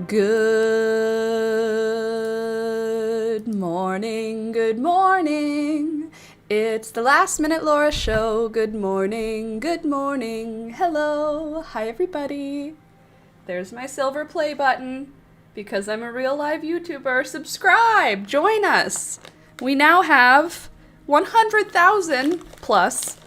Good morning, good morning. It's the Last Minute Laura show. Good morning, good morning. Hello, hi everybody. There's my silver play button. Because I'm a real live YouTuber, subscribe, join us. We now have 100,000 plus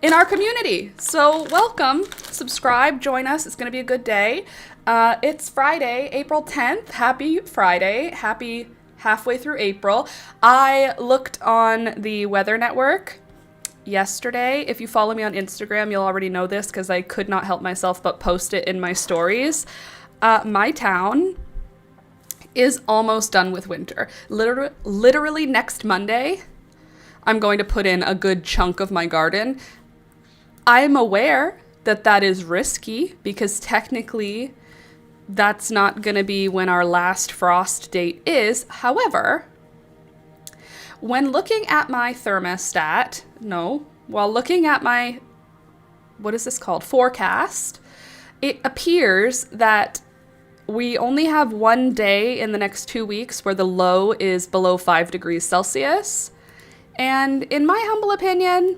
in our community. So welcome, subscribe, join us. It's going to be a good day. It's Friday, April 10th. Happy Friday. Happy halfway through April. I looked on the Weather Network yesterday. If you follow me on Instagram, you'll already know this because I could not help myself but post it in my stories. My town is almost done with winter. Literally next Monday, I'm going to put in a good chunk of my garden. I'm aware that that is risky because technically that's not going to be when our last frost date is. However, when looking at my thermostat, while looking at my, what is this called? Forecast, it appears that we only have one day in the next 2 weeks where the low is below 5 degrees Celsius. And in my humble opinion,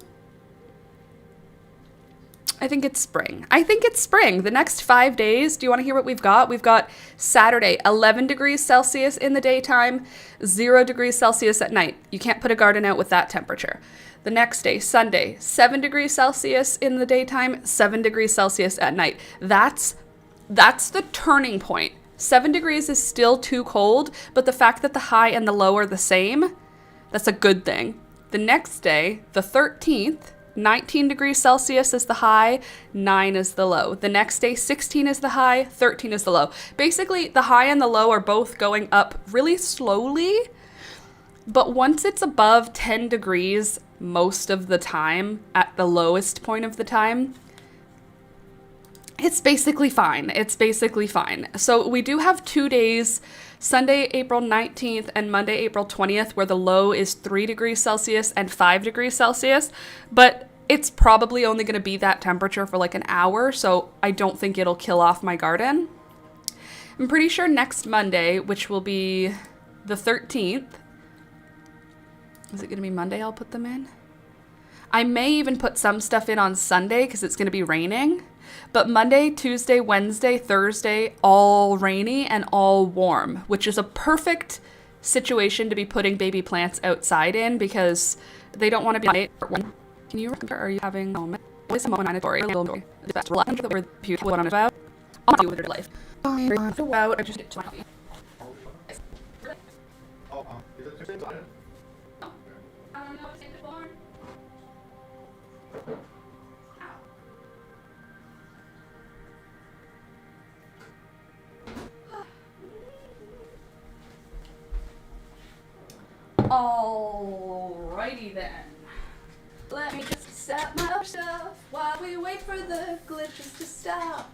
I think it's spring. The next 5 days, do you want to hear what we've got? We've got Saturday, 11 degrees Celsius in the daytime, 0 degrees Celsius at night. You can't put a garden out with that temperature. The next day, Sunday, 7 degrees Celsius in the daytime, 7 degrees Celsius at night. That's the turning point. 7 degrees is still too cold, but the fact that the high and the low are the same, that's a good thing. The next day, the 13th, 19 degrees Celsius is the high, 9 is the low. The next day, 16 is the high, 13 is the low. Basically, the high and the low are both going up really slowly, but once it's above 10 degrees most of the time, at the lowest point of the time, it's basically fine. So we do have 2 days, Sunday, April 19th and Monday, April 20th, where the low is 3 degrees Celsius and 5 degrees Celsius, but it's probably only going to be that temperature for like an hour, so I don't think it'll kill off my garden. I'm pretty sure next Monday, which will be the 13th, is it going to be Monday I'll put them in? I may even put some stuff in on Sunday because it's going to be raining. But Monday, Tuesday, Wednesday, Thursday, all rainy and all warm, which is a perfect situation to be putting baby plants outside in because they don't want to be. Can you remember? Are you having a moment? What is a moment? What I'm about? I'll do with your life. I just get to my Alrighty then. Let me just set my stuff while we wait for the glitches to stop.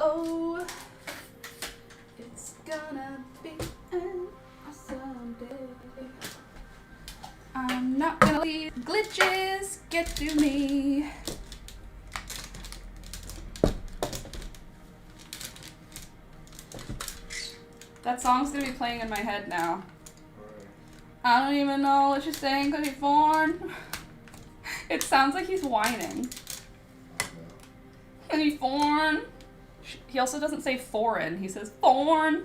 Oh, it's gonna be an awesome day. I'm not gonna let glitches get to me. That song's gonna be playing in my head now. I don't even know what you're saying because he's foreign. It sounds like he's whining. Because he's foreign. He also doesn't say foreign, he says foreign. I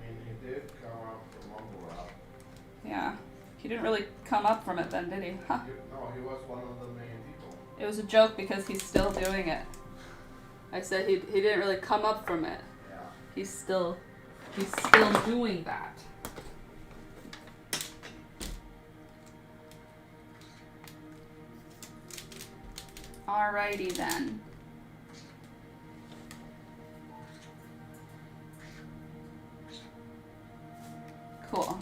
mean, he did come up from mumble rap. Yeah, he didn't really come up from it then, did he? Huh? No, he was one of the main people. It was a joke because he's still doing it. I said he didn't really come up from it. Yeah. He's still doing that. Alrighty then. Cool.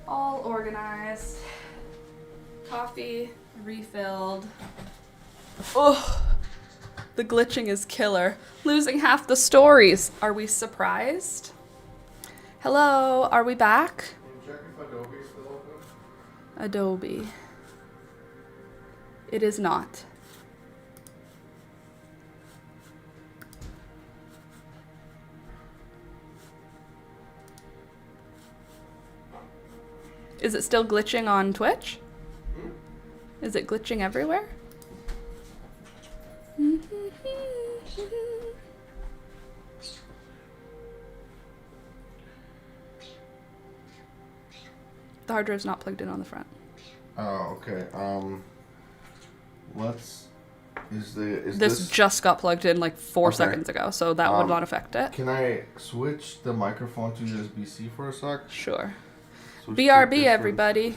All organized. Coffee refilled. Oh, the glitching is killer. Losing half the stories. Are we surprised? Hello, are we back? Can you check if Adobe's still open? Adobe. It is not. Is it still glitching on Twitch? Hmm? Is it glitching everywhere? The hard drive's not plugged in on the front. Oh, okay. Is This just got plugged in like 4 Okay. seconds ago, so that would not affect it. Can I switch the microphone to USB-C for a sec? Sure. Switch to BRB, different- everybody.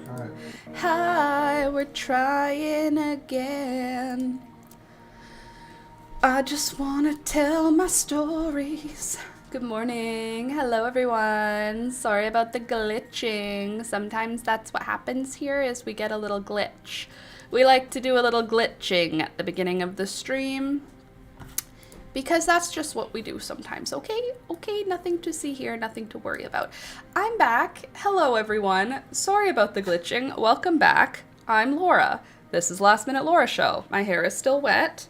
Alright. Hi, we're trying again. I just want to tell my stories. Good morning. Hello, everyone. Sorry about the glitching. Sometimes that's what happens here is we get a little glitch. We like to do a little glitching at the beginning of the stream because that's just what we do sometimes, okay? Okay, nothing to see here, nothing to worry about. I'm back. Hello, everyone. Sorry about the glitching. Welcome back. I'm Laura. This is Last Minute Laura Show. My hair is still wet.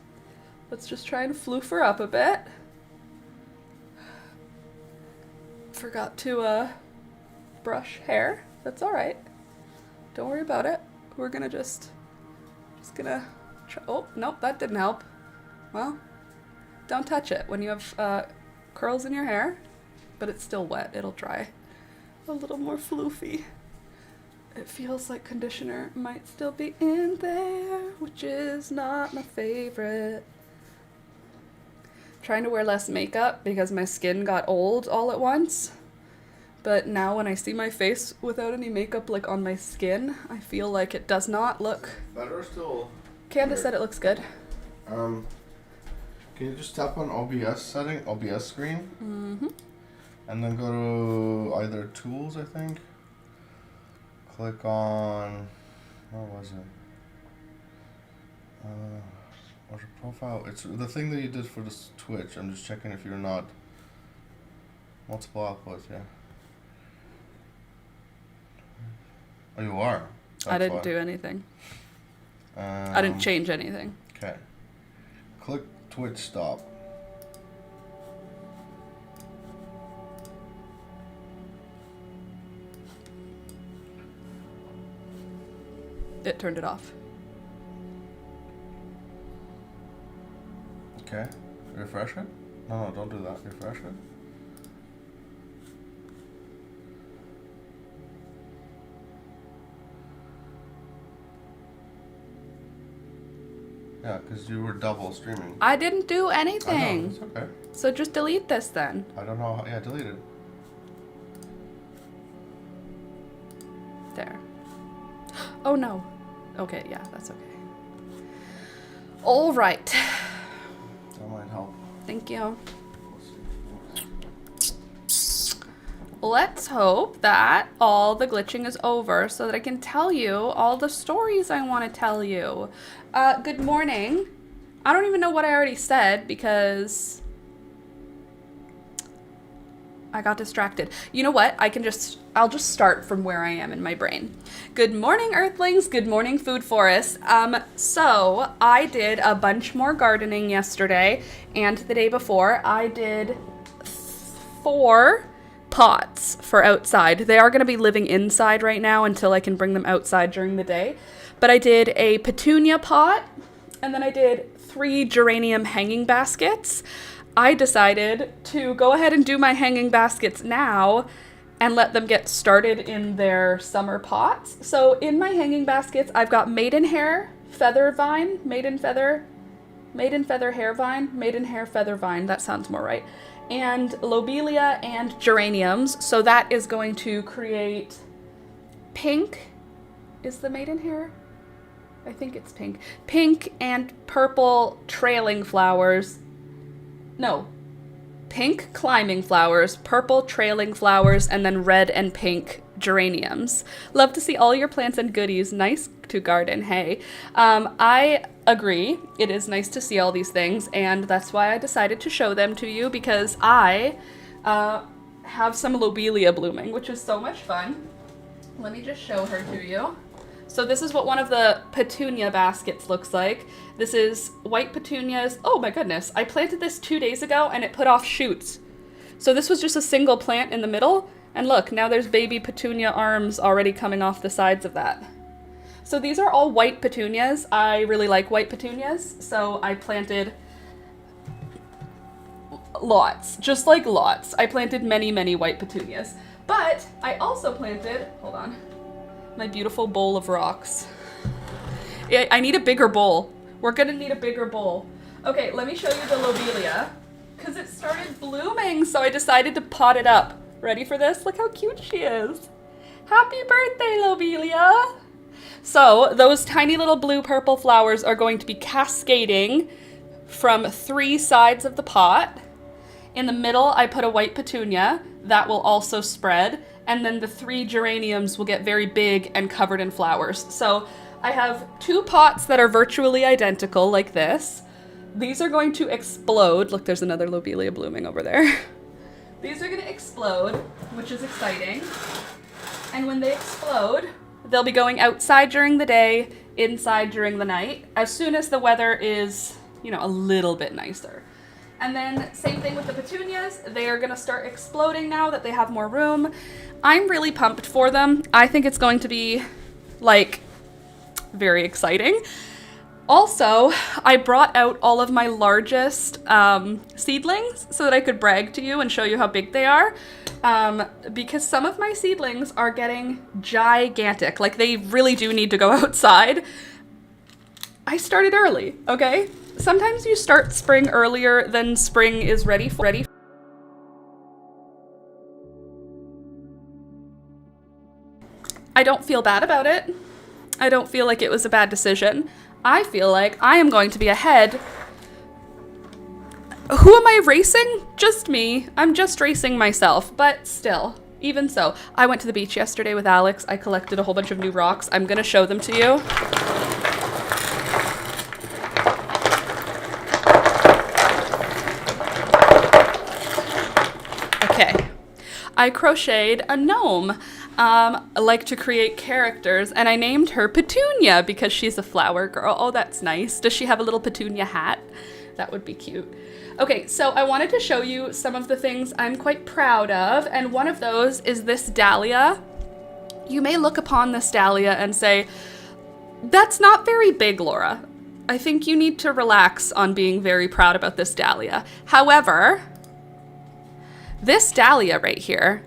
Let's just try and floof her up a bit. Forgot to brush hair. That's all right. Don't worry about it. We're gonna just gonna try. Oh, nope, that didn't help. Well, don't touch it when you have curls in your hair, but it's still wet. It'll dry a little more floofy. It feels like conditioner might still be in there, which is not my favorite. Trying to wear less makeup because my skin got old all at once. But now when I see my face without any makeup like on my skin, I feel like it does not look... Better still. Candace said it looks good. Can you just tap on OBS setting, OBS screen? Mm-hmm. And then go to either tools, I think. Click on, where was it? What's your profile? It's the thing that you did for this Twitch. I'm just checking if you're not multiple outputs, yeah. Oh, you are? I That's didn't why. do anything. I didn't change anything. Okay. Click Twitch stop. It turned it off. Okay. Refresh it? No, don't do that. Refresh it. Yeah, because you were double streaming. I didn't do I know, anything. it's okay. So just delete this then. I don't know. Yeah, delete it. There. Oh no. Okay, yeah, that's okay. All right. That might help. Thank you. Let's see. Let's hope that all the glitching is over so that I can tell you all the stories I want to tell you. Good morning. I don't even know what I already said because I got distracted. You know what? I'll just start from where I am in my brain. Good morning, Earthlings. Good morning, Food Forest. So I did a bunch more gardening yesterday, and the day before I did 4 pots for outside. They are going to be living inside right now until I can bring them outside during the day. But I did a petunia pot, and then I did 3 geranium hanging baskets. I decided to go ahead and do my hanging baskets now and let them get started in their summer pots. So in my hanging baskets, I've got maidenhair feather vine, maidenhair hair vine, maidenhair feather vine, that sounds more right, and lobelia and geraniums. So that is going to create pink, is the maidenhair? I think it's pink. Pink and purple trailing flowers. No, pink climbing flowers, purple trailing flowers, and then red and pink geraniums. Love to see all your plants and goodies. Nice to garden, hey. I agree. It is nice to see all these things, and that's why I decided to show them to you, because I have some lobelia blooming, which is so much fun. Let me just show her to you. So this is what one of the petunia baskets looks like. This is white petunias. Oh my goodness. I planted this 2 days ago and it put off shoots. So this was just a single plant in the middle. And look, now there's baby petunia arms already coming off the sides of that. So these are all white petunias. I really like white petunias. So I planted lots, just like lots. I planted many, many white petunias. But I also planted, hold on, my beautiful bowl of rocks. I need a bigger bowl. We're gonna need a bigger bowl. Okay, let me show you the lobelia, because it started blooming, so I decided to pot it up. Ready for this? Look how cute she is. Happy birthday, lobelia! So those tiny little blue-purple flowers are going to be cascading from 3 sides of the pot. In the middle, I put a white petunia. That will also spread. And then the 3 geraniums will get very big and covered in flowers. So I have 2 pots that are virtually identical, like this. These are going to explode. Look, there's another lobelia blooming over there. These are going to explode, which is exciting. And when they explode, they'll be going outside during the day, inside during the night, as soon as the weather is, a little bit nicer. And then same thing with the petunias. They are going to start exploding now that they have more room. I'm really pumped for them. I think it's going to be, very exciting. Also, I brought out all of my largest seedlings so that I could brag to you and show you how big they are. Because some of my seedlings are getting gigantic. They really do need to go outside. I started early, okay? Sometimes you start spring earlier than spring is ready for. I don't feel bad about it. I don't feel like it was a bad decision. I feel like I am going to be ahead. Who am I racing? Just me. I'm just racing myself, but still, even so. I went to the beach yesterday with Alex. I collected a whole bunch of new rocks. I'm gonna show them to you. I crocheted a gnome. I like to create characters, and I named her Petunia because she's a flower girl. Oh, that's nice. Does she have a little petunia hat? That would be cute. Okay, so I wanted to show you some of the things I'm quite proud of, and one of those is this dahlia. You may look upon this dahlia and say, that's not very big, Laura. I think you need to relax on being very proud about this dahlia. However, this dahlia right here,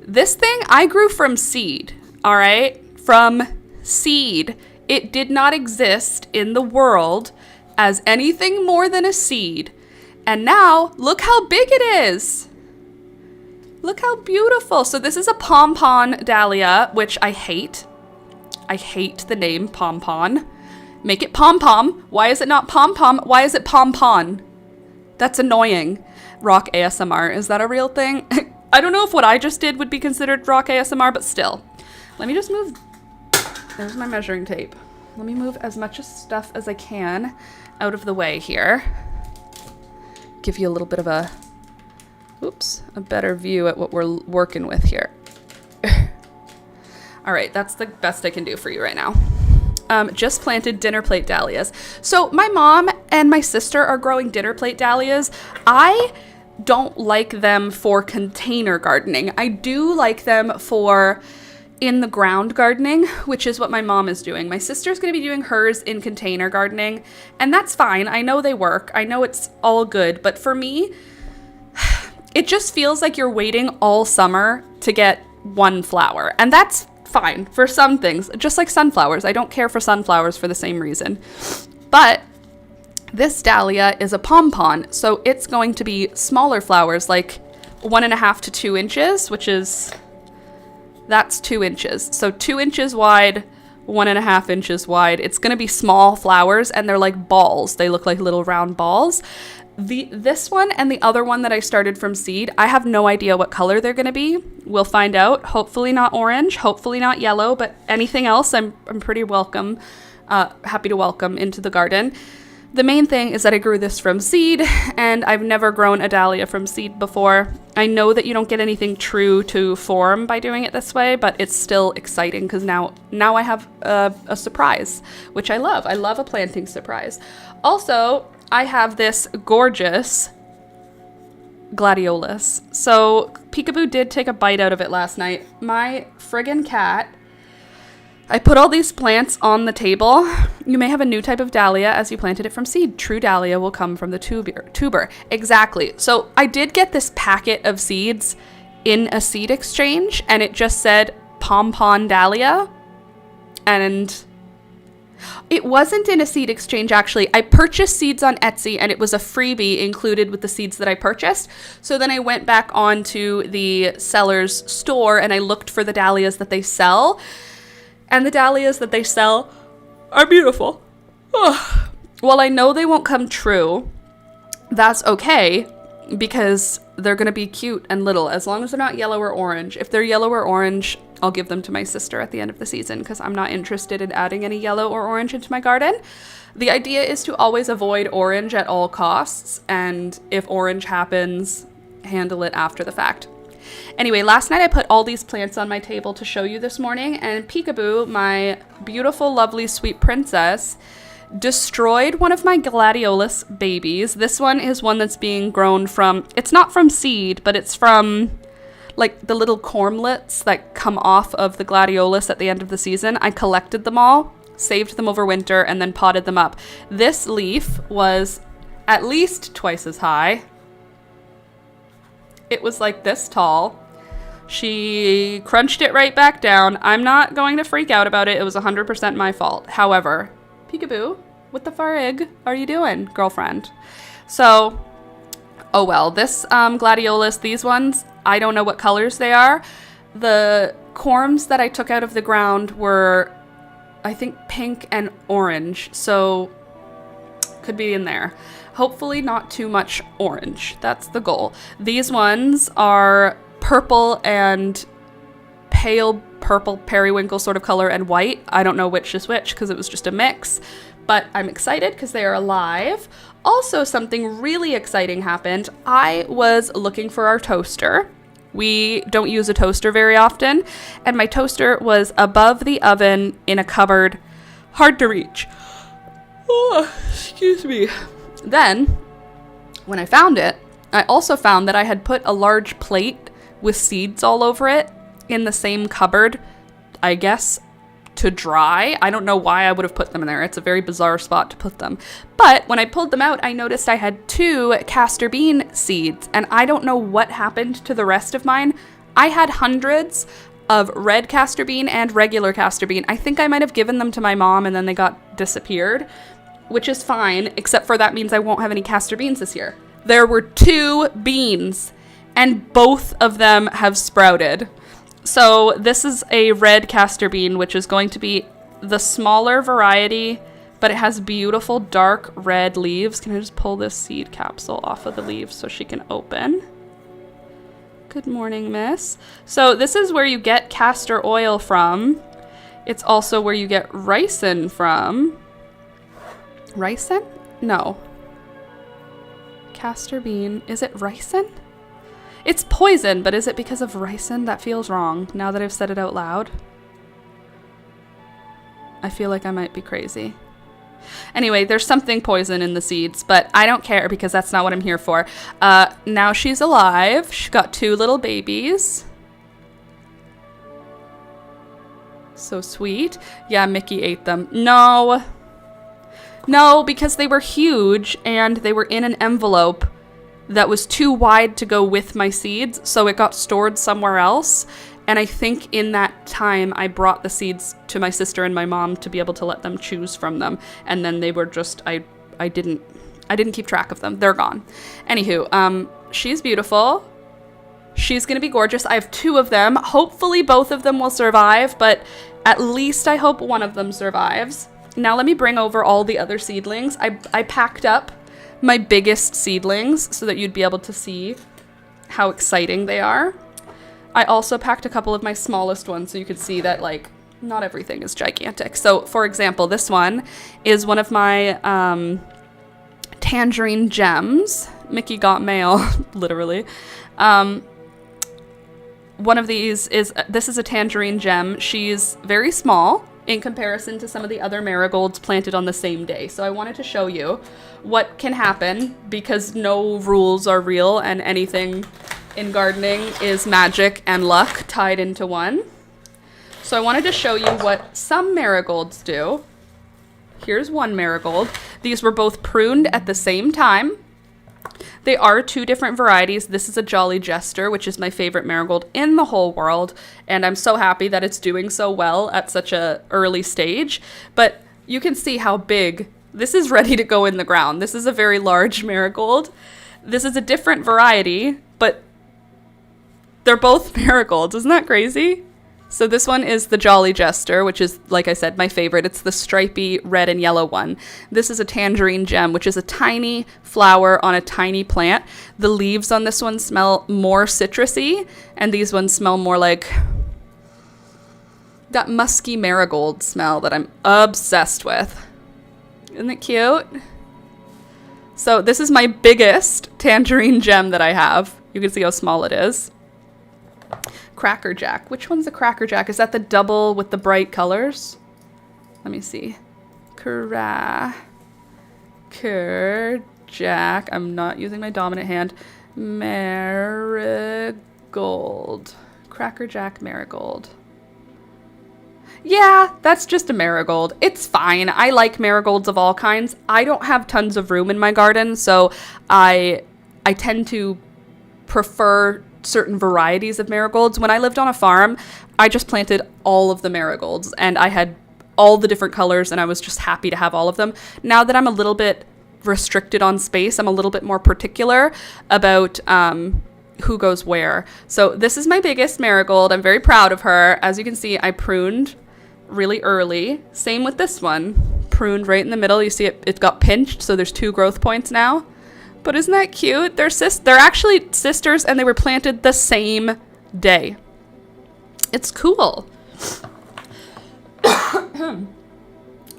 this thing I grew from seed, all right? From seed. It did not exist in the world as anything more than a seed. And now, look how big it is. Look how beautiful. So this is a pompon dahlia, which I hate. I hate the name pompon. Make it pom-pom. Why is it not pom-pom? Why is it pompon? That's annoying. Rock ASMR, is that a real thing? I don't know if what I just did would be considered rock ASMR, but still. Let me just move, there's my measuring tape. Let me move as much stuff as I can out of the way here. Give you a little bit of a oops, a better view at what we're working with here. All right, that's the best I can do for you right now. Just planted dinner plate dahlias. So my mom and my sister are growing dinner plate dahlias. I don't like them for container gardening. I do like them for in the ground gardening, which is what my mom is doing. My sister's going to be doing hers in container gardening, and that's fine. I know they work. I know it's all good, but for me, it just feels like you're waiting all summer to get one flower, and that's fine for some things, just like sunflowers. I don't care for sunflowers for the same reason. But this dahlia is a pompon, so it's going to be smaller flowers, like 1.5 to 2 inches, which is, that's 2 inches. So 2 inches wide, 1.5 inches wide. It's going to be small flowers, and they're like balls. They look like little round balls. This one and the other one that I started from seed, I have no idea what color they're going to be. We'll find out. Hopefully not orange, hopefully not yellow, but anything else I'm pretty welcome, happy to welcome into the garden. The main thing is that I grew this from seed, and I've never grown a dahlia from seed before. I know that you don't get anything true to form by doing it this way, but it's still exciting because now I have a surprise, which I love. I love a planting surprise. Also, I have this gorgeous gladiolus. So Peekaboo did take a bite out of it last night. My friggin' cat. I put all these plants on the table. You may have a new type of dahlia as you planted it from seed. True dahlia will come from the tuber. Exactly. So I did get this packet of seeds in a seed exchange, and it just said pompon dahlia, and it wasn't in a seed exchange, actually. I purchased seeds on Etsy, and it was a freebie included with the seeds that I purchased. So then I went back onto the seller's store, and I looked for the dahlias that they sell. And the dahlias that they sell are beautiful. Ugh. While I know they won't come true, that's okay, because they're going to be cute and little, as long as they're not yellow or orange. If they're yellow or orange, I'll give them to my sister at the end of the season, because I'm not interested in adding any yellow or orange into my garden. The idea is to always avoid orange at all costs, and if orange happens, handle it after the fact. Anyway, last night I put all these plants on my table to show you this morning, and Peekaboo, my beautiful, lovely, sweet princess, destroyed one of my gladiolus babies. This one is one that's being grown from, it's not from seed, but it's from like the little cormlets that come off of the gladiolus at the end of the season. I collected them all, saved them over winter, and then potted them up. This leaf was at least twice as high. It was like this tall. She crunched it right back down. I'm not going to freak out about it. It was 100% my fault. However, Peekaboo, what the farrig are you doing, girlfriend? So, oh well. This gladiolus, these ones, I don't know what colors they are. The corms that I took out of the ground were, I think, pink and orange. So, could be in there. Hopefully not too much orange. That's the goal. These ones are purple and pale purple periwinkle sort of color and white. I don't know which is which because it was just a mix, but I'm excited because they are alive. Also, something really exciting happened. I was looking for our toaster. We don't use a toaster very often, and my toaster was above the oven in a cupboard, hard to reach. Oh, excuse me. Then, when I found it, I also found that I had put a large plate with seeds all over it in the same cupboard, I guess, to dry. I don't know why I would have put them in there. It's a very bizarre spot to put them. But when I pulled them out, I noticed I had 2 castor bean seeds, and I don't know what happened to the rest of mine. I had hundreds of red castor bean and regular castor bean. I think I might have given them to my mom and then they got disappeared, which is fine, except for that means I won't have any castor beans this year. There were 2 beans, and both of them have sprouted. So this is a red castor bean, which is going to be the smaller variety, but it has beautiful dark red leaves. Can I just pull this seed capsule off of the leaves so she can open? Good morning, miss. So this is where you get castor oil from. It's also where you get ricin from. Ricin? No. Castor bean. Is it ricin? It's poison, but is it because of ricin? That feels wrong now that I've said it out loud. I feel like I might be crazy. Anyway, there's something poison in the seeds, but I don't care because that's not what I'm here for. Now she's alive. She's got 2 little babies. So sweet. Yeah, Mickey ate them. No. No, because they were huge and they were in an envelope that was too wide to go with my seeds, so it got stored somewhere else. And I think in that time I brought the seeds to my sister and my mom to be able to let them choose from them, and then they were just I didn't keep track of them. They're gone. Anywho, she's beautiful. She's gonna be gorgeous. I have 2 of them. Hopefully both of them will survive, but at least I hope one of them survives. Now let me bring over all the other seedlings. I packed up my biggest seedlings so that you'd be able to see how exciting they are. I also packed a couple of my smallest ones so you could see that, like, not everything is gigantic. So, for example, this one is one of my tangerine gems. Mickey got mail, literally. One of these is, this is a tangerine gem. She's very small in comparison to some of the other marigolds planted on the same day. So I wanted to show you what can happen because no rules are real and anything in gardening is magic and luck tied into one. So I wanted to show you what some marigolds do. Here's one marigold. These were both pruned at the same time. They are 2 different varieties. This is a Jolly Jester, which is my favorite marigold in the whole world, and I'm so happy that it's doing so well at such an early stage. But you can see how big this is, ready to go in the ground. This is a very large marigold. This is a different variety, but they're both marigolds. Isn't that crazy? So this one is the Jolly Jester, which is, like I said, my favorite. It's the stripy red and yellow one. This is a tangerine gem, which is a tiny flower on a tiny plant. The leaves on this one smell more citrusy, and these ones smell more like that musky marigold smell that I'm obsessed with. Isn't it cute? So this is my biggest tangerine gem that I have. You can see how small it is. Cracker Jack. Which one's the Cracker Jack? Is that the double with the bright colors? Let me see. Cracker Jack. I'm not using my dominant hand. Marigold. Cracker Jack Marigold. Yeah, that's just a marigold. It's fine. I like marigolds of all kinds. I don't have tons of room in my garden, so I tend to prefer certain varieties of marigolds. When I lived on a farm, I just planted all of the marigolds and I had all the different colors and I was just happy to have all of them. Now that I'm a little bit restricted on space, I'm a little bit more particular about who goes where. So this is my biggest marigold. I'm very proud of her. As you can see, I pruned really early. Same with this one. Pruned right in the middle. You see it got pinched, so there's 2 growth points now. But isn't that cute? They're actually sisters and they were planted the same day. It's cool.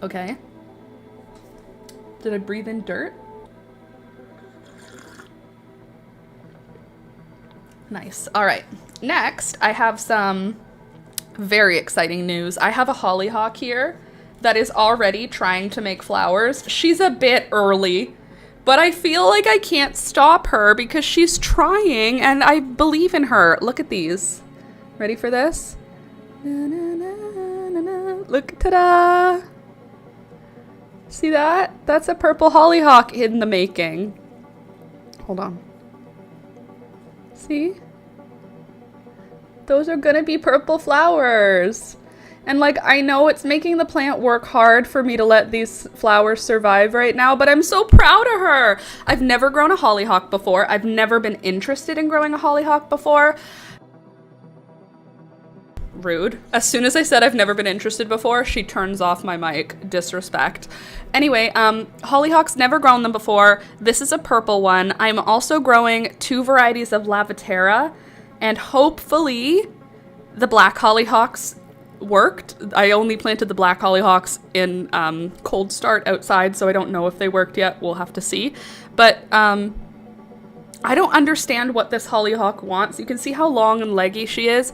Okay. Did I breathe in dirt? Nice. All right. Next, I have some very exciting news. I have a hollyhock here that is already trying to make flowers. She's a bit early, but I feel like I can't stop her because she's trying and I believe in her. Look at these. Ready for this? Na, na, na, na, na. Look, ta-da! See that? That's a purple hollyhock in the making. Hold on. See? Those are gonna be purple flowers. And like, I know it's making the plant work hard for me to let these flowers survive right now, but I'm so proud of her. I've never grown a hollyhock before. I've never been interested in growing a hollyhock before. Rude. As soon as I said I've never been interested before, she turns off my mic. Disrespect. Anyway, hollyhocks, never grown them before. This is a purple one. I'm also growing 2 varieties of Lavatera, and hopefully the black hollyhocks worked. I only planted the black hollyhocks in cold start outside, so I don't know if they worked yet. We'll have to see. But I don't understand what this hollyhock wants. You can see how long and leggy she is.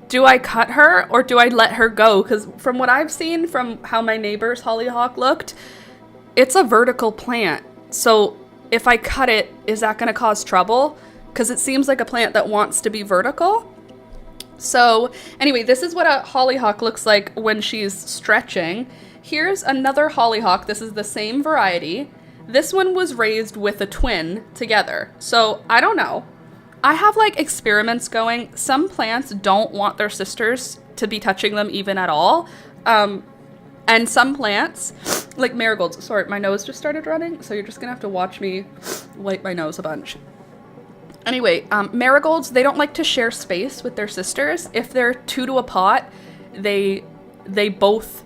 Do I cut her or do I let her go? Because from what I've seen from how my neighbor's hollyhock looked, it's a vertical plant. So if I cut it, is that going to cause trouble? Because it seems like a plant that wants to be vertical. So anyway, this is what a hollyhock looks like when she's stretching. Here's another hollyhock. This is the same variety. This one was raised with a twin together. So I don't know. I have like experiments going. Some plants don't want their sisters to be touching them even at all. And some plants, like marigolds, sorry, my nose just started running, so you're just gonna have to watch me wipe my nose a bunch. Anyway, marigolds, they don't like to share space with their sisters. If they're two to a pot, they both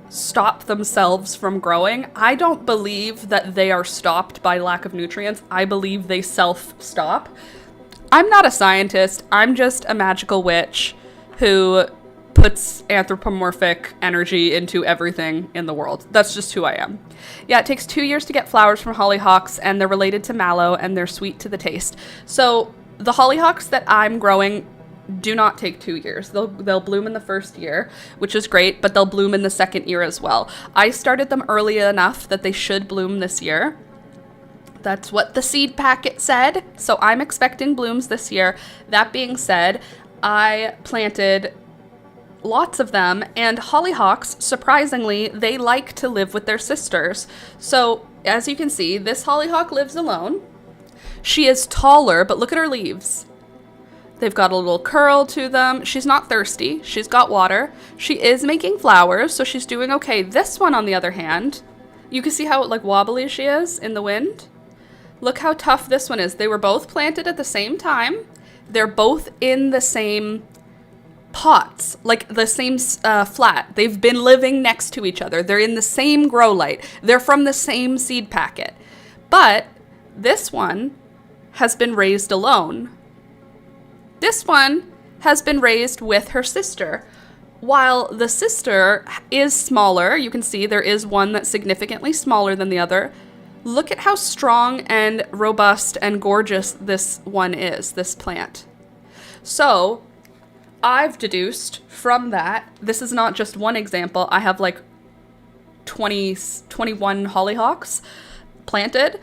stop themselves from growing. I don't believe that they are stopped by lack of nutrients. I believe they self-stop. I'm not a scientist. I'm just a magical witch who puts anthropomorphic energy into everything in the world. That's just who I am. Yeah, it takes 2 years to get flowers from hollyhocks, and they're related to mallow, and they're sweet to the taste. So the hollyhocks that I'm growing do not take 2 years. They'll bloom in the first year, which is great, but they'll bloom in the second year as well. I started them early enough that they should bloom this year. That's what the seed packet said. So I'm expecting blooms this year. That being said, I planted lots of them, and hollyhocks, surprisingly, they like to live with their sisters. So as you can see, this hollyhock lives alone. She is taller, but look at her leaves. They've got a little curl to them. She's not thirsty. She's got water. She is making flowers, so she's doing okay. This one, on the other hand, you can see how like wobbly she is in the wind. Look how tough this one is. They were both planted at the same time. They're both in the same pots, like the same flat. They've been living next to each other. They're in the same grow light. They're from the same seed packet. But this one has been raised alone. This one has been raised with her sister. While the sister is smaller, you can see there is one that's significantly smaller than the other. Look at how strong and robust and gorgeous this one is, this plant. So I've deduced from that, this is not just one example, I have like 21 hollyhocks planted.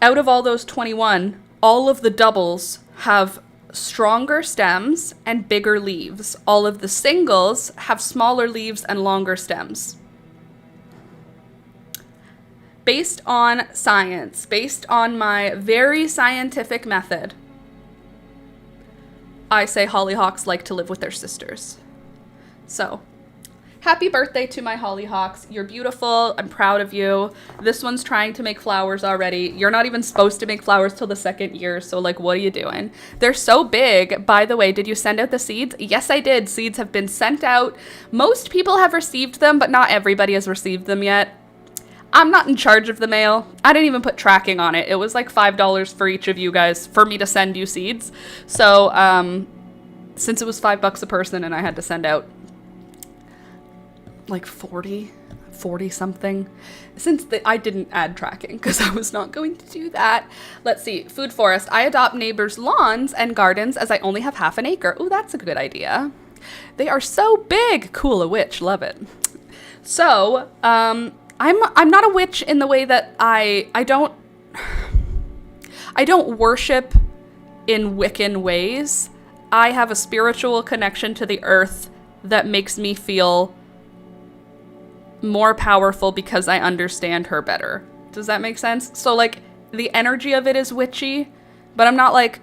Out of all those 21, all of the doubles have stronger stems and bigger leaves. All of the singles have smaller leaves and longer stems. Based on science, based on my very scientific method, I say hollyhocks like to live with their sisters. So, happy birthday to my hollyhocks. You're beautiful. I'm proud of you. This one's trying to make flowers already. You're not even supposed to make flowers till the second year, so like, what are you doing? They're so big. By the way, did you send out the seeds? Yes, I did. Seeds have been sent out. Most people have received them, but not everybody has received them yet. I'm not in charge of the mail. I didn't even put tracking on it. It was like $5 for each of you guys for me to send you seeds. So, since it was $5 a person and I had to send out like 40 something, since I didn't add tracking because I was not going to do that. Let's see, food forest. I adopt neighbors' lawns and gardens as I only have half an acre. Oh, that's a good idea. They are so big. Cool, a witch, love it. So, I'm not a witch in the way that I don't worship in Wiccan ways. I have a spiritual connection to the earth that makes me feel more powerful because I understand her better. Does that make sense? So like the energy of it is witchy, but I'm not like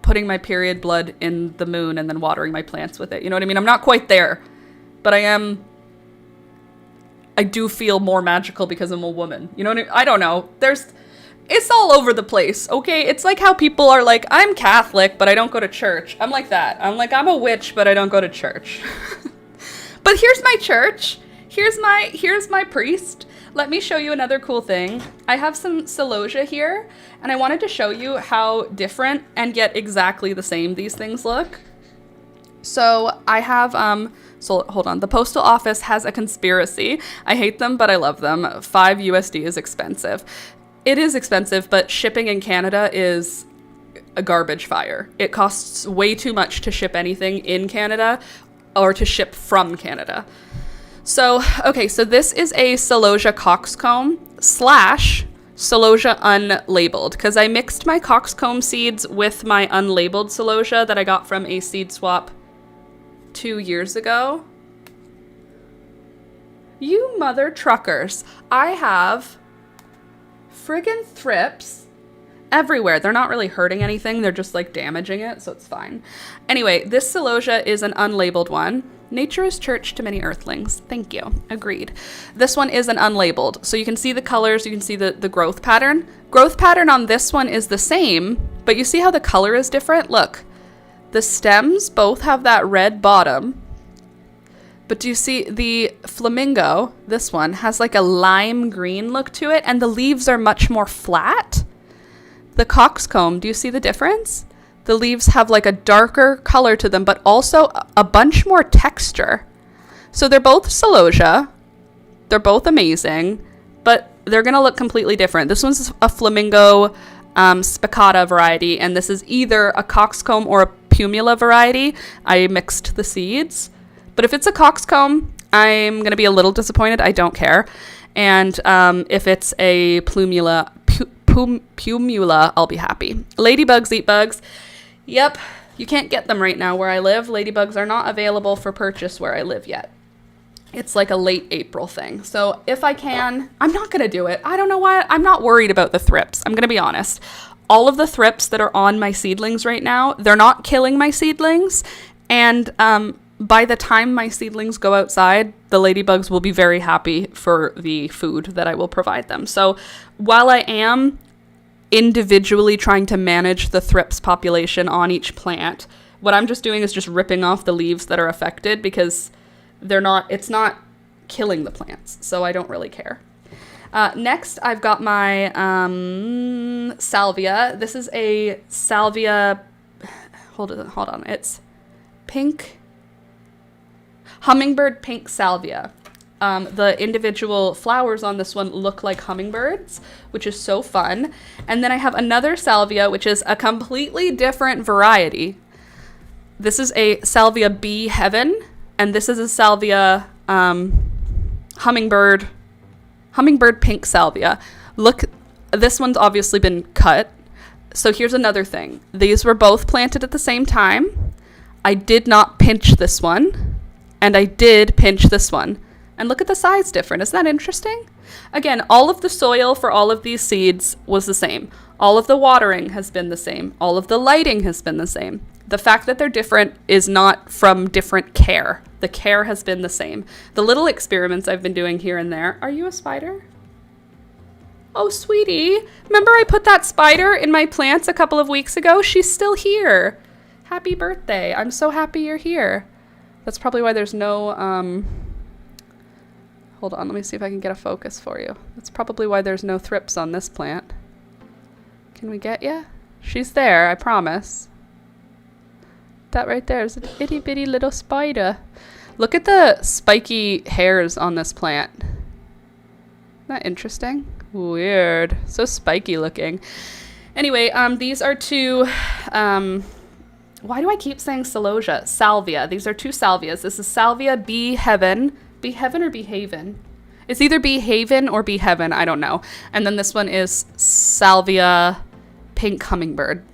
putting my period blood in the moon and then watering my plants with it. You know what I mean? I'm not quite there, but I do feel more magical because I'm a woman. You know what I mean? I don't know. It's all over the place, okay? It's like how people are like, I'm Catholic, but I don't go to church. I'm like that. I'm like, I'm a witch, but I don't go to church. But here's my church. Here's my priest. Let me show you another cool thing. I have some celosia here, and I wanted to show you how different and yet exactly the same these things look. So I have, so hold on. The postal office has a conspiracy. I hate them, but I love them. $5 USD is expensive. It is expensive, but shipping in Canada is a garbage fire. It costs way too much to ship anything in Canada or to ship from Canada. So, okay, so this is a Celosia coxcomb / Celosia unlabeled, because I mixed my coxcomb seeds with my unlabeled Celosia that I got from a seed swap 2 years ago. You mother truckers. I have friggin' thrips everywhere. They're not really hurting anything. They're just like damaging it, so it's fine. Anyway, this Celosia is an unlabeled one. Nature is church to many earthlings. Thank you. Agreed. This one is an unlabeled. So you can see the colors, you can see the growth pattern. Growth pattern on this one is the same, but you see how the color is different? Look, the stems both have that red bottom, but do you see the flamingo, this one, has like a lime green look to it, and the leaves are much more flat. The coxcomb, do you see the difference? The leaves have like a darker color to them, but also a bunch more texture. So they're both Celosia. They're both amazing, but they're going to look completely different. This one's a flamingo spicata variety, and this is either a coxcomb or a pumila variety. I mixed the seeds. But if it's a coxcomb, I'm going to be a little disappointed. I don't care. And if it's a pumila, I'll be happy. Ladybugs eat bugs. Yep, you can't get them right now where I live. Ladybugs are not available for purchase where I live yet. It's like a late April thing. So if I can, I'm not going to do it. I don't know why. I'm not worried about the thrips. I'm going to be honest. All of the thrips that are on my seedlings right now, they're not killing my seedlings. And by the time my seedlings go outside, the ladybugs will be very happy for the food that I will provide them. So while I am individually trying to manage the thrips population on each plant, what I'm just doing is just ripping off the leaves that are affected, because it's not killing the plants, so I don't really care. Next, I've got my salvia. This is a salvia, hold on, it's pink, hummingbird pink salvia. The individual flowers on this one look like hummingbirds, which is so fun. And then I have another salvia, which is a completely different variety. This is a salvia bee heaven, and this is a salvia hummingbird pink salvia. Look, this one's obviously been cut. So here's another thing. These were both planted at the same time. I did not pinch this one, and I did pinch this one. And look at the size difference. Isn't that interesting? Again, all of the soil for all of these seeds was the same. All of the watering has been the same. All of the lighting has been the same. The fact that they're different is not from different care. The care has been the same. The little experiments I've been doing here and there. Are you a spider? Oh, sweetie. Remember I put that spider in my plants a couple of weeks ago? She's still here. Happy birthday. I'm so happy you're here. That's probably why there's no... Hold on, let me see if I can get a focus for you. That's probably why there's no thrips on this plant. Can we get ya? She's there, I promise. That right there is an itty bitty little spider. Look at the spiky hairs on this plant. Isn't that interesting? Weird. So spiky looking. Anyway, these are two... why do I keep saying Celosia? Salvia. These are two salvias. This is Salvia Bee Heaven. Bee Heaven or Bee Haven? It's either Bee Haven or Bee Heaven. I don't know. And then this one is Salvia Pink Hummingbird.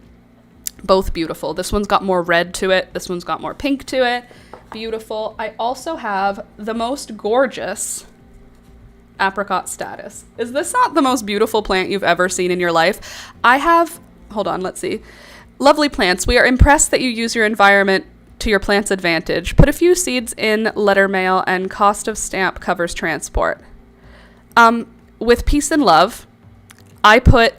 Both beautiful. This one's got more red to it. This one's got more pink to it. Beautiful. I also have the most gorgeous apricot status. Is this not the most beautiful plant you've ever seen in your life? I have... Hold on, let's see. Lovely plants. We are impressed that you use your environment to your plant's advantage. Put a few seeds in letter mail and cost of stamp covers transport. With peace and love, I put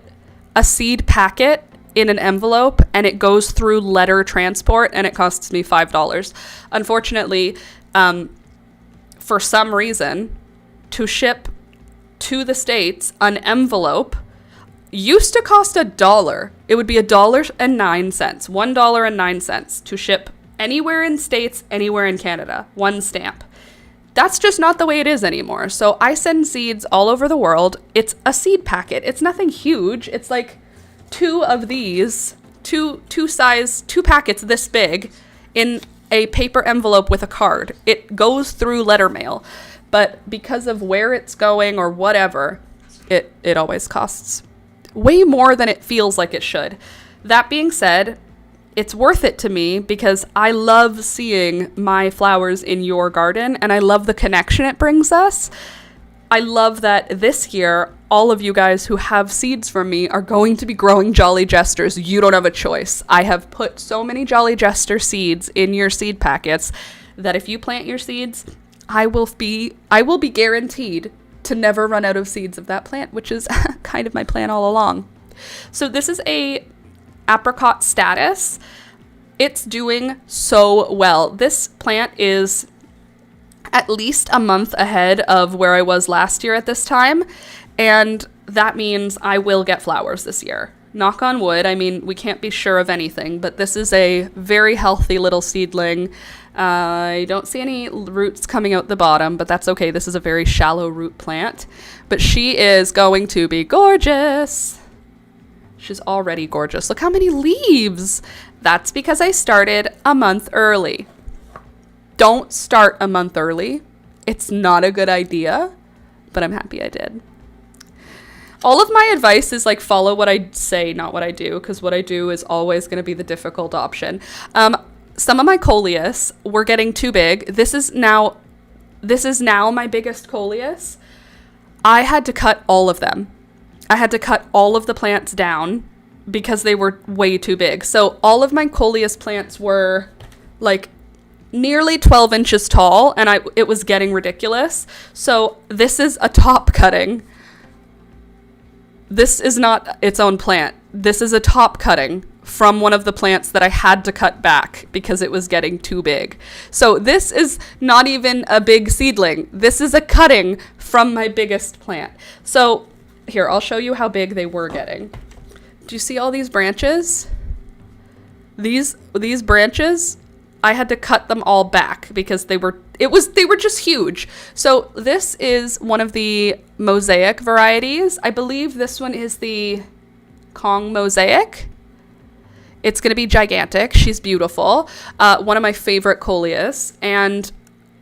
a seed packet in an envelope and it goes through letter transport and it costs me $5. Unfortunately, for some reason, to ship to the States an envelope used to cost $1. It would be $1.09, $1.09 to ship anywhere in States, anywhere in Canada, one stamp. That's just not the way it is anymore. So I send seeds all over the world. It's a seed packet. It's nothing huge. It's like two of these, two packets this big in a paper envelope with a card. It goes through letter mail, but because of where it's going or whatever, it always costs way more than it feels like it should. That being said, it's worth it to me because I love seeing my flowers in your garden and I love the connection it brings us. I love that this year, all of you guys who have seeds from me are going to be growing Jolly Jesters. You don't have a choice. I have put so many Jolly Jester seeds in your seed packets that if you plant your seeds, I will be guaranteed to never run out of seeds of that plant, which is kind of my plan all along. So this is a apricot status. It's doing so well. This plant is at least a month ahead of where I was last year at this time, and that means I will get flowers this year. Knock on wood. I mean, we can't be sure of anything, but this is a very healthy little seedling. I don't see any roots coming out the bottom, but that's okay. This is a very shallow root plant, but she is going to be gorgeous. She's already gorgeous. Look how many leaves. That's because I started a month early. Don't start a month early. It's not a good idea, but I'm happy I did. All of my advice is like follow what I say, not what I do, because what I do is always going to be the difficult option. Some of my coleus were getting too big. This is now my biggest coleus. I had to cut all of them. I had to cut all of the plants down because they were way too big. So all of my coleus plants were like nearly 12 inches tall, and it was getting ridiculous. So this is a top cutting. This is not its own plant. This is a top cutting from one of the plants that I had to cut back because it was getting too big. So this is not even a big seedling. This is a cutting from my biggest plant. So here, I'll show you how big they were getting. Do you see all these branches? These branches, I had to cut them all back because they were just huge. So this is one of the mosaic varieties. I believe this one is the Kong Mosaic. It's going to be gigantic. She's beautiful. One of my favorite coleus, and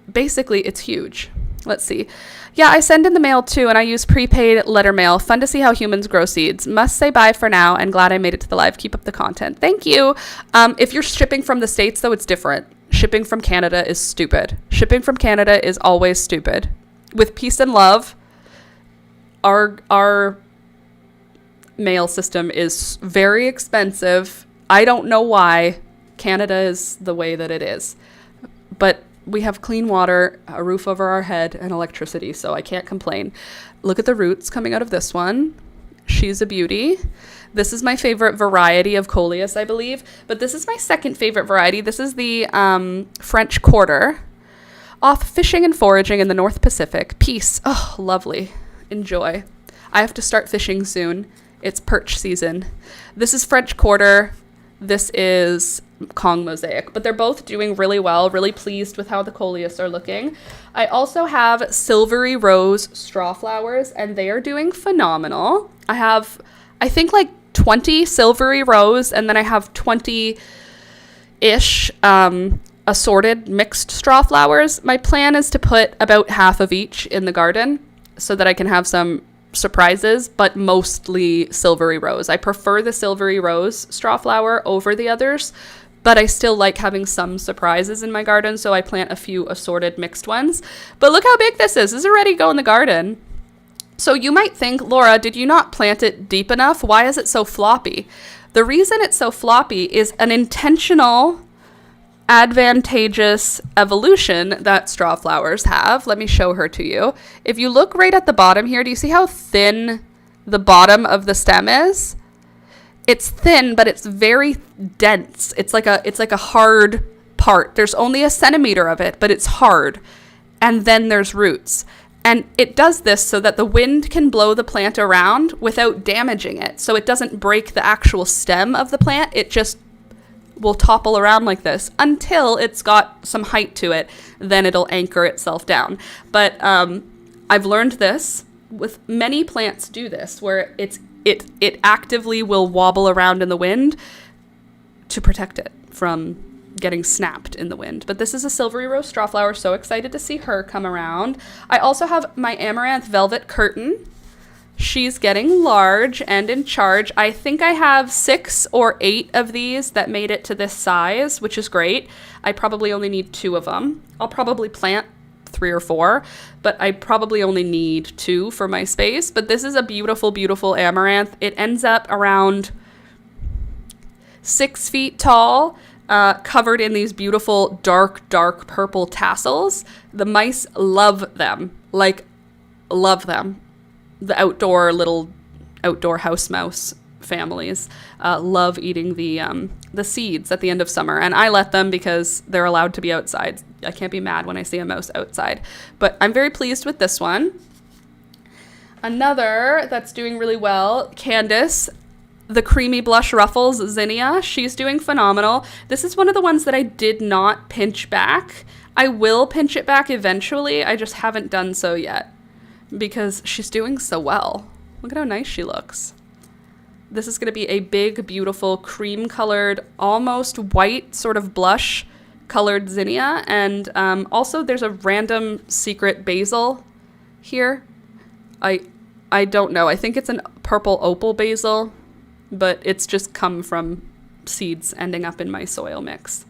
basically it's huge. Let's see. Yeah, I send in the mail too, and I use prepaid letter mail. Fun to see how humans grow seeds. Must say bye for now, and glad I made it to the live. Keep up the content. Thank you. If you're shipping from the States, though, it's different. Shipping from Canada is stupid. Shipping from Canada is always stupid. With peace and love, our mail system is very expensive. I don't know why Canada is the way that it is, but we have clean water, a roof over our head, and electricity, so I can't complain. Look at the roots coming out of this one. She's a beauty. This is my favorite variety of coleus, I believe, but this is my second favorite variety. This is the French Quarter. Off fishing and foraging in the North Pacific. Peace. Oh, lovely. Enjoy. I have to start fishing soon. It's perch season. This is French Quarter. This is Kong Mosaic, but they're both doing really well. Really pleased with how the coleus are looking. I also have Silvery Rose straw flowers, and they are doing phenomenal. I have, I think, like 20 Silvery Rose, and then I have 20-ish assorted mixed straw flowers. My plan is to put about half of each in the garden so that I can have some surprises, but mostly Silvery Rose. I prefer the Silvery Rose straw flower over the others, but I still like having some surprises in my garden, so I plant a few assorted mixed ones. But look how big this is. This is ready to go in the garden. So you might think, Laura, did you not plant it deep enough? Why is it so floppy? The reason it's so floppy is an intentional advantageous evolution that straw flowers have. Let me show her to you. If you look right at the bottom here, do you see how thin the bottom of the stem is? It's thin, but it's very dense. It's like a hard part. There's only a centimeter of it, but it's hard. And then there's roots. And it does this so that the wind can blow the plant around without damaging it. So it doesn't break the actual stem of the plant. It just will topple around like this until it's got some height to it. Then it'll anchor itself down. But I've learned this with many plants do this, where it actively will wobble around in the wind to protect it from getting snapped in the wind. But this is a silvery rose strawflower. So excited to see her come around. I also have my amaranth velvet curtain. She's getting large and in charge. I think I have 6 or 8 of these that made it to this size, which is great. I probably only need 2 of them. I'll probably plant 3 or 4, but I probably only need 2 for my space. But this is a beautiful, beautiful amaranth. It ends up around 6 feet tall, covered in these beautiful dark, dark purple tassels. The mice love them, like love them. The outdoor house mouse families love eating the seeds at the end of summer, and I let them because they're allowed to be outside. I can't be mad when I see a mouse outside, but I'm very pleased with this one. Another that's doing really well, Candace, the creamy blush ruffles zinnia. She's doing phenomenal. This is one of the ones that I did not pinch back. I will pinch it back eventually. I just haven't done so yet because she's doing so well. Look at how nice she looks. This is going to be a big, beautiful cream colored, almost white sort of blush colored zinnia. And also there's a random secret basil here. I don't know. I think it's a purple opal basil, but it's just come from seeds ending up in my soil mix.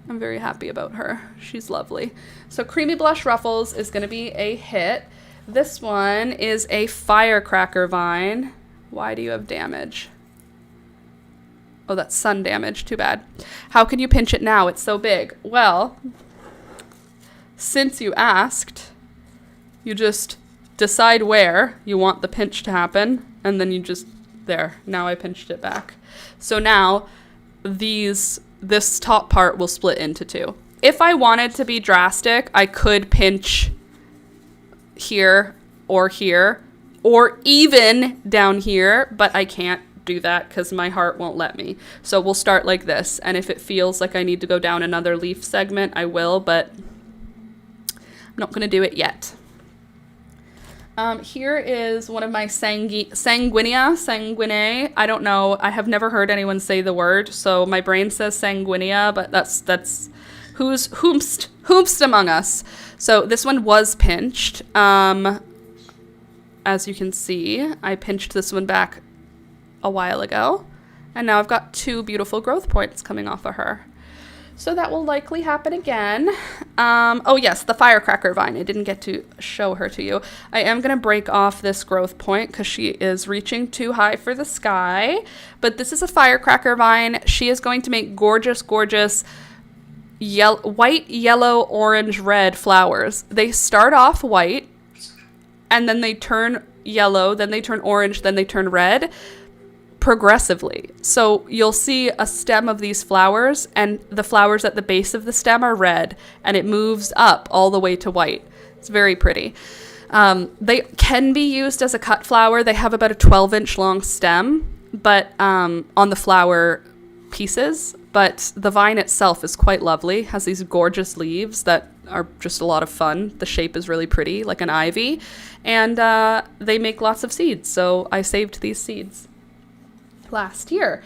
I'm very happy about her. She's lovely. So Creamy Blush Ruffles is going to be a hit. This one is a firecracker vine. Why do you have damage? Oh, that's sun damage. Too bad. How can you pinch it now? It's so big. Well, since you asked, you just decide where you want the pinch to happen, and then you just... There, now I pinched it back. So now this top part will split into 2. If I wanted to be drastic, I could pinch here, or even down here, but I can't do that because my heart won't let me. So we'll start like this, and if it feels like I need to go down another leaf segment, I will, but I'm not going to do it yet. Here is one of my sanguinea. I don't know. I have never heard anyone say the word, so my brain says sanguinea, but that's whomst among us. So this one was pinched. As you can see, I pinched this one back a while ago, and now I've got 2 beautiful growth points coming off of her. So that will likely happen again. Oh yes, the firecracker vine. I didn't get to show her to you. I am going to break off this growth point because she is reaching too high for the sky. But this is a firecracker vine. She is going to make gorgeous, gorgeous white, yellow, orange, red flowers. They start off white, and then they turn yellow, then they turn orange, then they turn red, progressively. So you'll see a stem of these flowers, and the flowers at the base of the stem are red, and it moves up all the way to white. It's very pretty. They can be used as a cut flower. They have about a 12-inch long stem, but on the flower pieces, but the vine itself is quite lovely. Has these gorgeous leaves that are just a lot of fun. The shape is really pretty, like an ivy, and they make lots of seeds. So I saved these seeds last year.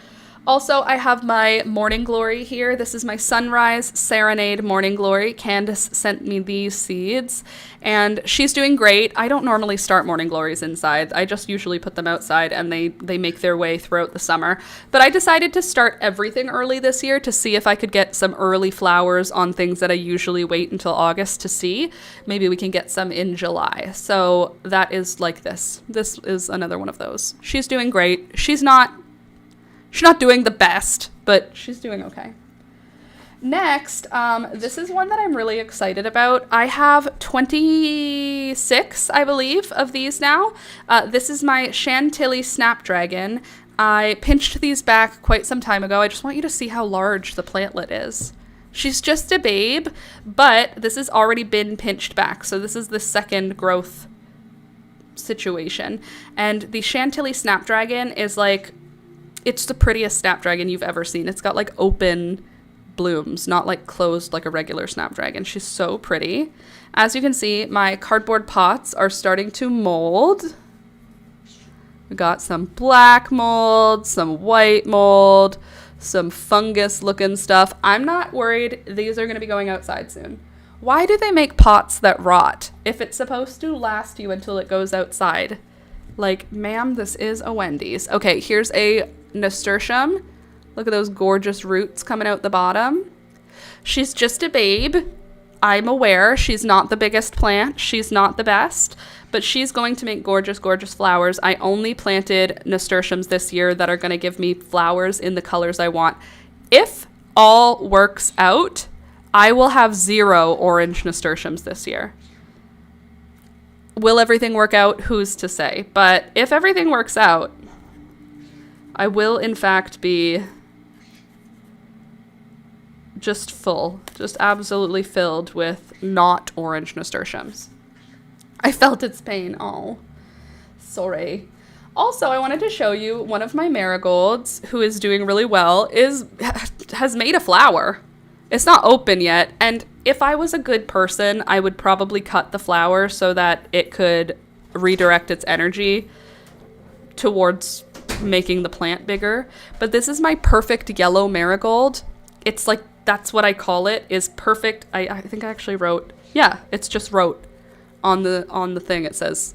Also, I have my Morning Glory here. This is my Sunrise Serenade Morning Glory. Candace sent me these seeds, and she's doing great. I don't normally start Morning Glories inside. I just usually put them outside, and they make their way throughout the summer. But I decided to start everything early this year to see if I could get some early flowers on things that I usually wait until August to see. Maybe we can get some in July. So that is like this. This is another one of those. She's doing great. She's not doing the best, but she's doing okay. Next, this is one that I'm really excited about. I have 26, I believe, of these now. This is my Chantilly Snapdragon. I pinched these back quite some time ago. I just want you to see how large the plantlet is. She's just a babe, but this has already been pinched back. So this is the second growth situation. And the Chantilly Snapdragon is like It's the prettiest snapdragon you've ever seen. It's got like open blooms, not like closed like a regular snapdragon. She's so pretty. As you can see, my cardboard pots are starting to mold. We got some black mold, some white mold, some fungus looking stuff. I'm not worried. These are going to be going outside soon. Why do they make pots that rot if it's supposed to last you until it goes outside? Like, ma'am, this is a Wendy's. Okay, here's a nasturtium. Look at those gorgeous roots coming out the bottom. She's just a babe. I'm aware she's not the biggest plant. She's not the best, but she's going to make gorgeous, gorgeous flowers. I only planted nasturtiums this year that are going to give me flowers in the colors I want. If all works out, I will have 0 orange nasturtiums this year. Will everything work out? Who's to say? But if everything works out, I will in fact be just full, just absolutely filled with not orange nasturtiums. I felt its pain. Oh, sorry. Also, I wanted to show you one of my marigolds who is doing really well has made a flower. It's not open yet, and if I was a good person, I would probably cut the flower so that it could redirect its energy towards making the plant bigger. But this is my perfect yellow marigold. It's like, that's what I call it, is perfect. I think I actually wrote, yeah, it's just wrote on the thing. It says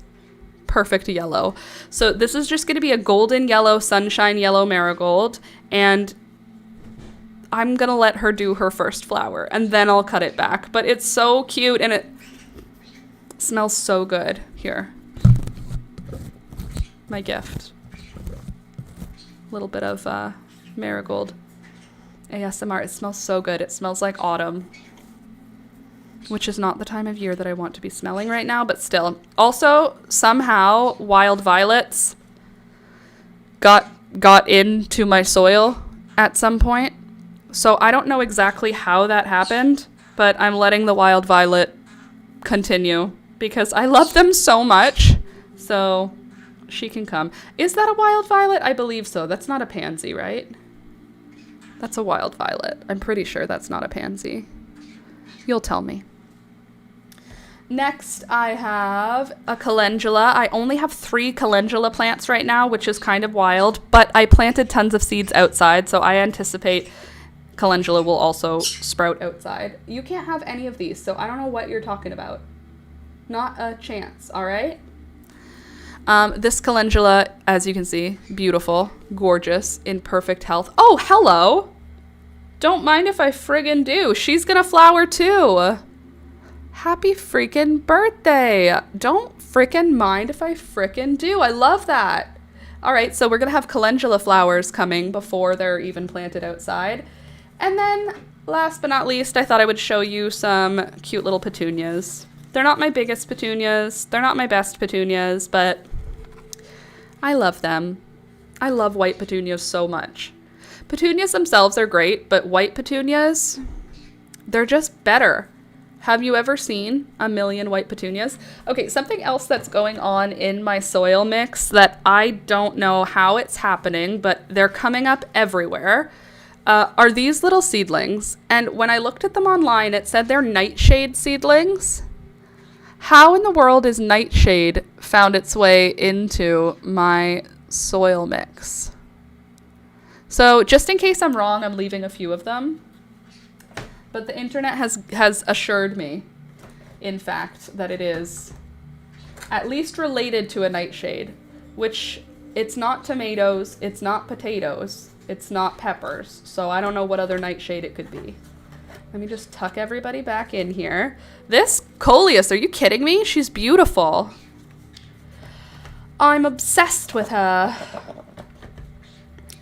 perfect yellow. So this is just going to be a golden yellow, sunshine yellow marigold, and I'm going to let her do her first flower, and then I'll cut it back. But it's so cute, and it smells so good. Here. My gift. A little bit of marigold ASMR. It smells so good. It smells like autumn, which is not the time of year that I want to be smelling right now, but still. Also, somehow, wild violets got into my soil at some point. So I don't know exactly how that happened, but I'm letting the wild violet continue because I love them so much. So she can come. Is that a wild violet? I believe so. That's not a pansy, right? That's a wild violet. I'm pretty sure that's not a pansy. You'll tell me. Next, I have a calendula. I only have 3 calendula plants right now, which is kind of wild, but I planted tons of seeds outside, so I anticipate calendula will also sprout outside. You can't have any of these, so I don't know what you're talking about. Not a chance, all right? This calendula, as you can see, beautiful, gorgeous, in perfect health. Oh, hello! Don't mind if I friggin' do. She's gonna flower too. Happy freaking birthday. Don't frickin' mind if I frickin' do. I love that. All right, so we're gonna have calendula flowers coming before they're even planted outside. And then, last but not least, I thought I would show you some cute little petunias. They're not my biggest petunias. They're not my best petunias, but I love them. I love white petunias so much. Petunias themselves are great, but white petunias, they're just better. Have you ever seen a million white petunias? Okay, something else that's going on in my soil mix that I don't know how it's happening, but they're coming up everywhere, are these little seedlings. And when I looked at them online, it said they're nightshade seedlings. How in the world is nightshade found its way into my soil mix? So just in case I'm wrong, I'm leaving a few of them. But the internet has assured me, in fact, that it is at least related to a nightshade, which it's not tomatoes, it's not potatoes, it's not peppers. So I don't know what other nightshade it could be. Let me just tuck everybody back in here. This coleus, are you kidding me? She's beautiful. I'm obsessed with her.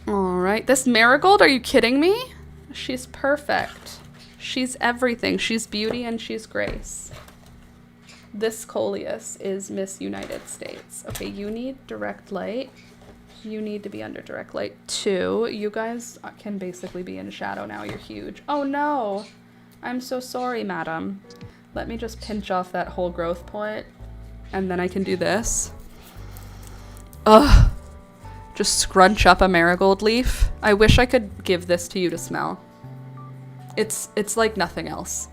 All right, this marigold, are you kidding me? She's perfect. She's everything. She's beauty and she's grace. This coleus is Miss United States. Okay, you need direct light. You need to be under direct light too. You guys can basically be in shadow now. You're huge. Oh no. I'm so sorry, madam. Let me just pinch off that whole growth point and then I can do this. Ugh. just scrunch up a marigold leaf. I wish I could give this to you to smell. It's like nothing else.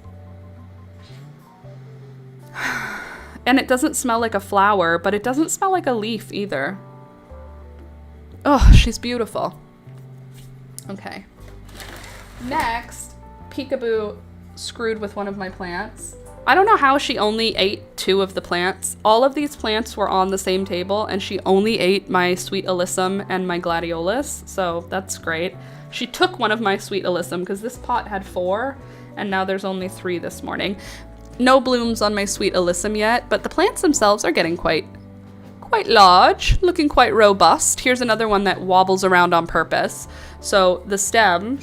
And it doesn't smell like a flower, but it doesn't smell like a leaf either. Oh, she's beautiful. Okay. Next, Peekaboo screwed with one of my plants. I don't know how she only ate 2 of the plants. All of these plants were on the same table, and she only ate my sweet alyssum and my gladiolus, so that's great. She took one of my sweet alyssum because this pot had 4, and now there's only 3 this morning. No blooms on my sweet alyssum yet, but the plants themselves are getting quite large, looking quite robust. Here's another one that wobbles around on purpose. So the stem,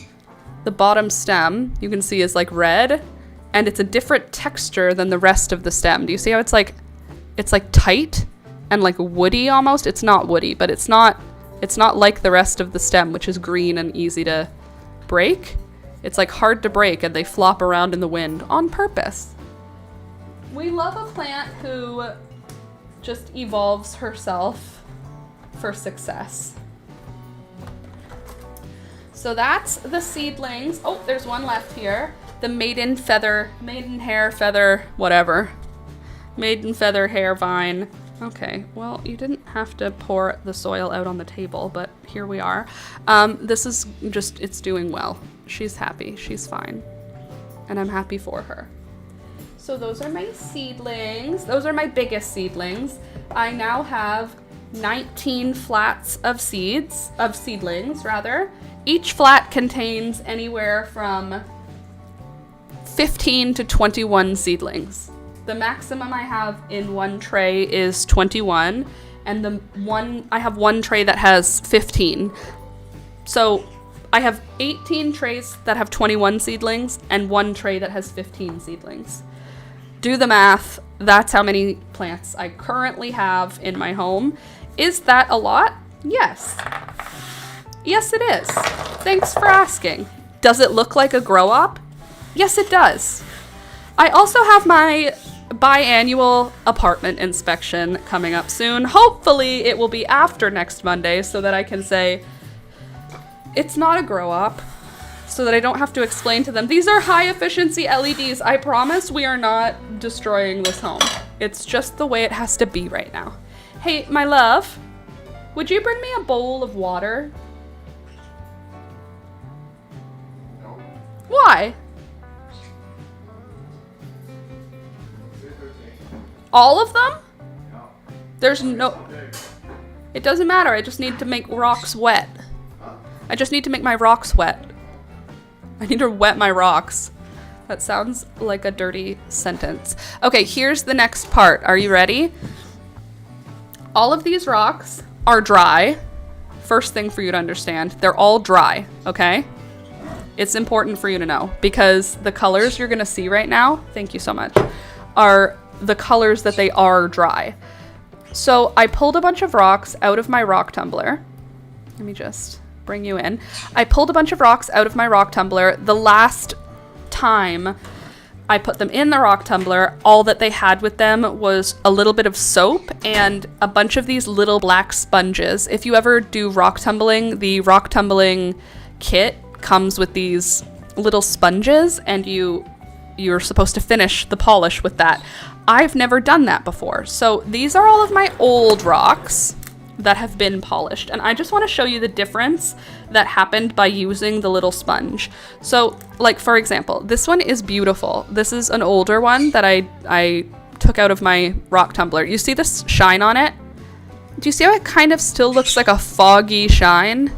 the bottom stem, you can see is like red, and it's a different texture than the rest of the stem. Do you see how it's like tight and like woody almost? It's not woody, but it's not like the rest of the stem, which is green and easy to break. It's like hard to break, and they flop around in the wind on purpose. We love a plant who just evolves herself for success. So that's the seedlings. Oh, there's one left here. The maiden hair feather hair vine. Okay, well, you didn't have to pour the soil out on the table, but here we are. This is just, it's doing well. She's happy, she's fine. And I'm happy for her. So those are my seedlings. Those are my biggest seedlings. I now have 19 flats of seedlings rather. Each flat contains anywhere from 15 to 21 seedlings. The maximum I have in one tray is 21, and I have one tray that has 15. So I have 18 trays that have 21 seedlings and one tray that has 15 seedlings. Do the math. That's how many plants I currently have in my home. Is that a lot? Yes. Yes, it is. Thanks for asking. Does it look like a grow up? Yes, it does. I also have my biannual apartment inspection coming up soon. Hopefully it will be after next Monday so that I can say it's not a grow up, so that I don't have to explain to them, these are high efficiency LEDs. I promise we are not destroying this home. It's just the way it has to be right now. Hey, my love, would you bring me a bowl of water? No. Why? All of them? No. There's no... It doesn't matter. I just need to make rocks wet. Huh? I just need to make my rocks wet. I need to wet my rocks. That sounds like a dirty sentence. Okay, here's the next part. Are you ready? All of these rocks are dry. First thing for you to understand, they're all dry, okay? It's important for you to know because the colors you're gonna see right now, thank you so much, are the colors that they are dry. So I pulled a bunch of rocks out of my rock tumbler. Let me just bring you in. I pulled a bunch of rocks out of my rock tumbler. The last time I put them in the rock tumbler, all that they had with them was a little bit of soap and a bunch of these little black sponges. If you ever do rock tumbling, the rock tumbling kit comes with these little sponges and you're supposed to finish the polish with that. I've never done that before. So these are all of my old rocks that have been polished. And I just want to show you the difference that happened by using the little sponge. So like, for example, this one is beautiful. This is an older one that I took out of my rock tumbler. You see this shine on it? Do you see how it kind of still looks like a foggy shine?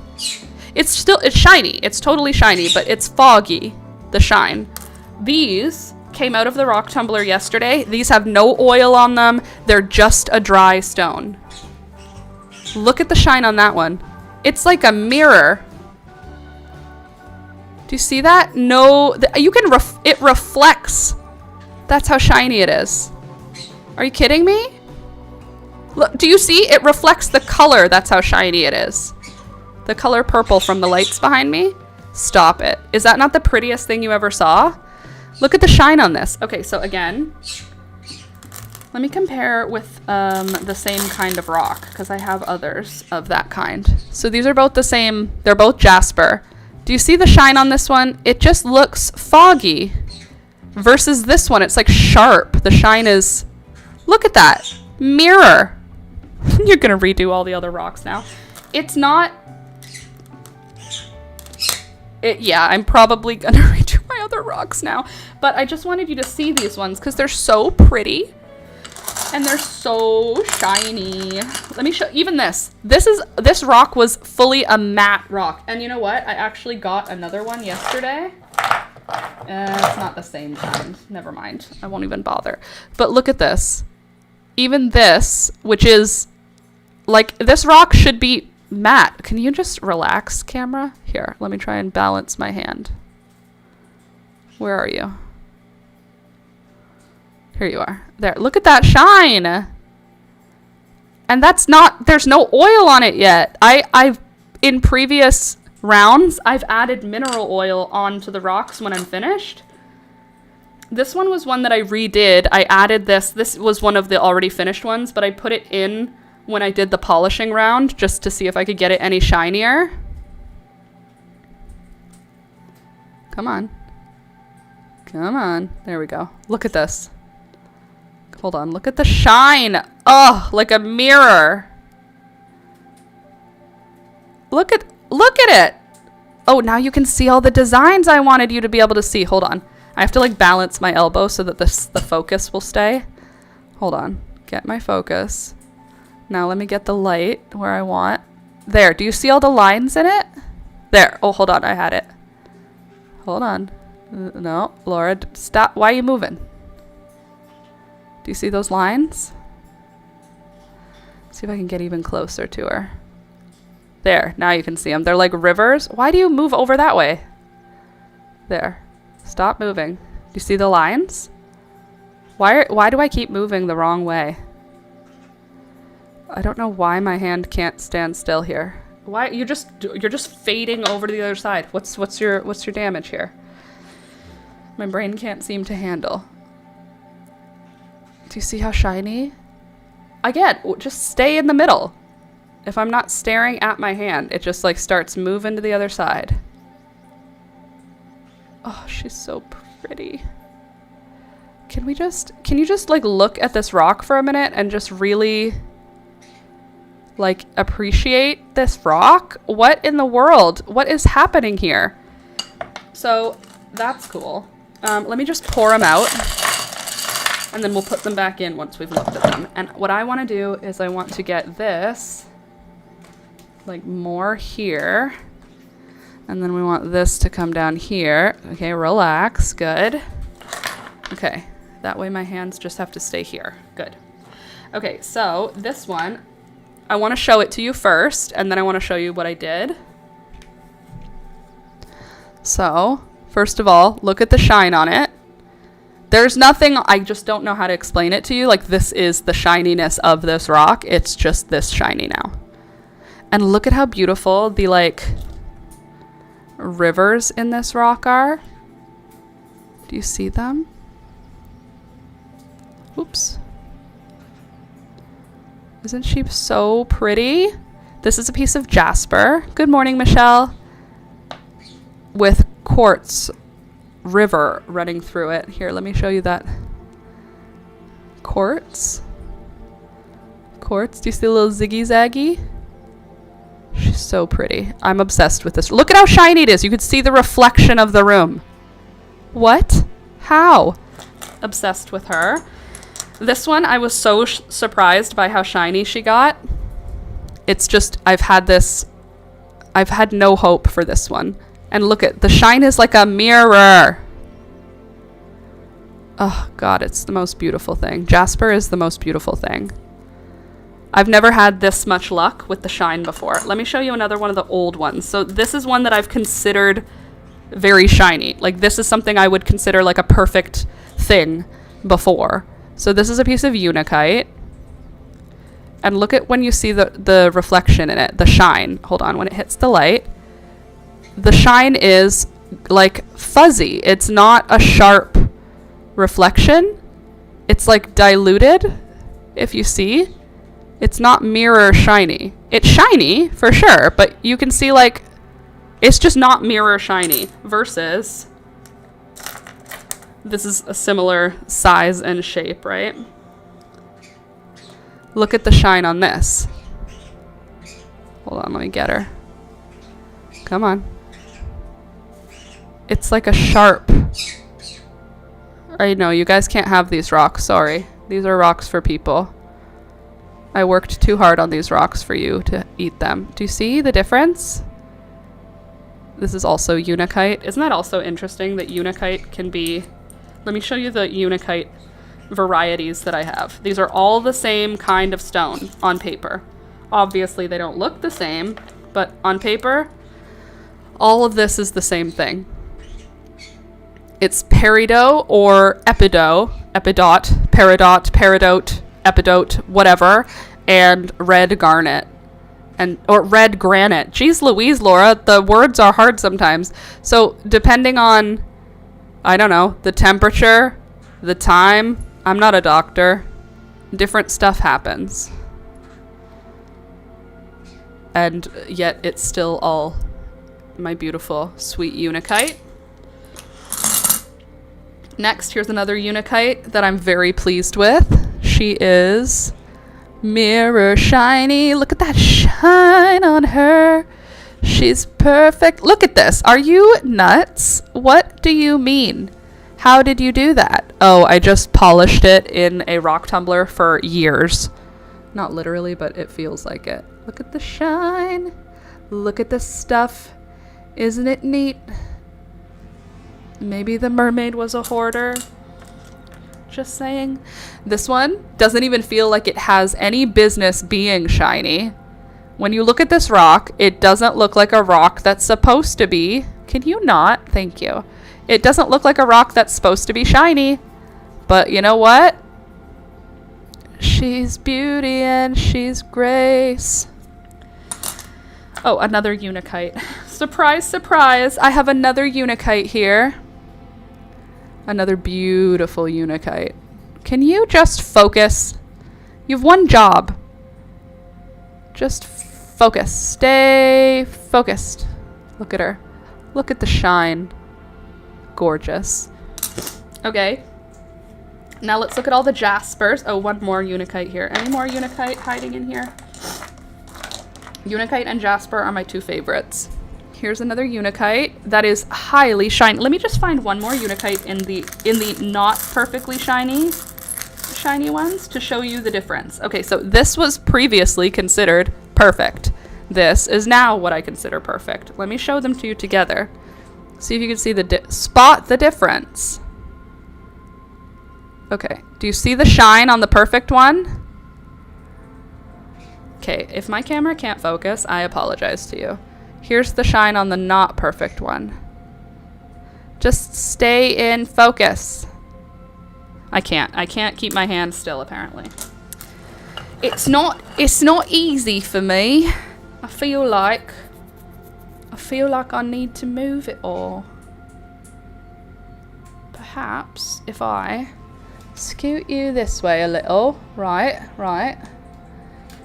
It's shiny. It's totally shiny, but it's foggy, the shine. These came out of the rock tumbler yesterday. These have no oil on them. They're just a dry stone. Look at the shine on that one. It's like a mirror. Do you see that? No, it reflects. That's how shiny it is. Are you kidding me? Look, do you see? It reflects the color. That's how shiny it is. The color purple from the lights behind me. Stop it. Is that not the prettiest thing you ever saw? Look at the shine on this. Okay, so again, Let me compare with the same kind of rock, because I have others of that kind. So these are both the same. They're both jasper. Do you see the shine on this one? It just looks foggy. Versus this one, it's like sharp. The shine is... Look at that. Mirror. You're going to redo all the other rocks now. It's not... Yeah, I'm probably going to redo my other rocks now. But I just wanted you to see these ones because they're so pretty. And they're so shiny. Let me show, even this. This rock was fully a matte rock. And you know what? I actually got another one yesterday. It's not the same kind. Never mind. I won't even bother. But look at this. Even this, which is, like, this rock should be matte. Can you just relax, camera? Here, let me try and balance my hand. Where are you? Here you are. There. Look at that shine. And that's not, there's no oil on it yet. I've in previous rounds, I've added mineral oil onto the rocks when I'm finished. This one was one that I redid. I added this. This was one of the already finished ones, but I put it in when I did the polishing round just to see if I could get it any shinier. Come on. Come on. There we go. Look at this. Hold on, look at the shine. Oh, like a mirror. Look at it. Oh, now you can see all the designs I wanted you to be able to see. Hold on. I have to like balance my elbow so that the focus will stay. Hold on. Get my focus. Now let me get the light where I want. There, do you see all the lines in it? There. Oh, hold on, I had it. Hold on. No, Laura, stop. Why are you moving? Do you see those lines? See if I can get even closer to her. There, now you can see them. They're like rivers. Why do you move over that way? There. Stop moving. Do you see the lines? Why do I keep moving the wrong way? I don't know why my hand can't stand still here. Why you're just fading over to the other side. What's your damage here? My brain can't seem to handle. Do you see how shiny? Again, just stay in the middle. If I'm not staring at my hand, it just like starts moving to the other side. Oh, she's so pretty. Can you just like look at this rock for a minute and just really like appreciate this rock? What in the world? What is happening here? So that's cool. Let me just pour them out. And then we'll put them back in once we've looked at them. And what I want to do is I want to get this, like more here. And then we want this to come down here. Okay, relax, good. Okay, that way my hands just have to stay here, good. Okay, so this one, I want to show it to you first, and then I want to show you what I did. So, first of all, look at the shine on it. There's nothing, I just don't know how to explain it to you. Like, this is the shininess of this rock. It's just this shiny now. And look at how beautiful the, like, rivers in this rock are. Do you see them? Oops. Isn't she so pretty? This is a piece of jasper. Good morning, Michelle. With quartz river running through it. Here, let me show you that. Quartz. Quartz. Do you see a little ziggy zaggy? She's so pretty. I'm obsessed with this. Look at how shiny it is. You could see the reflection of the room. What? How? Obsessed with her. This one, I was so surprised by how shiny she got. It's just, I've had no hope for this one. And look at, the shine is like a mirror. Oh God, it's the most beautiful thing. Jasper is the most beautiful thing. I've never had this much luck with the shine before. Let me show you another one of the old ones. So this is one that I've considered very shiny. Like, this is something I would consider like a perfect thing before. So this is a piece of unakite. And look at when you see the reflection in it, the shine. Hold on, when it hits the light. The shine is like fuzzy. It's not a sharp reflection. It's like diluted. if you see, it's not mirror shiny. It's shiny for sure, but you can see like it's just not mirror shiny versus this is a similar size and shape, right? Look at the shine on this. Hold on, let me get her. Come on. It's like a sharp. I know, you guys can't have these rocks, sorry. These are rocks for people. I worked too hard on these rocks for you to eat them. Do you see the difference? This is also Unakite. Isn't that also interesting that Unakite can be... Let me show you the Unakite varieties that I have. These are all the same kind of stone on paper. Obviously they don't look the same, but on paper, all of this is the same thing. It's peridot or epidot, peridot, epidote, whatever, and red garnet. Or red granite. Jeez Louise, Laura, the words are hard sometimes. So depending on, I don't know, the temperature, the time, I'm not a doctor, different stuff happens. And yet it's still all my beautiful, sweet Unakite. Next, here's another Unakite that I'm very pleased with. She is mirror shiny. Look at that shine on her. She's perfect. Look at this. Are you nuts? What do you mean? How did you do that? Oh, I just polished it in a rock tumbler for years. Not literally, but it feels like it. Look at the shine. Look at the stuff. Isn't it neat? Maybe the mermaid was a hoarder. Just saying. This one doesn't even feel like it has any business being shiny. When you look at this rock, it doesn't look like a rock that's supposed to be. Can you not? Thank you. It doesn't look like a rock that's supposed to be shiny. But you know what? She's beauty and she's grace. Oh, another Unakite. Surprise, surprise. I have another Unakite here. Another beautiful Unakite. Can you just focus? You have one job. Just focus. Stay focused. Look at her. Look at the shine. Gorgeous. Okay. Now let's look at all the jaspers. Oh, one more Unakite here. Any more Unakite hiding in here? Unakite and jasper are my two favorites. Here's another Unakite that is highly shiny. Let me just find one more Unakite in the not perfectly shiny ones to show you the difference. Okay, so this was previously considered perfect. This is now what I consider perfect. Let me show them to you together. See if you can see spot the difference. Okay, do you see the shine on the perfect one? Okay, if my camera can't focus, I apologize to you. Here's the shine on the not perfect one. Just stay in focus. I can't keep my hand still apparently. It's not easy for me. I feel like I need to move it all. Perhaps if I scoot you this way a little, right,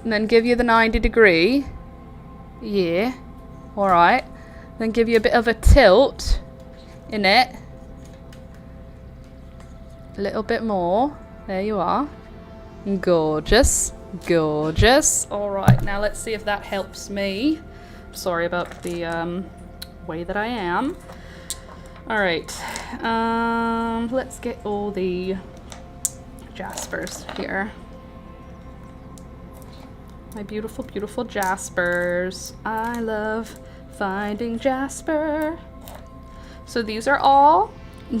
and then give you the 90 degree. Yeah. Alright, then give you a bit of a tilt in it. A little bit more. There you are. Gorgeous. Gorgeous. Alright, now let's see if that helps me. Sorry about the way that I am. Alright, let's get all the jaspers here. My beautiful, beautiful jaspers. I love finding jasper. So these are all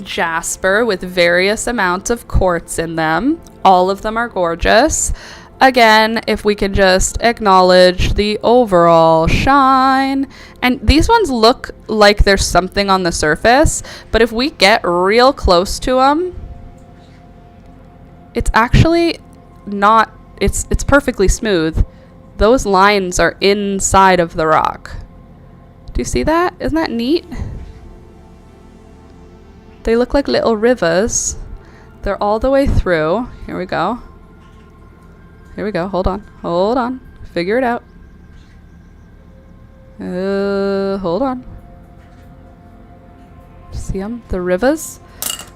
jasper with various amounts of quartz in them. All of them are gorgeous. Again, if we can just acknowledge the overall shine. And these ones look like there's something on the surface, but if we get real close to them, it's actually not, it's perfectly smooth. Those lines are inside of the rock. Do you see that? Isn't that neat? They look like little rivers. They're all the way through. Here we go. Here we go. Hold on. Hold on. Figure it out. Hold on. See them? The rivers?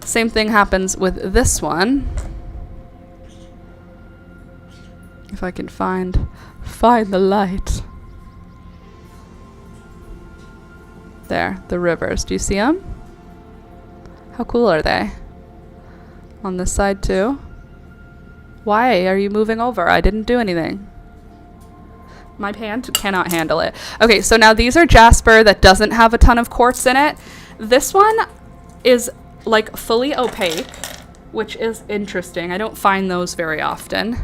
Same thing happens with this one. If I can find the light. There, the rivers. Do you see them? How cool are they? On this side too. Why are you moving over? I didn't do anything. My hand cannot handle it. Okay, so now these are jasper that doesn't have a ton of quartz in it. This one is like fully opaque, which is interesting. I don't find those very often.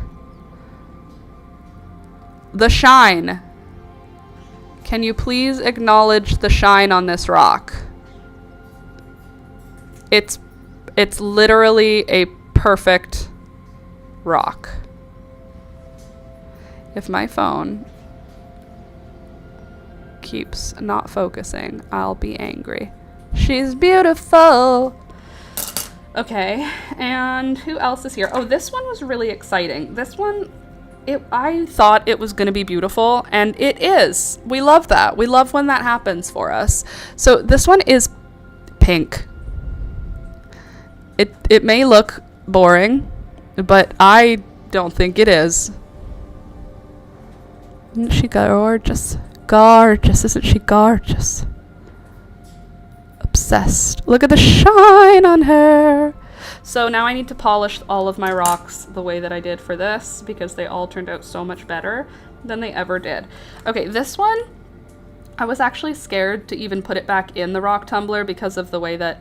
The shine. Can you please acknowledge the shine on this rock? It's literally a perfect rock. If my phone keeps not focusing, I'll be angry. She's beautiful. Okay, and who else is here? Oh, this one was really exciting. This one, I thought it was going to be beautiful, and it is. We love that. We love when that happens for us. So this one is pink. It may look boring, but I don't think it is. Isn't she gorgeous? Gorgeous, isn't she gorgeous? Obsessed. Look at the shine on her. So now I need to polish all of my rocks the way that I did for this, because they all turned out so much better than they ever did. Okay, this one, I was actually scared to even put it back in the rock tumbler because of the way that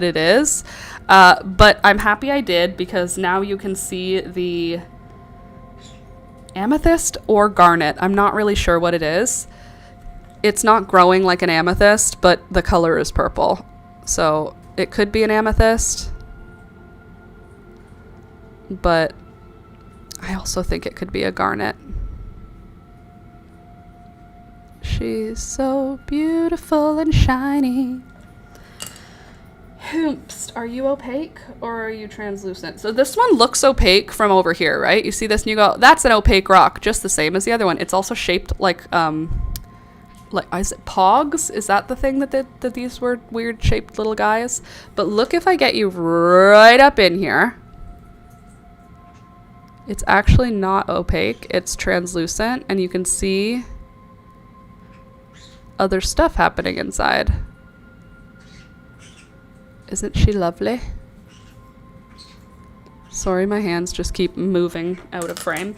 it is. But I'm happy I did, because now you can see the amethyst or garnet. I'm not really sure what it is. It's not growing like an amethyst, but the color is purple. So it could be an amethyst, but I also think it could be a garnet. She's so beautiful and shiny. Oops, are you opaque or are you translucent? So this one looks opaque from over here, right? You see this and you go, that's an opaque rock, just the same as the other one. It's also shaped like is it pogs? Is that the thing that these were weird shaped little guys? But look, if I get you right up in here, it's actually not opaque, it's translucent, and you can see other stuff happening inside. Isn't she lovely? Sorry, my hands just keep moving out of frame.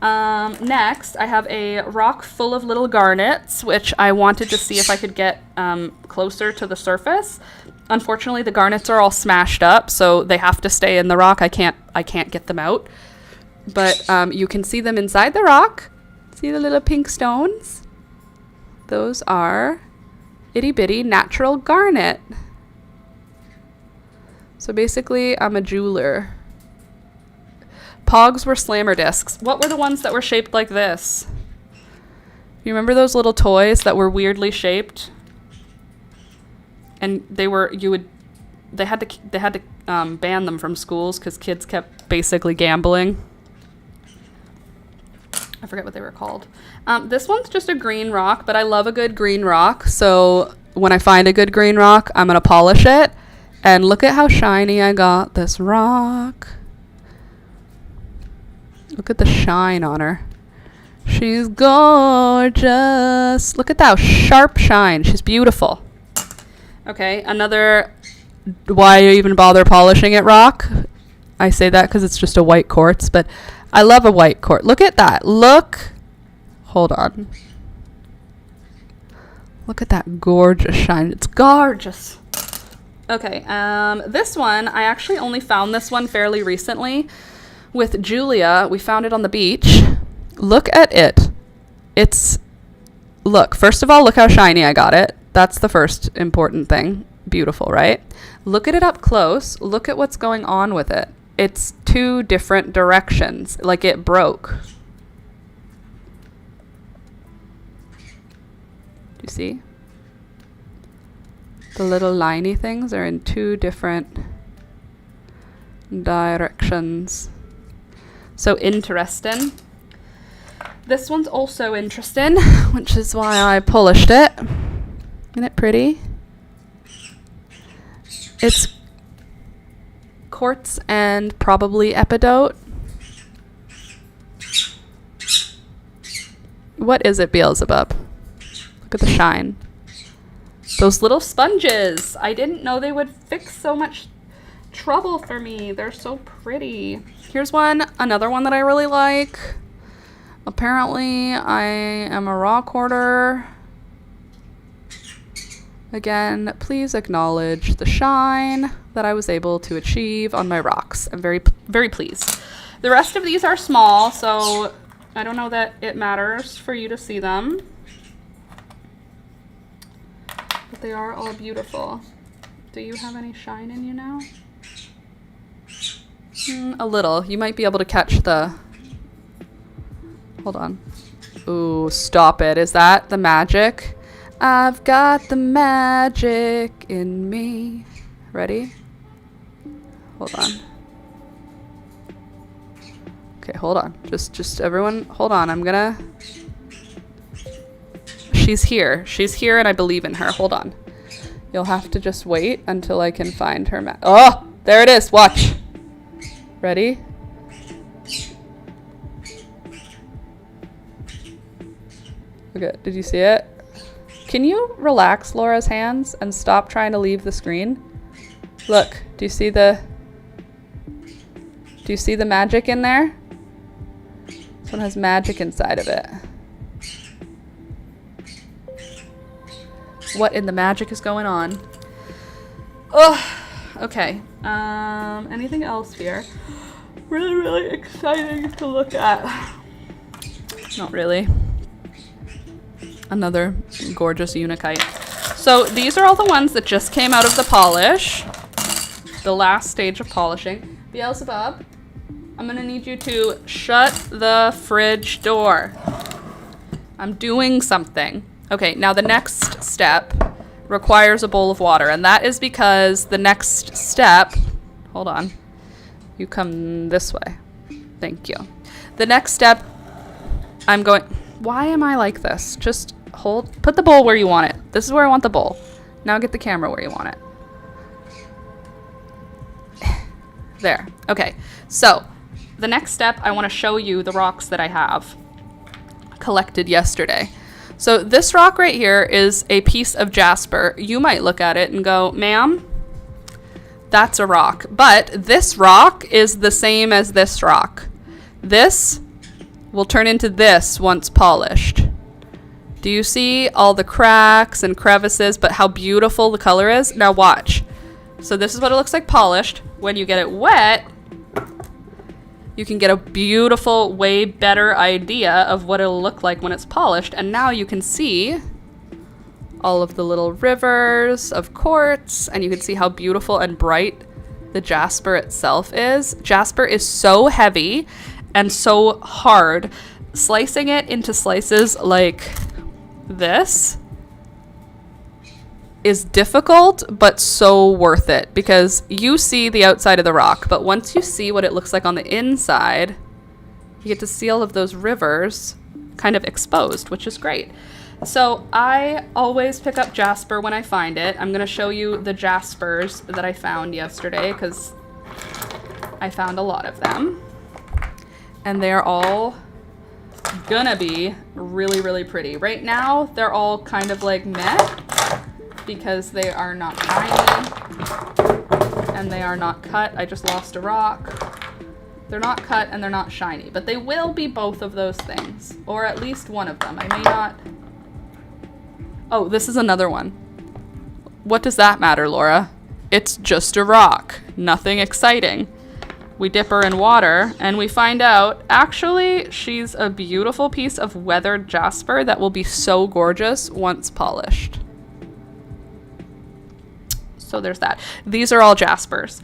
Next, I have a rock full of little garnets, which I wanted to see if I could get closer to the surface. Unfortunately, the garnets are all smashed up, so they have to stay in the rock. I can't get them out. But you can see them inside the rock. See the little pink stones? Those are itty bitty natural garnet. So basically, I'm a jeweler. Pogs were slammer discs. What were the ones that were shaped like this? You remember those little toys that were weirdly shaped? And they had to ban them from schools because kids kept basically gambling. I forget what they were called. This one's just a green rock, but I love a good green rock. So when I find a good green rock, I'm gonna polish it. And look at how shiny I got this rock. Look at the shine on her. She's gorgeous. Look at that sharp shine. She's beautiful. Okay, another why you even bother polishing it rock. I say that because it's just a white quartz, but I love a white quartz. Look at that. Look. Hold on. Look at that gorgeous shine. It's gorgeous. Okay, this one, I actually only found this one fairly recently. With Julia, we found it on the beach. Look at it. Look, first of all, look how shiny I got it. That's the first important thing. Beautiful, right? Look at it up close. Look at what's going on with it. It's two different directions, like it broke. Do you see? The little liney things are in two different directions. So interesting. This one's also interesting, which is why I polished it. Isn't it pretty? It's quartz and probably epidote. What is it, Beelzebub? Look at the shine. Those little sponges. I didn't know they would fix so much trouble for me. They're so pretty. Here's another one that I really like. Apparently, I am a rock hoarder. Again, please acknowledge the shine that I was able to achieve on my rocks. I'm very, very pleased. The rest of these are small, so I don't know that it matters for you to see them. But they are all beautiful. Do you have any shine in you now? A little. You might be able to catch the... Hold on. Ooh, stop it. Is that the magic? I've got the magic in me. Ready? Hold on. Okay, hold on. Just everyone, hold on. I'm gonna... She's here. She's here and I believe in her. Hold on. You'll have to just wait until I can find her Oh! There it is. Watch. Ready? Okay, did you see it? Can you relax Laura's hands and stop trying to leave the screen? Look, do you see the magic in there? This one has magic inside of it. What in the magic is going on? Oh, okay. Anything else here? Really, really exciting to look at. Not really. Another gorgeous unikite. So these are all the ones that just came out of the polish. The last stage of polishing. Beelzebub, I'm gonna need you to shut the fridge door. I'm doing something. Okay, now the next step requires a bowl of water, and that is because the next step, hold on, you come this way. Thank you. The next step, why am I like this? Just put the bowl where you want it. This is where I want the bowl. Now get the camera where you want it. There. Okay. So the next step, I want to show you the rocks that I have collected yesterday. So this rock right here is a piece of jasper. You might look at it and go, ma'am, that's a rock. But this rock is the same as this rock. This will turn into this once polished. Do you see all the cracks and crevices, but how beautiful the color is? Now watch. So this is what it looks like polished. When you get it wet, you can get a beautiful, way better idea of what it'll look like when it's polished. And now you can see all of the little rivers of quartz, and you can see how beautiful and bright the jasper itself is. Jasper is so heavy and so hard. Slicing it into slices like this is difficult, but so worth it, because you see the outside of the rock, but once you see what it looks like on the inside, you get to see all of those rivers kind of exposed, which is great. So I always pick up jasper when I find it. I'm gonna show you the jaspers that I found yesterday, because I found a lot of them, and they're all gonna be really, really pretty. Right now, they're all kind of like meh, because they are not shiny and they are not cut. I just lost a rock. They're not cut and they're not shiny, but they will be both of those things, or at least one of them. I may not. Oh, this is another one. What does that matter, Laura? It's just a rock. Nothing exciting. We dip her in water and we find out, actually, she's a beautiful piece of weathered jasper that will be so gorgeous once polished. So there's that. These are all jaspers.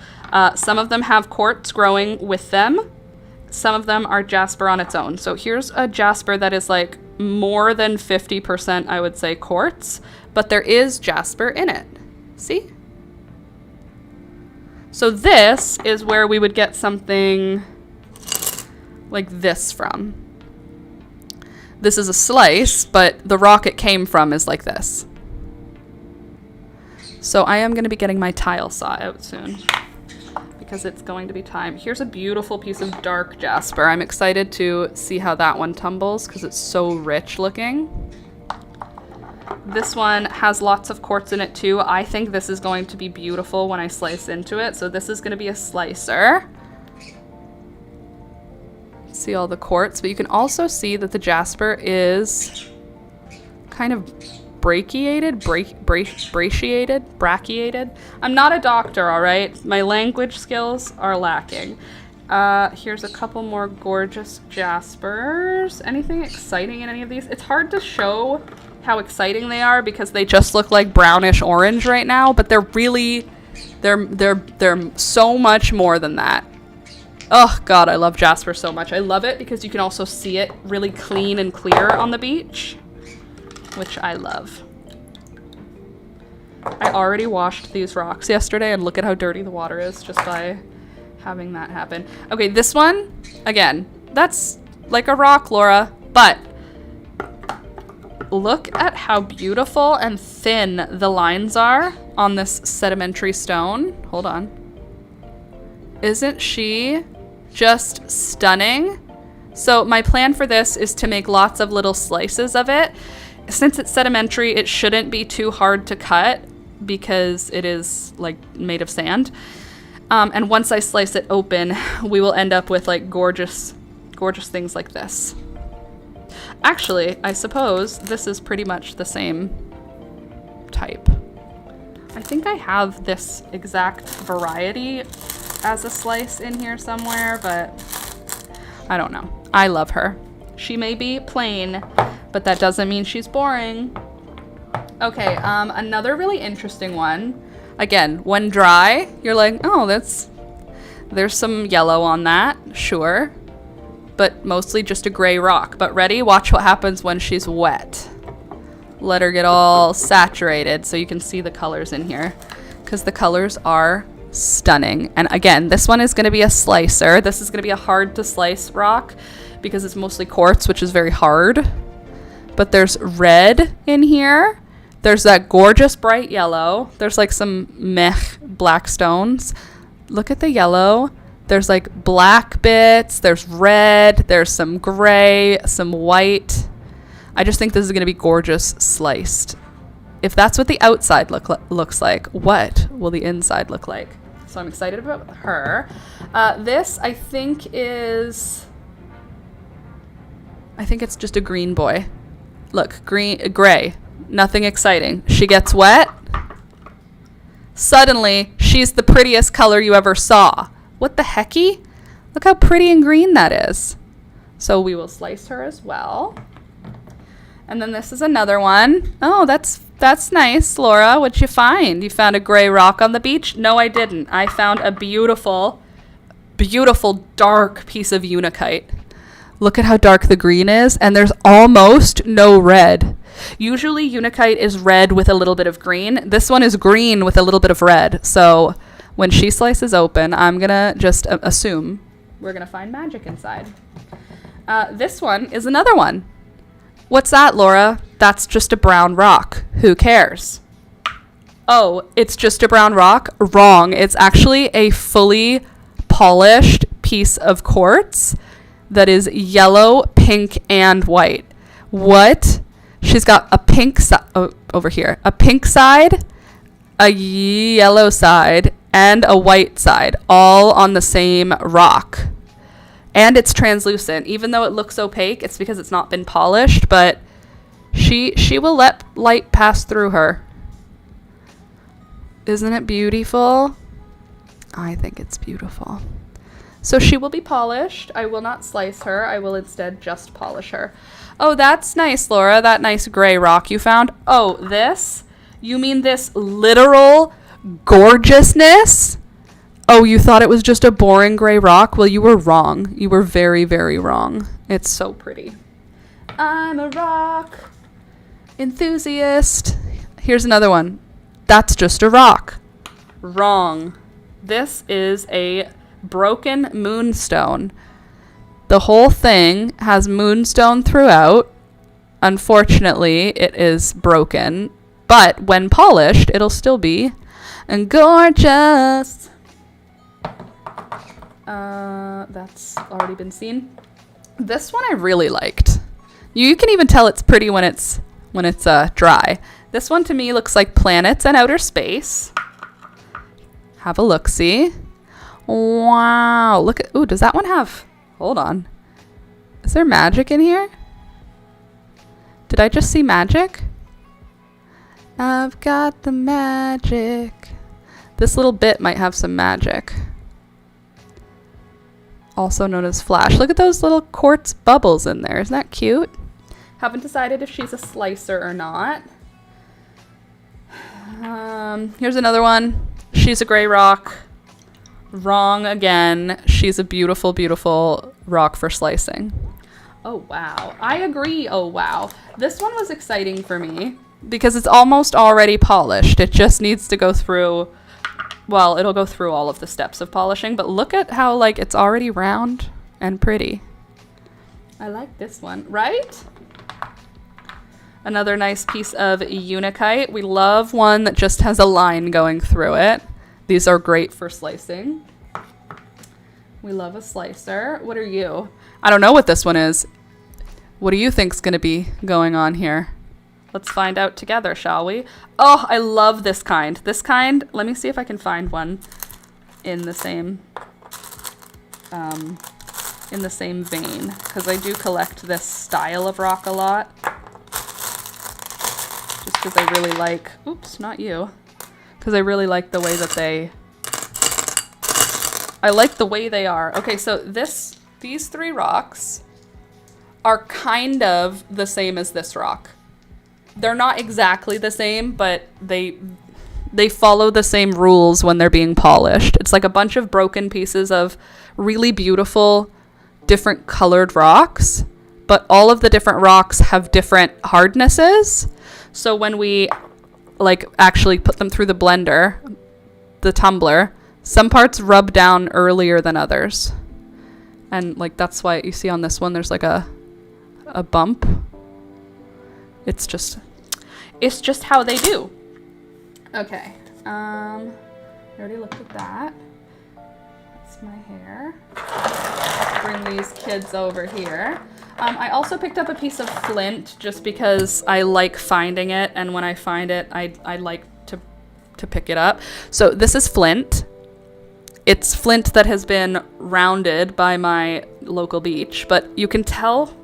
Some of them have quartz growing with them. Some of them are jasper on its own. So here's a jasper that is like more than 50%, I would say, quartz, but there is jasper in it. See? So this is where we would get something like this from. This is a slice, but the rock it came from is like this. So I am going to be getting my tile saw out soon because it's going to be time. Here's a beautiful piece of dark jasper. I'm excited to see how that one tumbles because it's so rich looking. This one has lots of quartz in it too. I think this is going to be beautiful when I slice into it. So this is going to be a slicer. See all the quartz, but you can also see that the jasper is kind of brachiated. I'm not a doctor, all right? My language skills are lacking. Here's a couple more gorgeous jaspers. Anything exciting in any of these? It's hard to show how exciting they are because they just look like brownish orange right now, but they're really, they're so much more than that. Oh God, I love jasper so much. I love it because you can also see it really clean and clear on the beach, which I love. I already washed these rocks yesterday and look at how dirty the water is just by having that happen. Okay, this one, again, that's like a rock, Laura, but look at how beautiful and thin the lines are on this sedimentary stone. Hold on. Isn't she just stunning? So my plan for this is to make lots of little slices of it. Since it's sedimentary, it shouldn't be too hard to cut because it is like made of sand. And once I slice it open, we will end up with like gorgeous things like this. Actually, I suppose this is pretty much the same type. I think I have this exact variety as a slice in here somewhere, but I don't know. I love her. She may be plain, but that doesn't mean she's boring. Okay, another really interesting one. Again, when dry, you're like, oh, there's some yellow on that, sure. But mostly just a gray rock. But ready? Watch what happens when she's wet. Let her get all saturated so you can see the colors in here. Because the colors are stunning. And again, this one is going to be a slicer. This is going to be a hard to slice rock because it's mostly quartz, which is very hard. But there's red in here. There's that gorgeous bright yellow. There's like some meh black stones. Look at the yellow. There's like black bits. There's red. There's some gray, some white. I just think this is going to be gorgeous sliced. If that's what the outside looks like, what will the inside look like? So I'm excited about her. This, I think it's just a green boy. Look, gray. Nothing exciting. She gets wet. Suddenly, she's the prettiest color you ever saw. What the hecky? Look how pretty and green that is. So we will slice her as well. And then this is another one. Oh, that's nice, Laura. What'd you find? You found a gray rock on the beach? No, I didn't. I found a beautiful, beautiful dark piece of unakite. Look at how dark the green is, and there's almost no red. Usually unakite is red with a little bit of green. This one is green with a little bit of red. So when she slices open, I'm gonna just assume we're gonna find magic inside. This one is another one. What's that, Laura? That's just a brown rock. Who cares? Oh, it's just a brown rock? Wrong. It's actually a fully polished piece of quartz that is yellow, pink, and white. What? She's got a pink side, over here, a pink side, a yellow side, and a white side, all on the same rock. And it's translucent. Even though it looks opaque, it's because it's not been polished, but she will let light pass through her. Isn't it beautiful? I think it's beautiful. So she will be polished. I will not slice her. I will instead just polish her. Oh, that's nice, Laura. That nice gray rock you found. Oh, this? You mean this literal gorgeousness? Oh, you thought it was just a boring gray rock? Well, you were wrong. You were very, very wrong. It's so pretty. I'm a rock enthusiast. Here's another one. That's just a rock. Wrong. This is a broken moonstone. The whole thing has moonstone throughout. Unfortunately, it is broken, but when polished, it'll still be gorgeous. That's already been seen. This one I really liked. You can even tell it's pretty when it's dry. This one to me looks like planets and outer space. Have a look-see. Wow, look at, ooh, does that one have, hold on. Is there magic in here? Did I just see magic? I've got the magic. This little bit might have some magic. Also known as flash. Look at those little quartz bubbles in there. Isn't that cute? Haven't decided if she's a slicer or not. Here's another one. She's a gray rock. Wrong again. She's a beautiful, beautiful rock for slicing. Oh, wow. I agree. Oh, wow. This one was exciting for me because it's almost already polished. It just needs to go through, well, it'll go through all of the steps of polishing, but look at how, like, it's already round and pretty. I like this one, right? Another nice piece of Unikite. We love one that just has a line going through it. These are great for slicing. We love a slicer. What are you? I don't know what this one is. What do you think's going to be going on here? Let's find out together, shall we? Oh, I love this kind. This kind, let me see if I can find one in the same vein, because I do collect this style of rock a lot. Just because I really like, oops, not you. Because I really like the way that I like the way they are. Okay, so these three rocks are kind of the same as this rock. They're not exactly the same, but they follow the same rules when they're being polished. It's like a bunch of broken pieces of really beautiful, different colored rocks, but all of the different rocks have different hardnesses. So when we like actually put them through the blender, the tumbler, some parts rub down earlier than others. And like that's why you see on this one there's like a bump. It's just how they do. Okay. I already looked at that. That's my hair. Bring these kids over here. I also picked up a piece of flint just because I like finding it, and when I find it, I like to pick it up. So this is flint. It's flint that has been rounded by my local beach, but you can tell,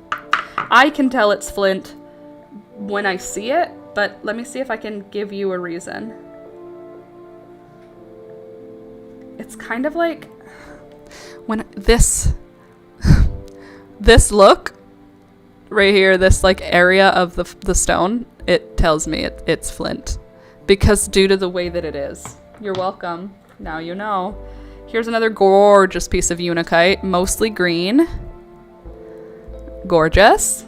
I can tell it's flint when I see it, but let me see if I can give you a reason. It's kind of like when this look right here, this like area of the stone, it tells me it's flint because due to the way that it is. You're welcome. Now you know. Here's another gorgeous piece of Unikite, mostly green. Gorgeous.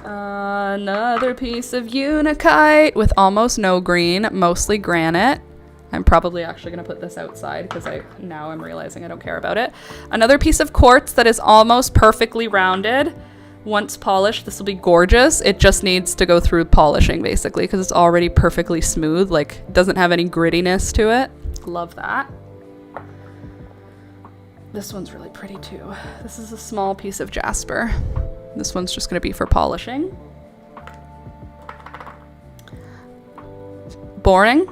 Another piece of Unikite with almost no green, mostly granite. I'm probably actually going to put this outside because now I'm realizing I don't care about it. Another piece of quartz that is almost perfectly rounded. Once polished, this will be gorgeous. It just needs to go through polishing basically because it's already perfectly smooth. Like, doesn't have any grittiness to it. Love that. This one's really pretty too. This is a small piece of jasper. This one's just going to be for polishing. Boring?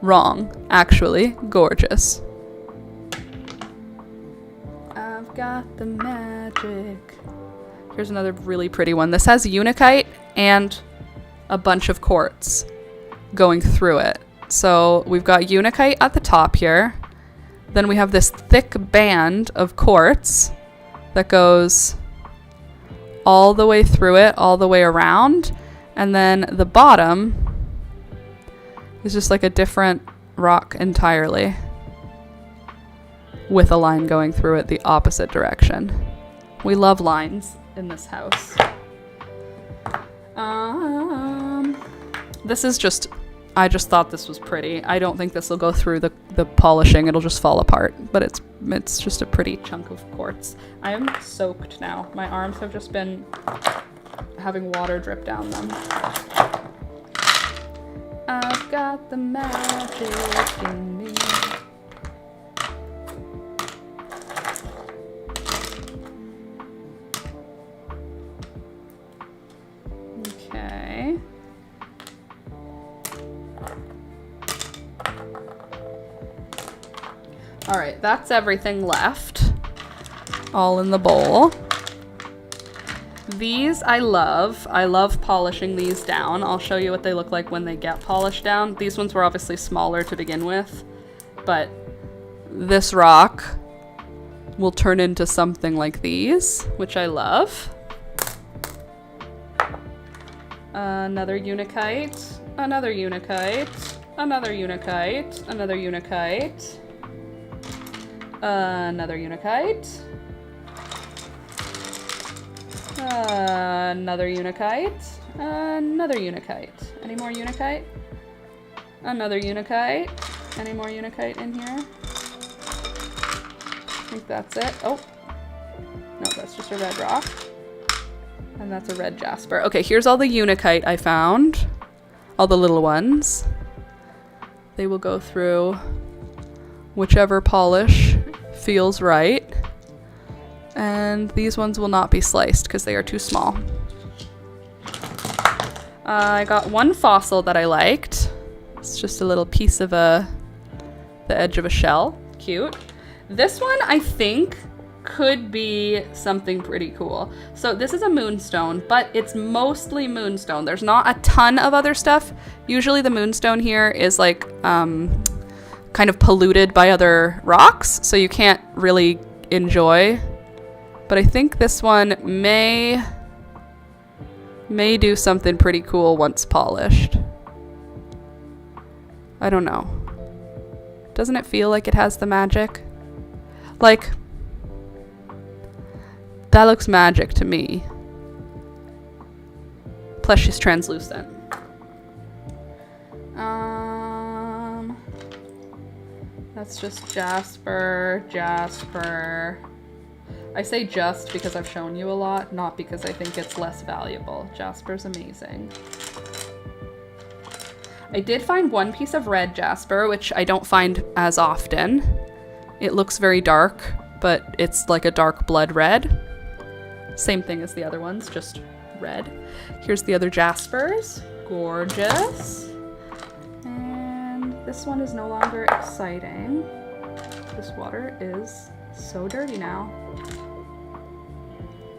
Wrong. Actually, gorgeous. I've got the magic. Here's another really pretty one. This has Unikite and a bunch of quartz going through it. So we've got Unikite at the top here. Then we have this thick band of quartz that goes all the way through it, all the way around. And then the bottom is just like a different rock entirely with a line going through it the opposite direction. We love lines in this house. This is just, I just thought this was pretty. I don't think this will go through the polishing. It'll just fall apart, but it's it's just a pretty chunk of quartz. I am soaked now. My arms have just been having water drip down them. I've got the magic in me. Okay. All right, that's everything left. All in the bowl. These I love. I love polishing these down. I'll show you what they look like when they get polished down. These ones were obviously smaller to begin with, but this rock will turn into something like these, which I love. Another unikite, another unikite, another unikite, another unikite, another unikite, another unikite, another unikite. Any more unikite? Another unikite. Any more unikite in here? I think that's it. Oh, no, that's just a red rock. And that's a red jasper. Okay, here's all the unikite I found. All the little ones. They will go through whichever polish feels right. And these ones will not be sliced because they are too small. I got one fossil that I liked. It's just a little piece of the edge of a shell. Cute. This one I think could be something pretty cool. So this is a moonstone, but it's mostly moonstone. There's not a ton of other stuff. Usually the moonstone here is like kind of polluted by other rocks, so you can't really enjoy. But I think this one may do something pretty cool once polished. I don't know. Doesn't it feel like it has the magic? Like, that looks magic to me. Plus she's translucent. That's just jasper, jasper. I say just because I've shown you a lot, not because I think it's less valuable. Jasper's amazing. I did find one piece of red jasper, which I don't find as often. It looks very dark, but it's like a dark blood red. Same thing as the other ones, just red. Here's the other jaspers. Gorgeous. And this one is no longer exciting. This water is so dirty now.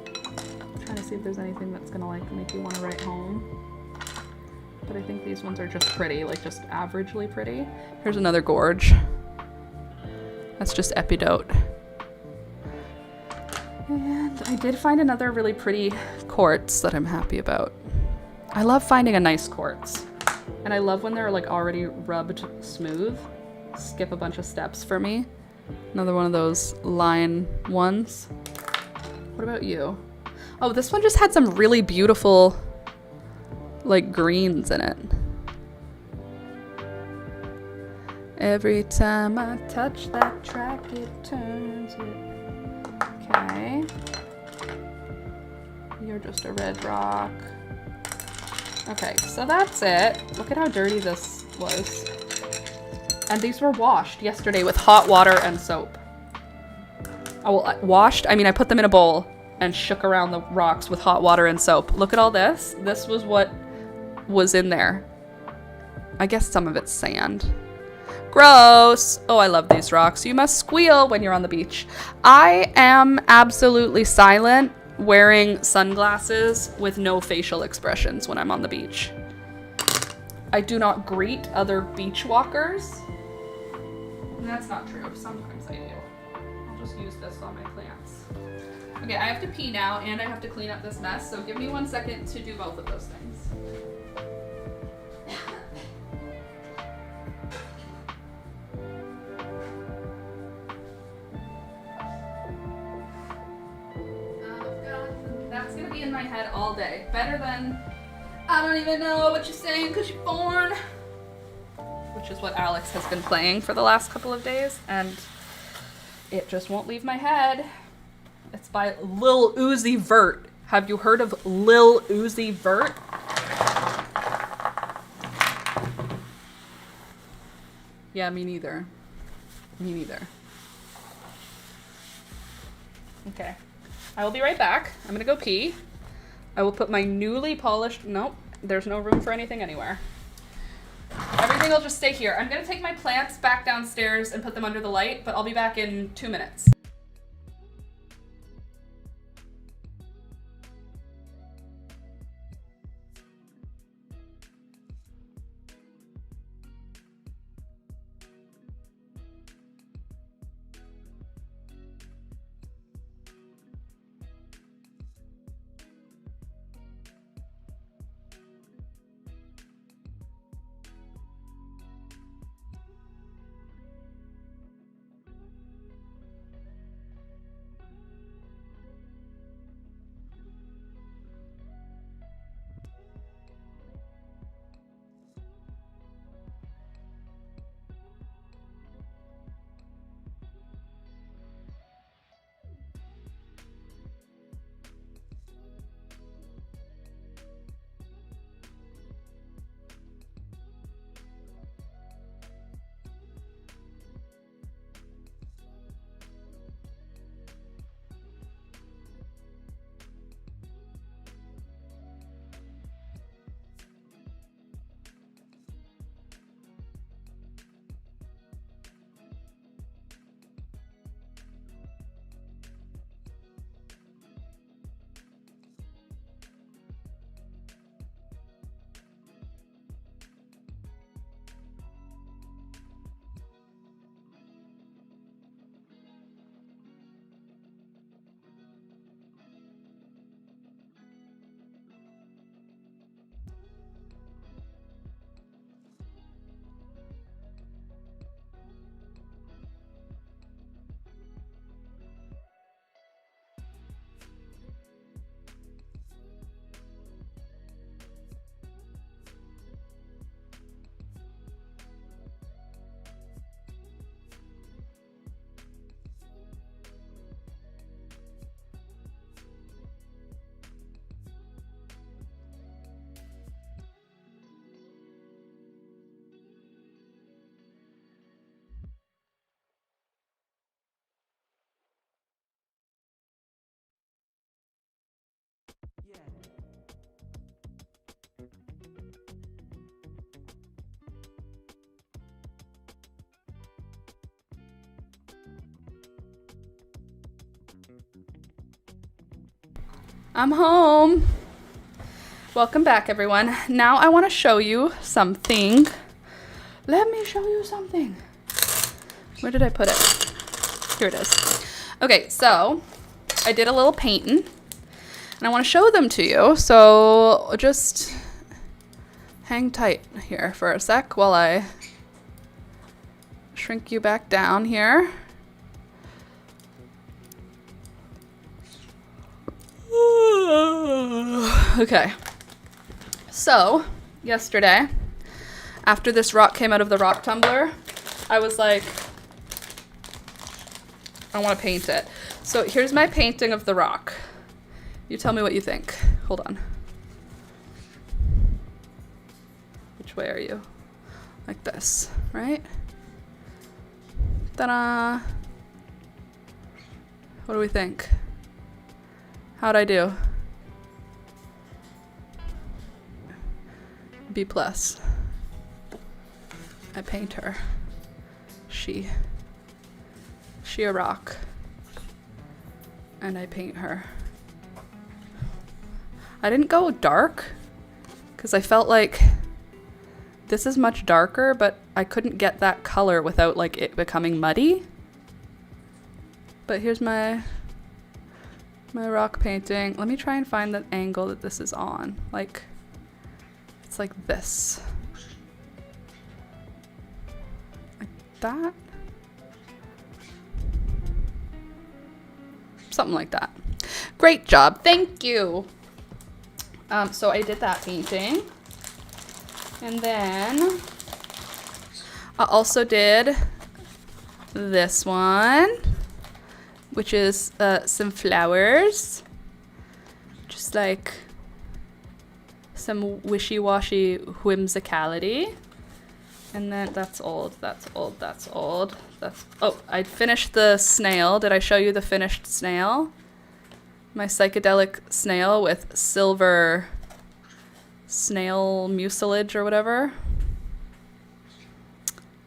I'm trying to see if there's anything that's gonna like make you want to write home. But I think these ones are just pretty, like just averagely pretty. Here's another gorge. That's just epidote. And I did find another really pretty quartz that I'm happy about. I love finding a nice quartz. And I love when they're like already rubbed smooth. Skip a bunch of steps for me. Another one of those line ones. What about you? Oh, this one just had some really beautiful like greens in it. Every time I touch that track, it turns it. Okay. You're just a red rock. Okay, so that's it. Look at how dirty this was. And these were washed yesterday with hot water and soap. Oh, well, washed? I mean, I put them in a bowl and shook around the rocks with hot water and soap. Look at all this. This was what was in there. I guess some of it's sand. Gross. Oh, I love these rocks. You must squeal when you're on the beach. I am absolutely silent wearing sunglasses with no facial expressions when I'm on the beach. I do not greet other beach walkers. And that's not true. Sometimes I do. I'll just use this on my plants. Okay, I have to pee now and I have to clean up this mess, so give me 1 second to do both of those things. That's gonna be in my head all day. Better than, I don't even know what you're saying because you're born. Which is what Alex has been playing for the last couple of days. And it just won't leave my head. It's by Lil Uzi Vert. Have you heard of Lil Uzi Vert? Yeah, me neither. Me neither. Okay. I will be right back. I'm gonna go pee. I will put my newly polished, nope, there's no room for anything anywhere. Everything will just stay here. I'm gonna take my plants back downstairs and put them under the light, but I'll be back in 2 minutes. I'm home. Welcome back, everyone. Now I want to show you something. Let me show you something. Where did I put it? Here it is. Okay, so I did a little painting and I want to show them to you. So just hang tight here for a sec while I shrink you back down here. Okay, so yesterday, after this rock came out of the rock tumbler, I was like, I want to paint it. So here's my painting of the rock. You tell me what you think. Hold on. Which way are you? Like this, right? Ta-da! What do we think? How'd I do? B+. I paint her. She a rock. And I paint her. I didn't go dark because I felt like this is much darker, but I couldn't get that color without like it becoming muddy. But here's my rock painting. Let me try and find the angle that this is on. Like, it's like this. Like that. Something like that. Great job. Thank you. So I did that painting. And then I also did this one. which is some flowers. Just like some wishy-washy whimsicality. And then that's old, that's old, that's old. Oh, I finished the snail. Did I show you the finished snail? My psychedelic snail with silver snail mucilage or whatever.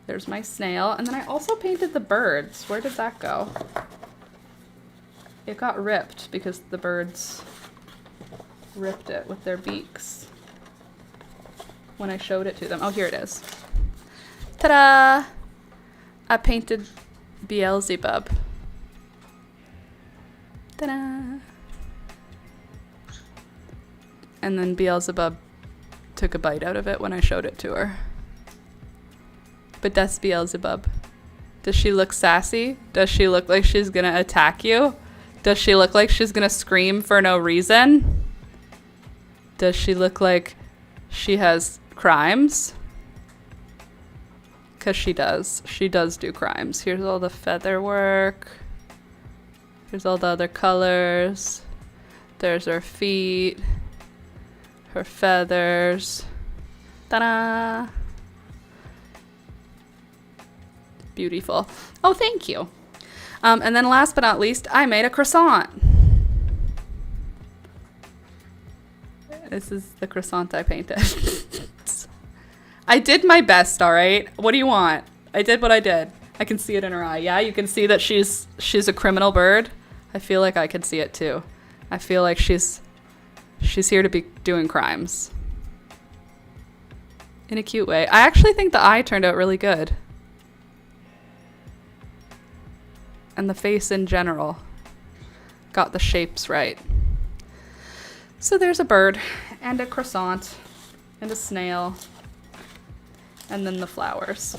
There's my snail. And then I also painted the birds. Where did that go? It got ripped because the birds ripped it with their beaks when I showed it to them. Oh, here it is. Ta-da! I painted Beelzebub. Ta-da! And then Beelzebub took a bite out of it when I showed it to her. But that's Beelzebub. Does she look sassy? Does she look like she's gonna attack you? Does she look like she's gonna scream for no reason? Does she look like she has crimes? Because she does. She does do crimes. Here's all the feather work. Here's all the other colors. There's her feet. Her feathers. Ta-da! Beautiful. Oh, thank you. And then last but not least, I made a croissant. This is the croissant I painted. I did my best, all right? What do you want? I did what I did. I can see it in her eye. Yeah, you can see that she's a criminal bird. I feel like I can see it too. I feel like she's here to be doing crimes. In a cute way. I actually think the eye turned out really good. And the face in general. Got the shapes right. So there's a bird and a croissant and a snail and then the flowers.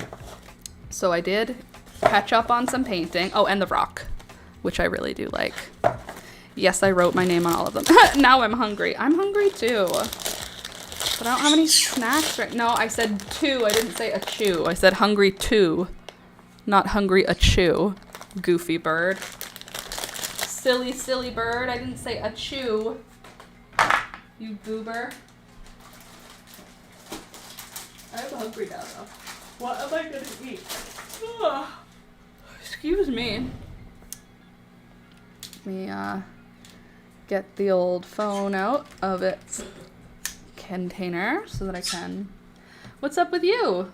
So I did catch up on some painting. Oh, and the rock, which I really do like. Yes, I wrote my name on all of them. Now I'm hungry. I'm hungry too. But I don't have any snacks right now. I said two. I didn't say a chew. I said hungry too. Not hungry a chew. Goofy bird. Silly, silly bird. I didn't say a chew. You goober. I'm hungry now though. What am I gonna eat? Excuse me. Let me get the old phone out of its container so that I can. What's up with you?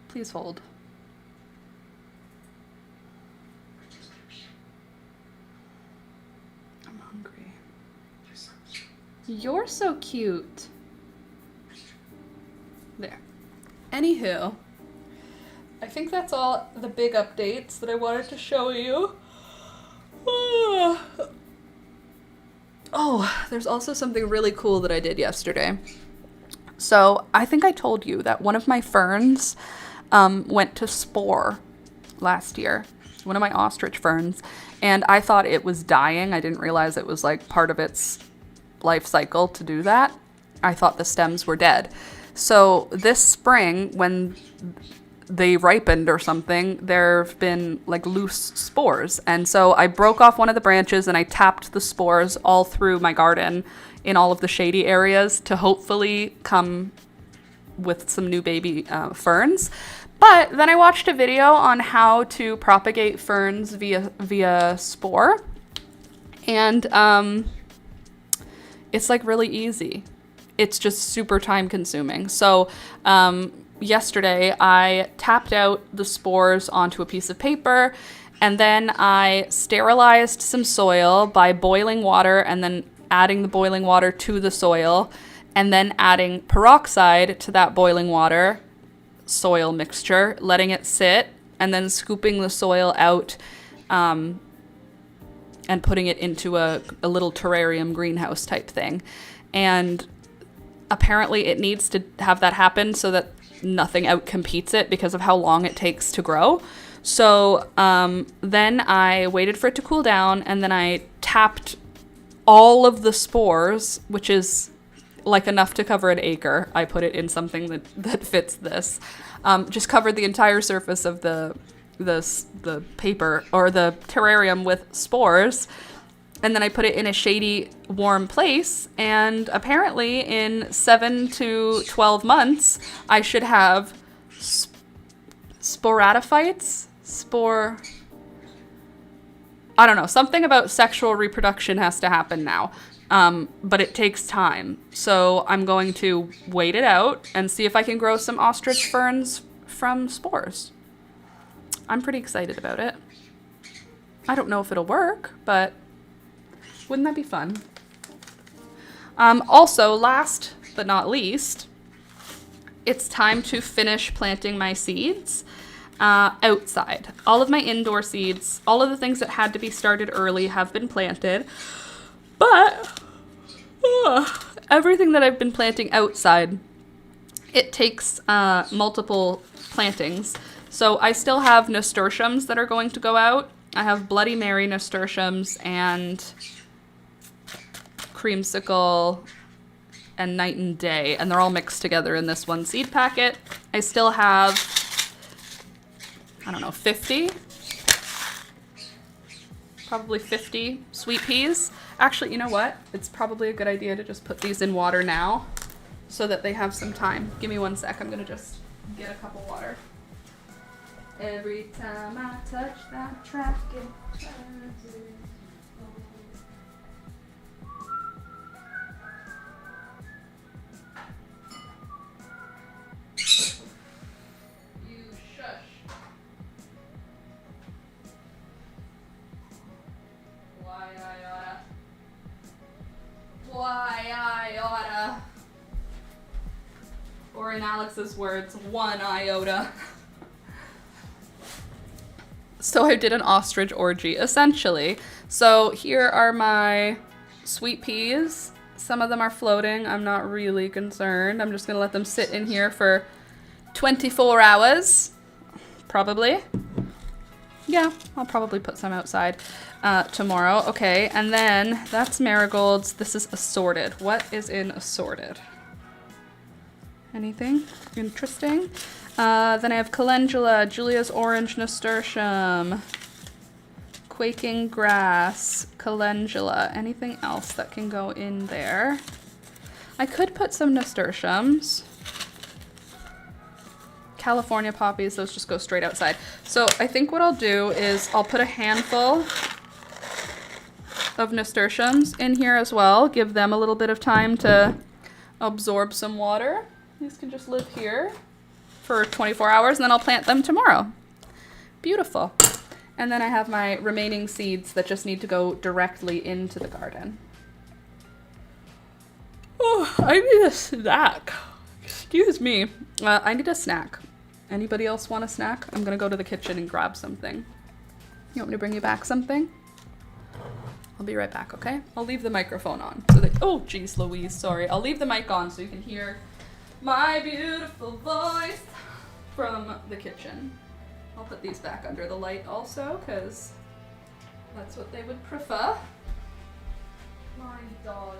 Please hold. I'm hungry. You're so cute. There. Anywho, I think that's all the big updates that I wanted to show you. Oh, there's also something really cool that I did yesterday. So I think I told you that one of my ferns went to spore last year. One of my ostrich ferns. And I thought it was dying. I didn't realize it was like part of its life cycle to do that. I thought the stems were dead. So this spring, when they ripened or something, there have been like loose spores. And so I broke off one of the branches and I tapped the spores all through my garden in all of the shady areas to hopefully come with some new baby ferns. But then I watched a video on how to propagate ferns via spore. And it's like really easy. It's just super time consuming. So yesterday I tapped out the spores onto a piece of paper, and then I sterilized some soil by boiling water and then adding the boiling water to the soil, and then adding peroxide to that boiling water soil mixture, letting it sit, and then scooping the soil out and putting it into a little terrarium greenhouse type thing. And apparently it needs to have that happen so that nothing outcompetes it because of how long it takes to grow. So then I waited for it to cool down, and then I tapped all of the spores, which is like enough to cover an acre. I put it in something that fits this. Just covered the entire surface of the paper or the terrarium with spores. And then I put it in a shady, warm place. And apparently in 7 to 12 months, I should have sporatophytes? I don't know. Something about sexual reproduction has to happen now. But it takes time. So I'm going to wait it out and see if I can grow some ostrich ferns from spores. I'm pretty excited about it. I don't know if it'll work, but wouldn't that be fun? Also, last but not least, it's time to finish planting my seeds outside. All of my indoor seeds, all of the things that had to be started early have been planted, but everything that I've been planting outside, it takes multiple plantings. So I still have nasturtiums that are going to go out. I have Bloody Mary nasturtiums and creamsicle and night and day, and they're all mixed together in this one seed packet. I still have, I don't know, 50? Probably 50 sweet peas. Actually, you know what? It's probably a good idea to just put these in water now so that they have some time. Give me 1 sec. I'm gonna just get a cup of water. Every time I touch that track, it turns it. Why I oughta. Or in Alex's words, 1 iota. So I did an ostrich orgy, essentially. So here are my sweet peas. Some of them are floating. I'm not really concerned. I'm just gonna let them sit in here for 24 hours. Probably. Yeah, I'll probably put some outside tomorrow. Okay, and then that's marigolds. This is assorted. What is in assorted? Anything interesting? Then I have calendula, Julia's orange nasturtium, quaking grass, calendula. Anything else that can go in there? I could put some nasturtiums. California poppies, those just go straight outside. So I think what I'll do is I'll put a handful of nasturtiums in here as well. Give them a little bit of time to absorb some water. These can just live here for 24 hours and then I'll plant them tomorrow. Beautiful. And then I have my remaining seeds that just need to go directly into the garden. Oh, I need a snack. Excuse me. I need a snack. Anybody else want a snack? I'm gonna go to the kitchen and grab something. You want me to bring you back something? I'll be right back, okay? I'll leave the microphone on so that, oh geez Louise, sorry. I'll leave the mic on so you can hear my beautiful voice from the kitchen. I'll put these back under the light also because that's what they would prefer. My darlings.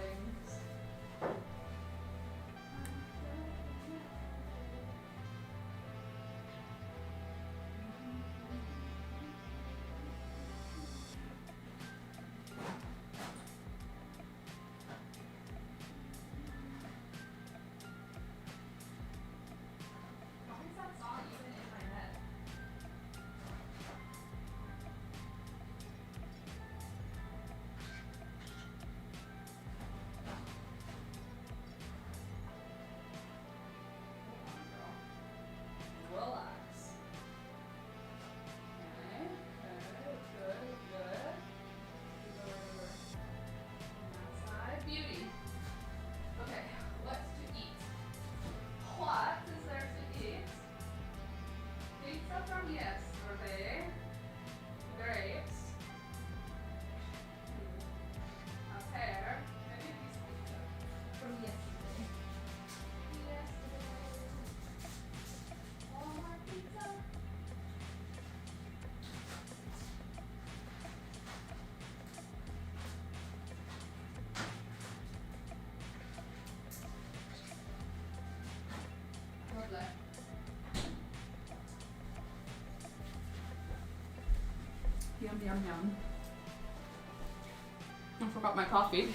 Yum, yum, yum. I forgot my coffee.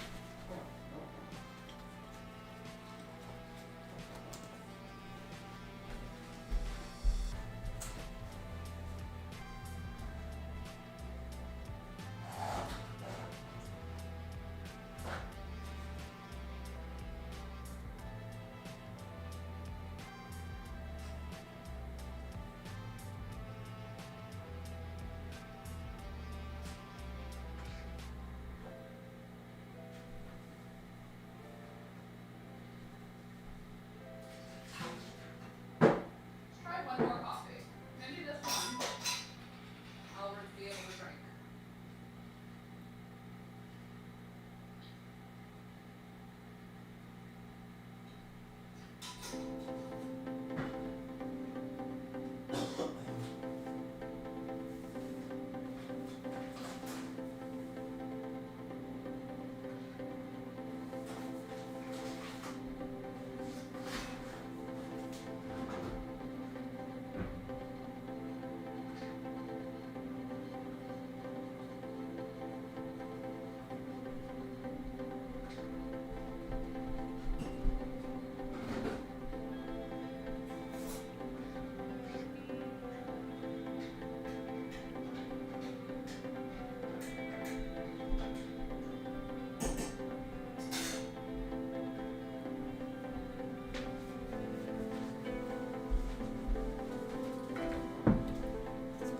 One more coffee. Maybe this one I'll be able to drink.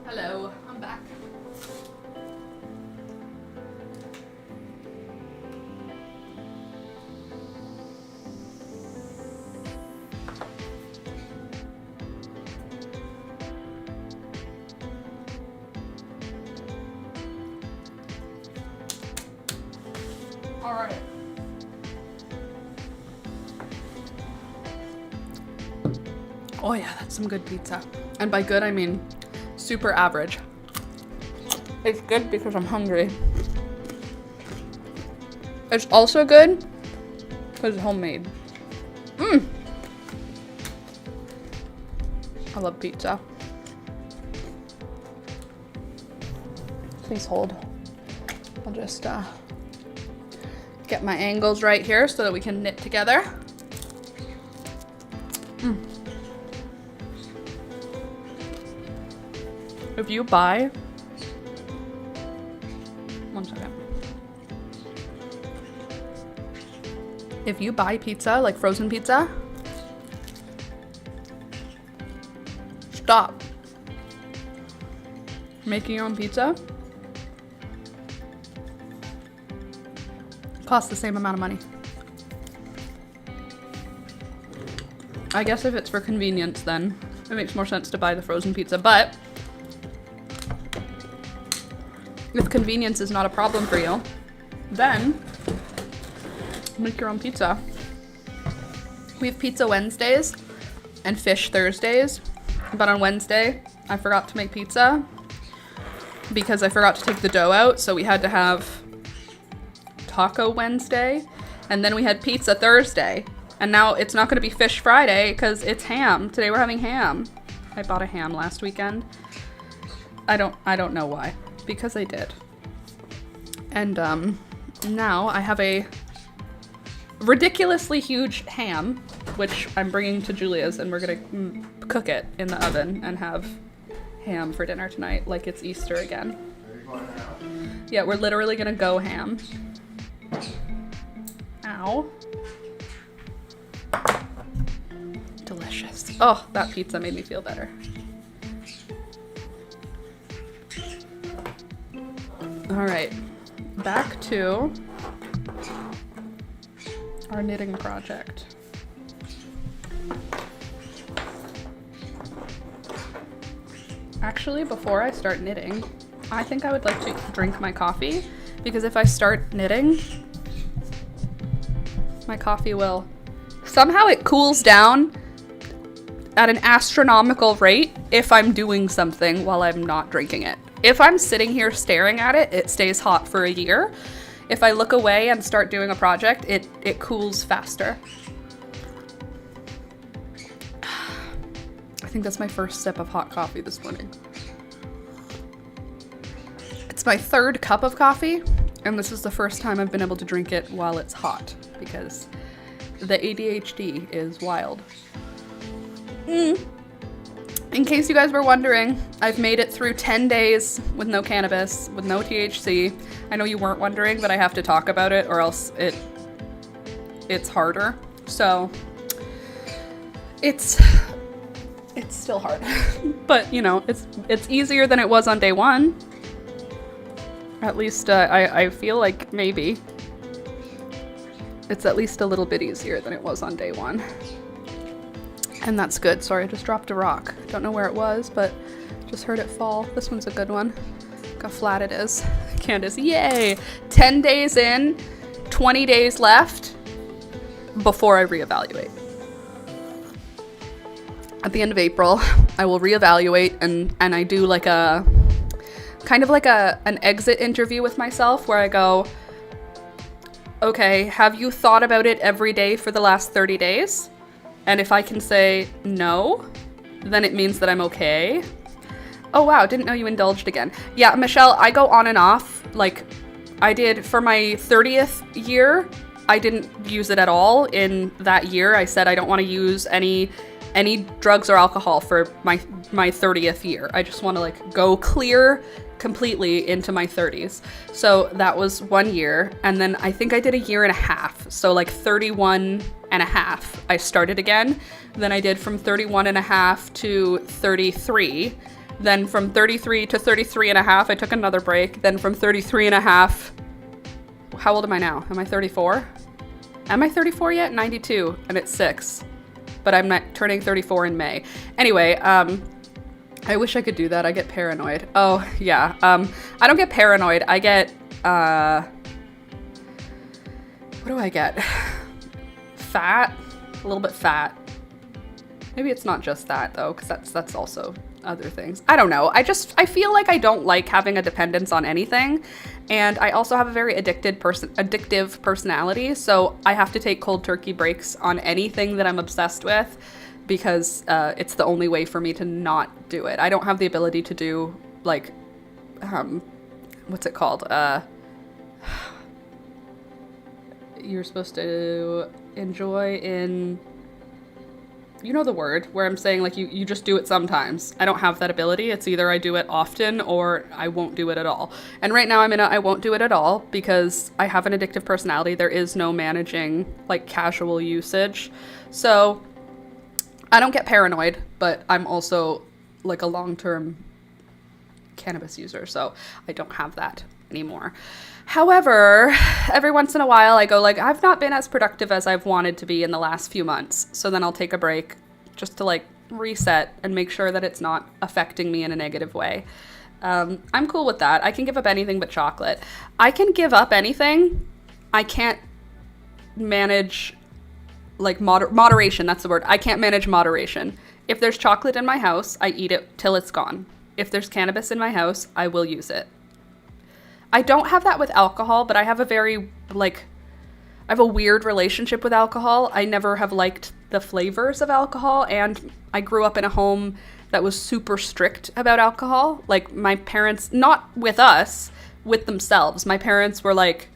Hello, I'm back. All right. Oh yeah, that's some good pizza. And by good, I mean super average. It's good because I'm hungry. It's also good because it's homemade. I love pizza. Please hold. I'll just get my angles right here so that we can knit together. If you buy, one second. If you buy pizza, like frozen pizza, stop making your own pizza. Costs the same amount of money. I guess if it's for convenience, then it makes more sense to buy the frozen pizza, but if convenience is not a problem for you, then make your own pizza. We have pizza Wednesdays and fish Thursdays, but on Wednesday, I forgot to make pizza because I forgot to take the dough out, so we had to have Taco Wednesday, and then we had pizza Thursday, and now it's not going to be Fish Friday because it's ham. Today we're having ham. I bought a ham last weekend. I don't know why. Because I did. And now I have a ridiculously huge ham, which I'm bringing to Julia's, and we're gonna cook it in the oven and have ham for dinner tonight, like it's Easter again. Yeah, we're literally gonna go ham. Ow. Delicious. Oh, that pizza made me feel better. All right, back to our knitting project. Actually, before I start knitting, I think I would like to drink my coffee, because if I start knitting, my coffee will, somehow it cools down at an astronomical rate if I'm doing something while I'm not drinking it. If I'm sitting here staring at it, it stays hot for a year. If I look away and start doing a project, it cools faster. I think that's my first sip of hot coffee this morning. It's my third cup of coffee, and this is the first time I've been able to drink it while it's hot, because the ADHD is wild. In case you guys were wondering, I've made it through 10 days with no cannabis, with no THC. I know you weren't wondering, but I have to talk about it or else it's harder. So it's still hard, but you know, it's easier than it was on day one. At least I feel like maybe it's at least a little bit easier than it was on day one. And that's good. Sorry, I just dropped a rock. Don't know where it was, but just heard it fall. This one's a good one. Look how flat it is. Candace, yay! 10 days in, 20 days left before I reevaluate. At the end of April, I will reevaluate and I do like a kind of like an exit interview with myself where I go, okay, have you thought about it every day for the last 30 days? And if I can say no, then it means that I'm okay. Oh wow, didn't know you indulged again. Yeah, Michelle, I go on and off. Like, I did for my 30th year, I didn't use it at all in that year. I said I don't want to use any drugs or alcohol for my 30th year. I just want to like go clear completely into my 30s. So that was 1 year. And then I think I did a year and a half. So like 31 and a half, I started again. Then I did from 31 and a half to 33. Then from 33 to 33 and a half, I took another break. Then from 33 and a half, how old am I now? Am I 34? Am I 34 yet? 92, and it's 6. But I'm not turning 34 in May. Anyway, I wish I could do that. I get paranoid. Oh, yeah. I don't get paranoid. I get, what do I get? Fat? A little bit fat. Maybe it's not just that, though, because that's also other things. I don't know. I feel like I don't like having a dependence on anything. And I also have a very addictive personality. So I have to take cold turkey breaks on anything that I'm obsessed with, because it's the only way for me to not do it. I don't have the ability to do, like, what's it called? You're supposed to enjoy in, you know the word, where I'm saying, like, you just do it sometimes. I don't have that ability. It's either I do it often or I won't do it at all. And right now I'm in I won't do it at all because I have an addictive personality. There is no managing, like, casual usage. So I don't get paranoid, but I'm also like a long-term cannabis user, so I don't have that anymore. However, every once in a while I go like, I've not been as productive as I've wanted to be in the last few months. So then I'll take a break just to like reset and make sure that it's not affecting me in a negative way. I'm cool with that. I can give up anything but chocolate. I can give up anything. I can't manage like moderation, that's the word. I can't manage moderation. If there's chocolate in my house, I eat it till it's gone. If there's cannabis in my house, I will use it. I don't have that with alcohol, but I have I have a weird relationship with alcohol. I never have liked the flavors of alcohol, and I grew up in a home that was super strict about alcohol. Like, my parents, not with us, with themselves. My parents were like,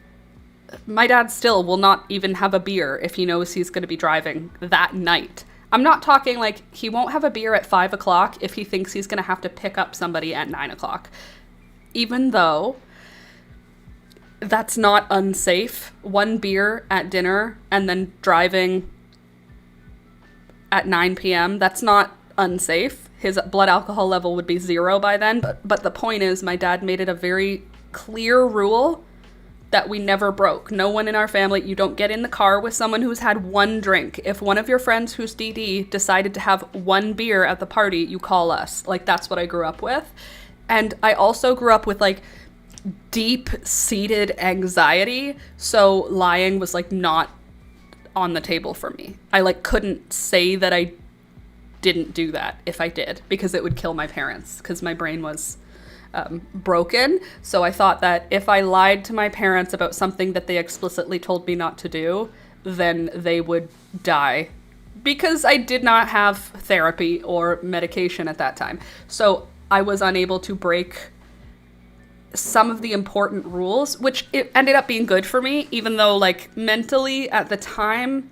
my dad still will not even have a beer if he knows he's going to be driving that night. I'm not talking like he won't have a beer at 5 o'clock if he thinks he's going to have to pick up somebody at 9 o'clock. Even though that's not unsafe. 1 beer at dinner and then driving at 9 p.m., that's not unsafe. His blood alcohol level would be 0 by then. But the point is, my dad made it a very clear rule that we never broke. No one in our family, you don't get in the car with someone who's had 1 drink. If one of your friends who's DD decided to have 1 beer at the party, you call us. Like, that's what I grew up with. And I also grew up with like deep-seated anxiety. So lying was like not on the table for me. I like couldn't say that I didn't do that if I did, because it would kill my parents, because my brain was broken. So I thought that if I lied to my parents about something that they explicitly told me not to do, then they would die, because I did not have therapy or medication at that time. So I was unable to break some of the important rules, which it ended up being good for me, even though, like, mentally at the time,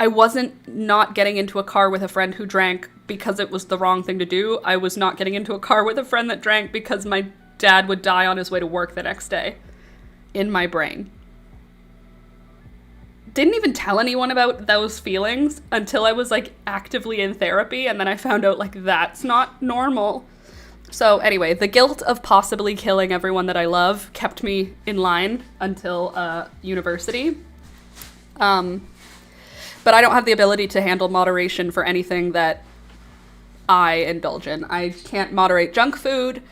I wasn't not getting into a car with a friend who drank because it was the wrong thing to do. I was not getting into a car with a friend that drank because my dad would die on his way to work the next day. In my brain. Didn't even tell anyone about those feelings until I was, like, actively in therapy, and then I found out, like, that's not normal. So anyway, the guilt of possibly killing everyone that I love kept me in line until university. But I don't have the ability to handle moderation for anything that I indulge in. I can't moderate junk food.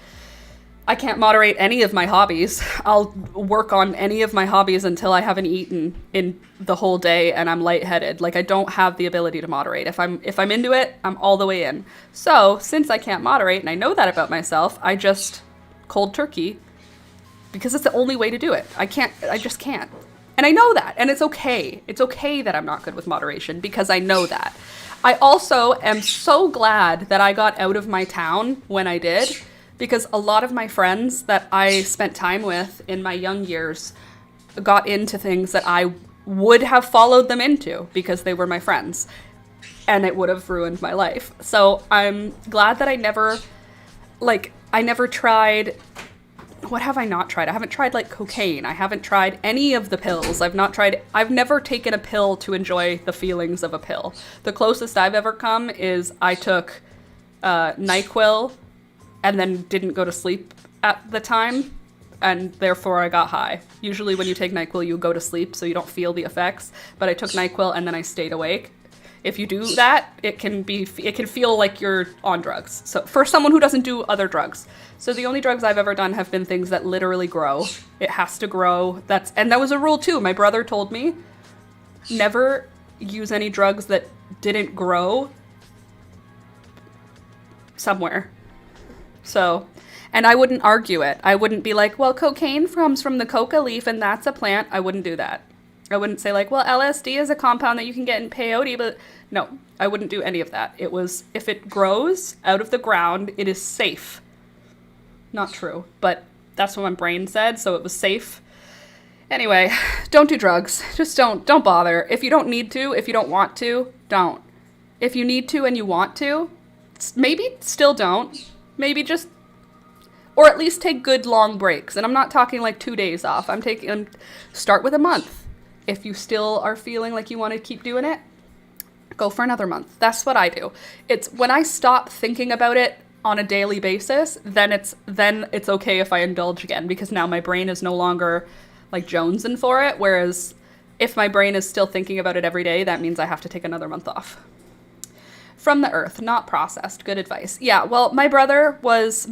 I can't moderate any of my hobbies. I'll work on any of my hobbies until I haven't eaten in the whole day and I'm lightheaded. Like, I don't have the ability to moderate. If I'm into it, I'm all the way in. So, since I can't moderate, and I know that about myself, I just cold turkey because it's the only way to do it. I just can't. And I know that, and it's okay. It's okay that I'm not good with moderation because I know that. I also am so glad that I got out of my town when I did, because a lot of my friends that I spent time with in my young years got into things that I would have followed them into because they were my friends, and it would have ruined my life. So I'm glad that I never tried. What have I not tried? I haven't tried, like, cocaine. I haven't tried any of the pills. I've never taken a pill to enjoy the feelings of a pill. The closest I've ever come is I took NyQuil and then didn't go to sleep at the time, and therefore I got high. Usually when you take NyQuil, you go to sleep so you don't feel the effects, but I took NyQuil and then I stayed awake. If you do that, it can feel like you're on drugs. So for someone who doesn't do other drugs. So the only drugs I've ever done have been things that literally grow. It has to grow. And that was a rule too. My brother told me, never use any drugs that didn't grow somewhere. So, and I wouldn't argue it. I wouldn't be like, well, cocaine comes from the coca leaf and that's a plant. I wouldn't do that. I wouldn't say, like, well, LSD is a compound that you can get in peyote, but no, I wouldn't do any of that. It was, if it grows out of the ground, it is safe. Not true, but that's what my brain said, so it was safe. Anyway, don't do drugs. Just don't bother. If you don't need to, if you don't want to, don't. If you need to and you want to, maybe still don't. Maybe just, or at least take good long breaks. And I'm not talking like 2 days off. Start with a month. If you still are feeling like you want to keep doing it, go for another month. That's what I do. It's when I stop thinking about it on a daily basis, then it's okay if I indulge again, because now my brain is no longer like jonesing for it. Whereas if my brain is still thinking about it every day, that means I have to take another month off. From the earth, not processed. Good advice. Yeah, well, my brother was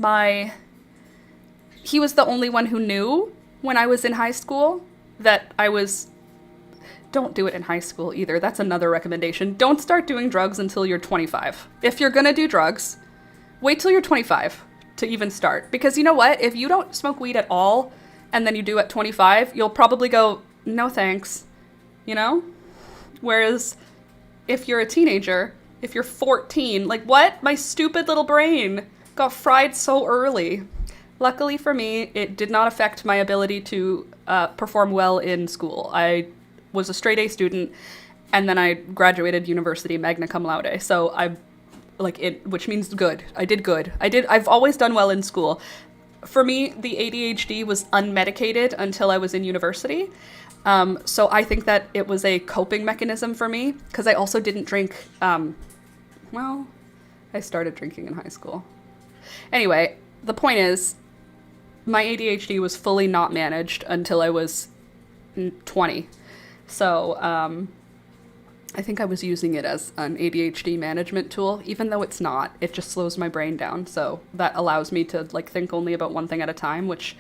he was the only one who knew when I was in high school that I was. Don't do it in high school either. That's another recommendation. Don't start doing drugs until you're 25. If you're gonna do drugs, wait till you're 25 to even start. Because you know what? If you don't smoke weed at all and then you do at 25, you'll probably go, no thanks, you know? Whereas if you're a teenager, if you're 14, like, what? My stupid little brain got fried so early. Luckily for me, it did not affect my ability to perform well in school. I was a straight A student, and then I graduated university magna cum laude. So which means good. I did good. I've always done well in school. For me, the ADHD was unmedicated until I was in university. So I think that it was a coping mechanism for me, because I also didn't drink, I started drinking in high school. Anyway, the point is, my ADHD was fully not managed until I was 20. So I think I was using it as an ADHD management tool, even though it's not. It just slows my brain down. So that allows me to like think only about one thing at a time, which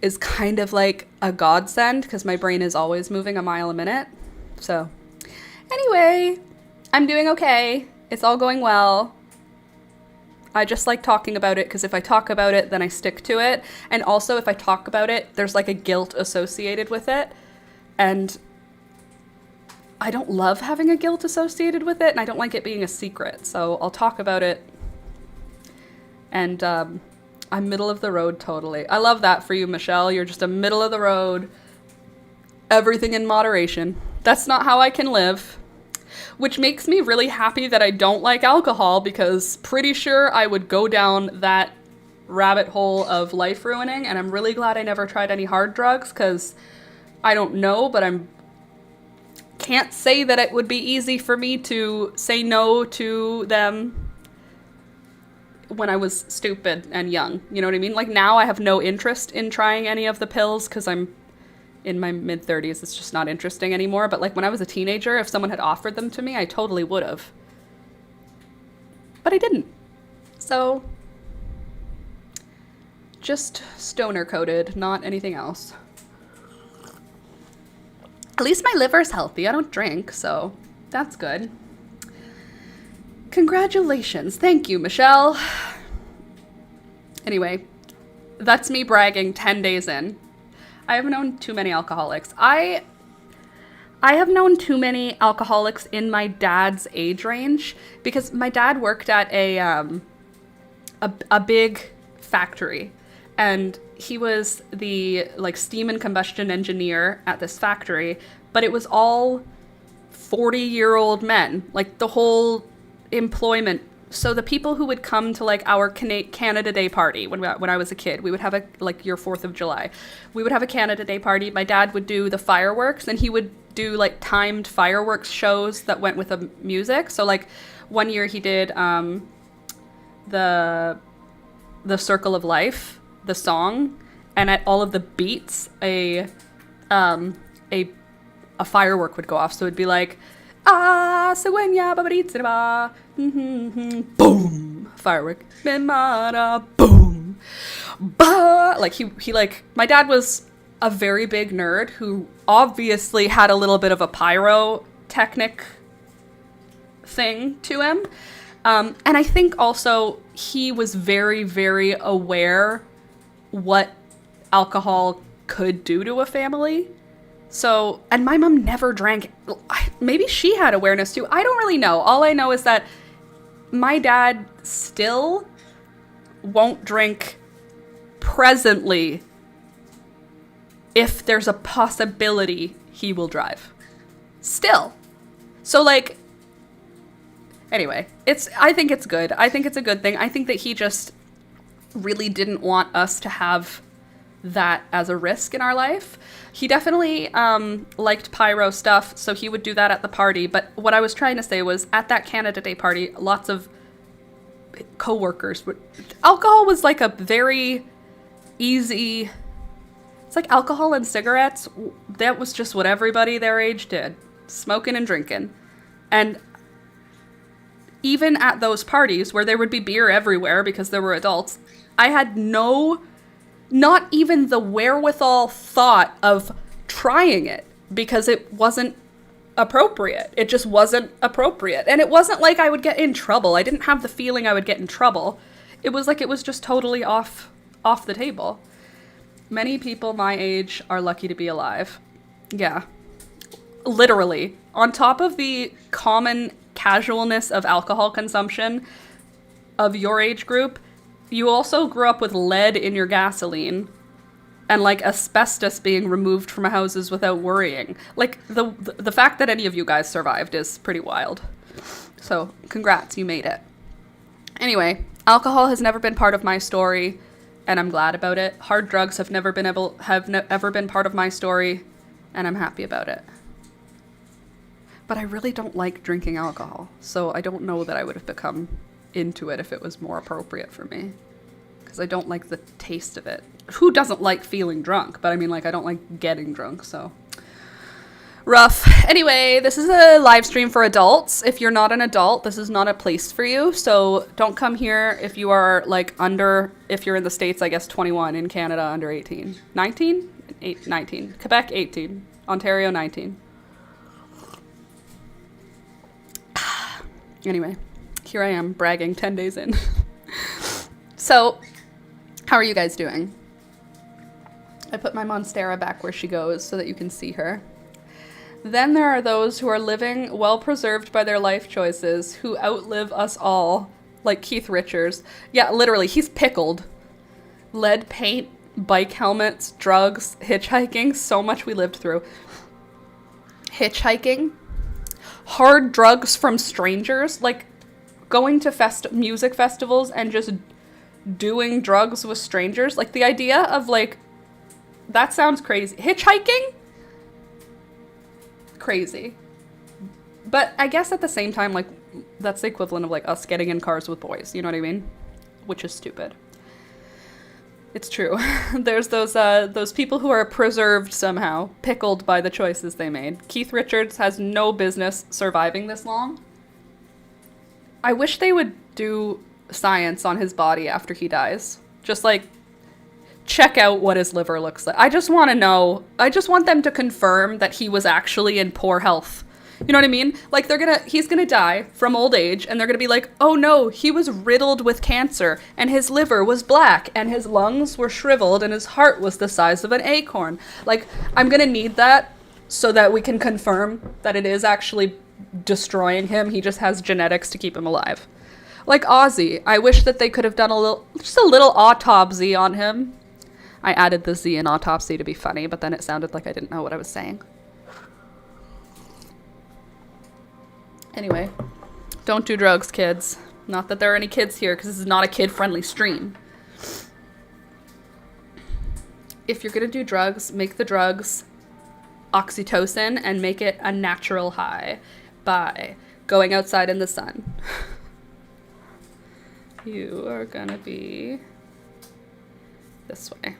is kind of like a godsend because my brain is always moving a mile a minute. So anyway, I'm doing okay. It's all going well. I just like talking about it because if I talk about it, then I stick to it. And also if I talk about it, there's like a guilt associated with it. And I don't love having a guilt associated with it, and I don't like it being a secret. So I'll talk about it. And I'm middle of the road totally. I love that for you, Michelle. You're just a middle of the road. Everything in moderation. That's not how I can live. Which makes me really happy that I don't like alcohol, because pretty sure I would go down that rabbit hole of life ruining, and I'm really glad I never tried any hard drugs, because I don't know, but can't say that it would be easy for me to say no to them when I was stupid and young. You know what I mean? Like, now I have no interest in trying any of the pills because I'm in my mid-30s. It's just not interesting anymore. But like when I was a teenager, if someone had offered them to me, I totally would have. But I didn't. So just stoner coated, not anything else. At least my liver's healthy. I don't drink, so that's good. Congratulations. Thank you, Michelle. Anyway, that's me bragging 10 days in. I have known too many alcoholics. I have known too many alcoholics in my dad's age range, because my dad worked at a big factory, and he was the like steam and combustion engineer at this factory, but it was all 40-year-old men, like the whole employment. So the people who would come to like our Canada Day party when I was a kid, we would have like your 4th of July, we would have a Canada Day party. My dad would do the fireworks, and he would do like timed fireworks shows that went with the music. So like one year he did the Circle of Life, the song, and at all of the beats a firework would go off. So it'd be like Sagwenya Babaritsaba, boom, firework, boom, bah. Like he like, my dad was a very big nerd who obviously had a little bit of a pyrotechnic thing to him. And I think also he was very, very aware what alcohol could do to a family. So, and my mom never drank. Maybe she had awareness too. I don't really know. All I know is that my dad still won't drink presently if there's a possibility he will drive. Still. So like, anyway, I think it's good. I think it's a good thing. I think that he just really didn't want us to have that as a risk in our life. He definitely liked pyro stuff, so he would do that at the party. But what I was trying to say was, at that Canada Day party, lots of co-workers would... Alcohol was like a very easy... It's like alcohol and cigarettes. That was just what everybody their age did. Smoking and drinking. And even at those parties where there would be beer everywhere because there were adults, I had not even the wherewithal thought of trying it, because it wasn't appropriate. It just wasn't appropriate. And it wasn't like I would get in trouble. I didn't have the feeling I would get in trouble. It was like it was just totally off the table. Many people my age are lucky to be alive. Yeah. Literally. On top of the common casualness of alcohol consumption of your age group, you also grew up with lead in your gasoline and like asbestos being removed from houses without worrying. Like the fact that any of you guys survived is pretty wild. So congrats, you made it. Anyway, alcohol has never been part of my story, and I'm glad about it. Hard drugs have never been ever been part of my story, and I'm happy about it. But I really don't like drinking alcohol, so I don't know that I would have become into it if it was more appropriate for me, because I don't like the taste of it. Who doesn't like feeling drunk? But I mean, like, I don't like getting drunk, so rough. Anyway, this is a live stream for adults. If you're not an adult, this is not a place for you, so don't come here if you are like if you're in the States, I guess 21, in Canada under 18. 19? 19. Quebec 18. Ontario 19. Anyway, here I am bragging 10 days in. So, how are you guys doing? I put my Monstera back where she goes so that you can see her. Then there are those who are living well preserved by their life choices, who outlive us all, like Keith Richards. Yeah, literally, he's pickled. lead paint, bike helmets, drugs, hitchhiking, so much we lived through. Hitchhiking, hard drugs from strangers, like going to music festivals and just doing drugs with strangers. Like the idea of like, that sounds crazy. Hitchhiking? Crazy. But I guess at the same time, like, that's the equivalent of like us getting in cars with boys, you know what I mean? Which is stupid. It's true. There's those people who are preserved somehow, pickled by the choices they made. Keith Richards has no business surviving this long. I wish they would do science on his body after he dies. Just like check out what his liver looks like. I just want to know. I just want them to confirm that he was actually in poor health. You know what I mean? Like he's gonna die from old age and they're gonna be like, oh no, he was riddled with cancer and his liver was black and his lungs were shriveled and his heart was the size of an acorn. Like, I'm gonna need that so that we can confirm that it is actually destroying him. He just has genetics to keep him alive. Like Ozzy, I wish that they could have done just a little autopsy on him. I added the Z in autopsy to be funny, but then it sounded like I didn't know what I was saying. Anyway, don't do drugs, kids. Not that there are any kids here, because this is not a kid-friendly stream. If you're gonna do drugs, make the drugs oxytocin and make it a natural high by going outside in the sun. You are gonna be this way.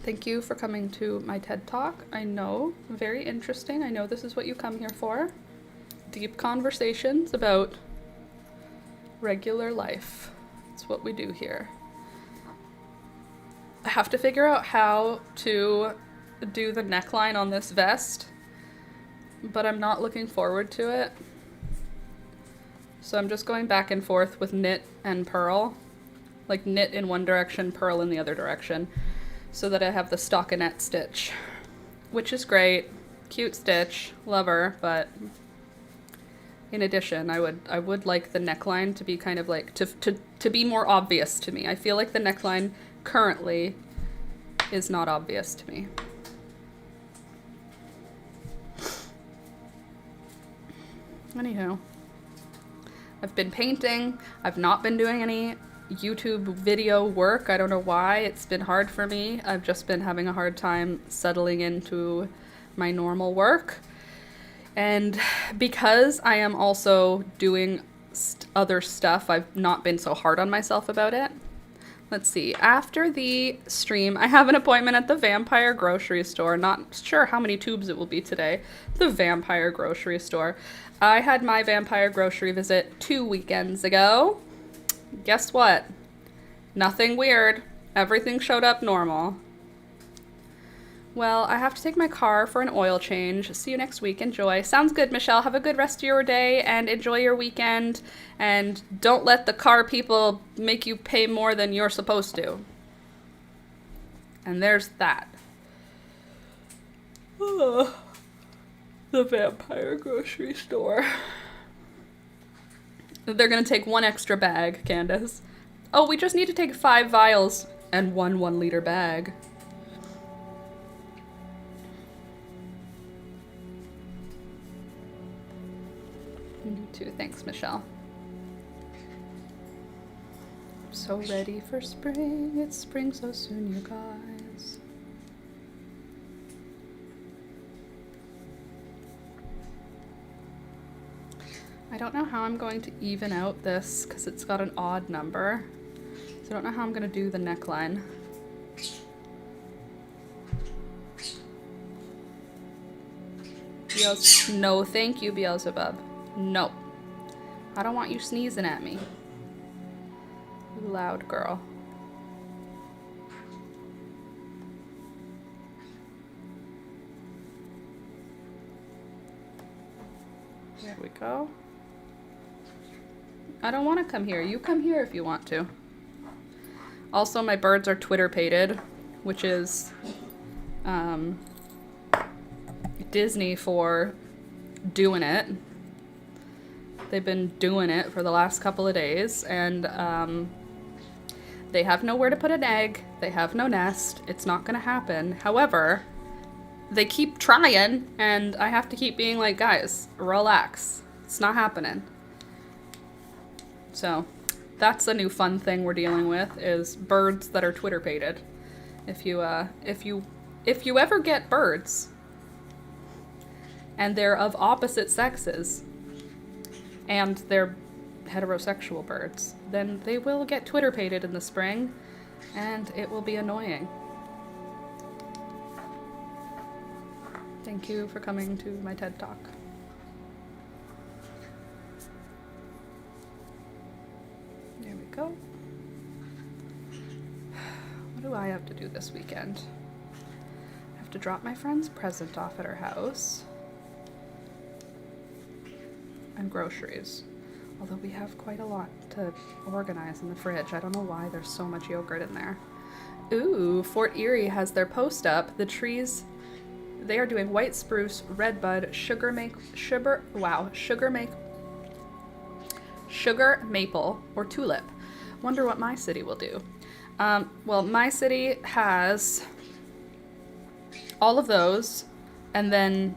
Thank you for coming to my TED Talk. I know, very interesting. I know this is what you come here for. Deep conversations about regular life. It's what we do here. I have to figure out how to do the neckline on this vest, but I'm not looking forward to it. So I'm just going back and forth with knit and purl. Like knit in one direction, purl in the other direction, so that I have the stockinette stitch, which is great. Cute stitch, love her, but in addition, I would like the neckline to be kind of like, to be more obvious to me. I feel like the neckline currently is not obvious to me. Anywho, I've been painting. I've not been doing any YouTube video work. I don't know why. It's been hard for me. I've just been having a hard time settling into my normal work. And because I am also doing other stuff, I've not been so hard on myself about it. Let's see. After the stream, I have an appointment at the Vampire grocery store. Not sure how many tubes it will be today. The Vampire grocery store. I had my vampire grocery visit 2 weekends ago. Guess what? Nothing weird. Everything showed up normal. Well, I have to take my car for an oil change. See you next week. Enjoy. Sounds good, Michelle. Have a good rest of your day and enjoy your weekend. And don't let the car people make you pay more than you're supposed to. And there's that. Oh, the Vampire grocery store. They're gonna take one extra bag, Candace. Oh, we just need to take 5 vials and 1 1-liter bag. You too. Thanks, Michelle. I'm so ready for spring. It's spring so soon, you guys. I don't know how I'm going to even out this because it's got an odd number. So I don't know how I'm going to do the neckline. No, thank you, Beelzebub. No. I don't want you sneezing at me. You loud girl. There we go. I don't want to come here. You come here if you want to. Also, my birds are Twitter-pated, which is Disney for doing it. They've been doing it for the last couple of days, and they have nowhere to put an egg. They have no nest. It's not gonna happen. However, they keep trying, and I have to keep being like, guys, relax. It's not happening. So that's a new fun thing we're dealing with, is birds that are Twitter pated. If you ever get birds and they're of opposite sexes and they're heterosexual birds, then they will get Twitter pated in the spring, and it will be annoying. Thank you for coming to my TED Talk. There we go. What do I have to do this weekend? I have to drop my friend's present off at her house. And groceries. Although we have quite a lot to organize in the fridge. I don't know why there's so much yogurt in there. Ooh, Fort Erie has their post up. The trees, they are doing white spruce, redbud, sugar maple, or tulip. Wonder what my city will do. Well, my city has all of those, and then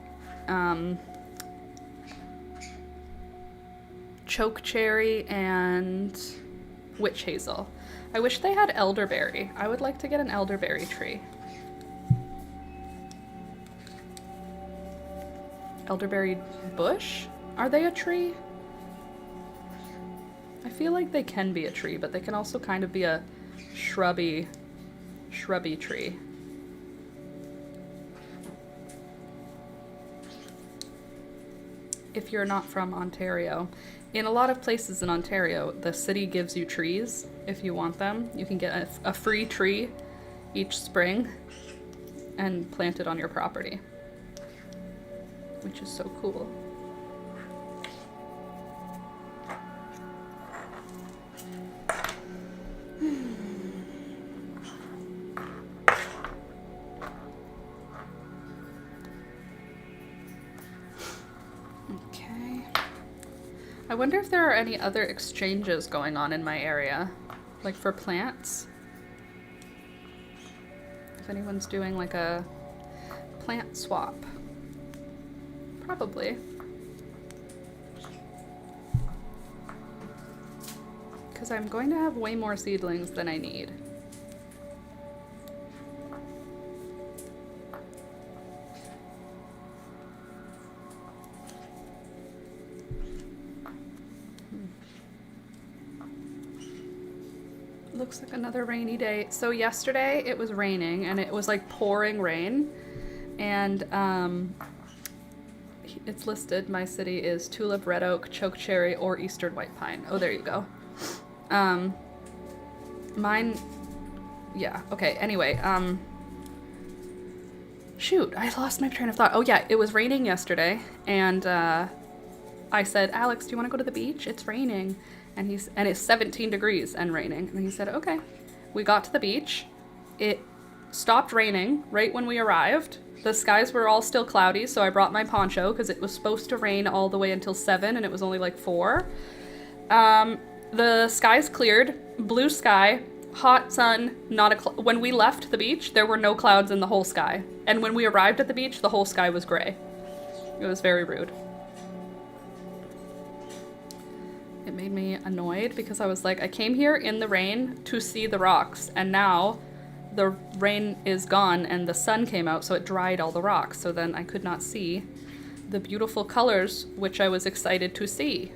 chokecherry and witch hazel. I wish they had elderberry. I would like to get an elderberry tree. Elderberry bush? Are they a tree? I feel like they can be a tree, but they can also kind of be a shrubby tree. If you're not from Ontario, in a lot of places in Ontario, the city gives you trees if you want them. You can get a free tree each spring and plant it on your property, which is so cool. I wonder if there are any other exchanges going on in my area, like for plants. If anyone's doing like a plant swap. Probably. Because I'm going to have way more seedlings than I need. Looks like another rainy day. So yesterday it was raining, and it was like pouring rain, and it's listed. My city is tulip, red oak, chokecherry, or eastern white pine. Oh, there you go. Mine, yeah, okay, anyway, shoot, I lost my train of thought. Oh yeah, it was raining yesterday, and I said, Alex, do you want to go to the beach? It's raining. And it's 17 degrees and raining. And he said, okay. We got to the beach. It stopped raining right when we arrived. The skies were all still cloudy, so I brought my poncho because it was supposed to rain all the way until 7, and it was only like 4. The skies cleared, blue sky, hot sun, not a when we left the beach, there were no clouds in the whole sky. And when we arrived at the beach, the whole sky was gray. It was very rude. It made me annoyed because I was like, I came here in the rain to see the rocks, and now the rain is gone and the sun came out, so it dried all the rocks. So then I could not see the beautiful colors which I was excited to see.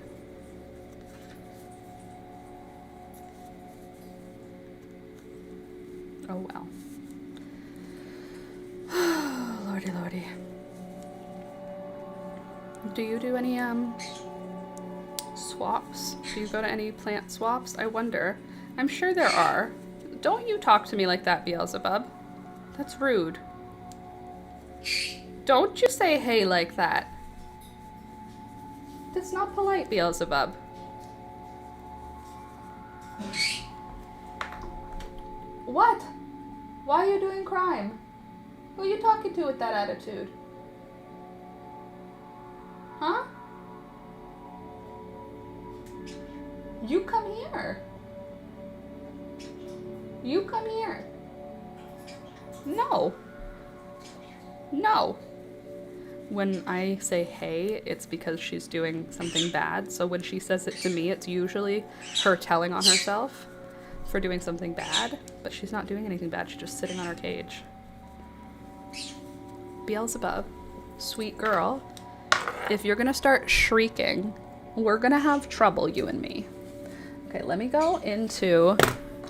Oh well. Lordy, lordy. Do you do any swaps? Do you go to any plant swaps? I wonder. I'm sure there are. Don't you talk to me like that, Beelzebub. That's rude. Don't you say hey like that. That's not polite, Beelzebub. What? Why are you doing crime? Who are you talking to with that attitude? Huh? You come here. You come here. No. No. When I say hey, it's because she's doing something bad. So when she says it to me, it's usually her telling on herself for doing something bad. But she's not doing anything bad. She's just sitting on her cage. Beelzebub, sweet girl, if you're gonna start shrieking, we're gonna have trouble, you and me. Okay, let me go into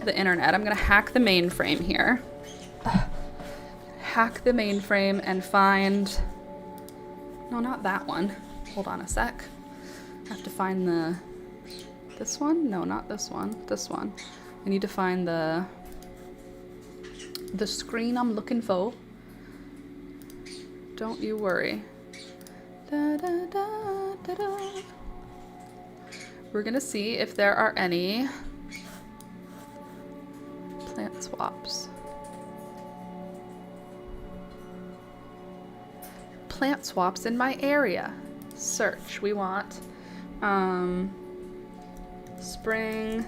the internet. I'm gonna hack the mainframe here. Hack the mainframe and find... No, not that one. Hold on a sec. I have to find the... This one? No, not this one. This one. I need to find the screen I'm looking for. Don't you worry. Da, da, da, da, da. We're gonna see if there are any plant swaps. Plant swaps in my area. Search. We want spring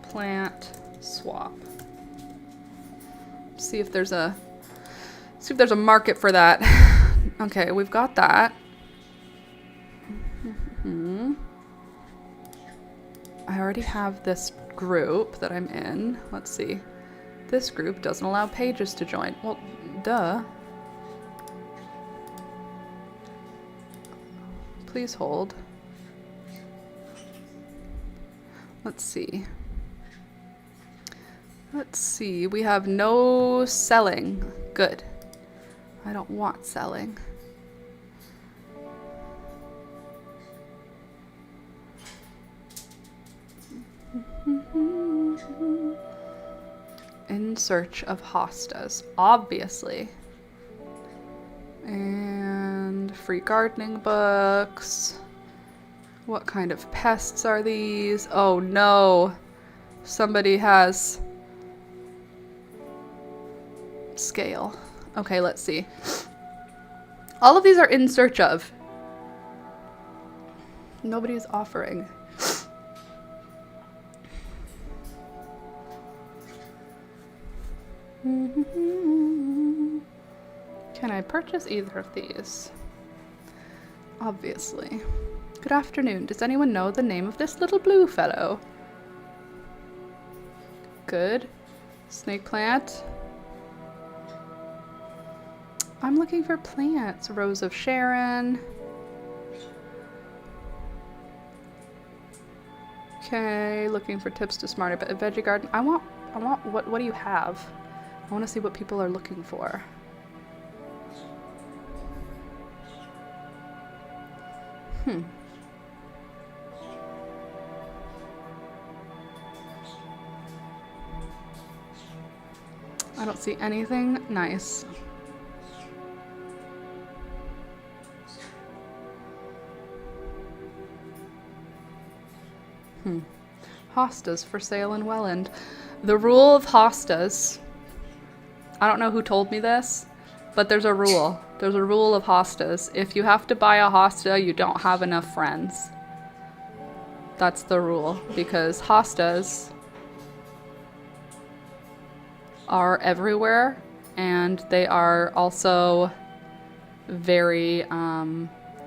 plant swap. See if there's a market for that. Okay, we've got that. I already have this group that I'm in. Let's see. This group doesn't allow pages to join. Well, duh. Please hold. Let's see. Let's see. We have no selling. Good. I don't want selling. In search of hostas, obviously. And free gardening books. What kind of pests are these? Oh no. Somebody has scale. Okay, let's see. All of these are in search of. Nobody's offering. Can I purchase either of these? Obviously. Good afternoon. Does anyone know the name of this little blue fellow? Good. Snake plant. I'm looking for plants. Rose of Sharon. Okay, looking for tips to smarter but a veggie garden. I want what do you have? I want to see what people are looking for. I don't see anything nice. Hostas for sale in Welland. The rule of hostas, I don't know who told me this, but there's a rule. There's a rule of hostas. If you have to buy a hosta, you don't have enough friends. That's the rule, because hostas are everywhere, and they are also very,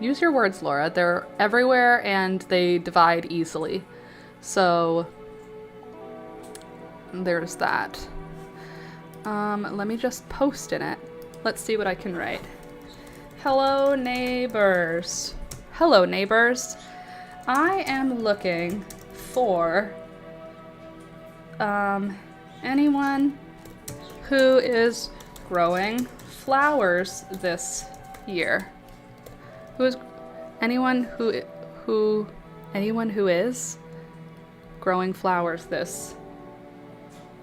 use your words, Laura. They're everywhere and they divide easily. So there's that. Let me just post in it. Let's see what I can write. Hello, neighbors. Hello, neighbors. I am looking for anyone who is growing flowers this year. Anyone who is growing flowers this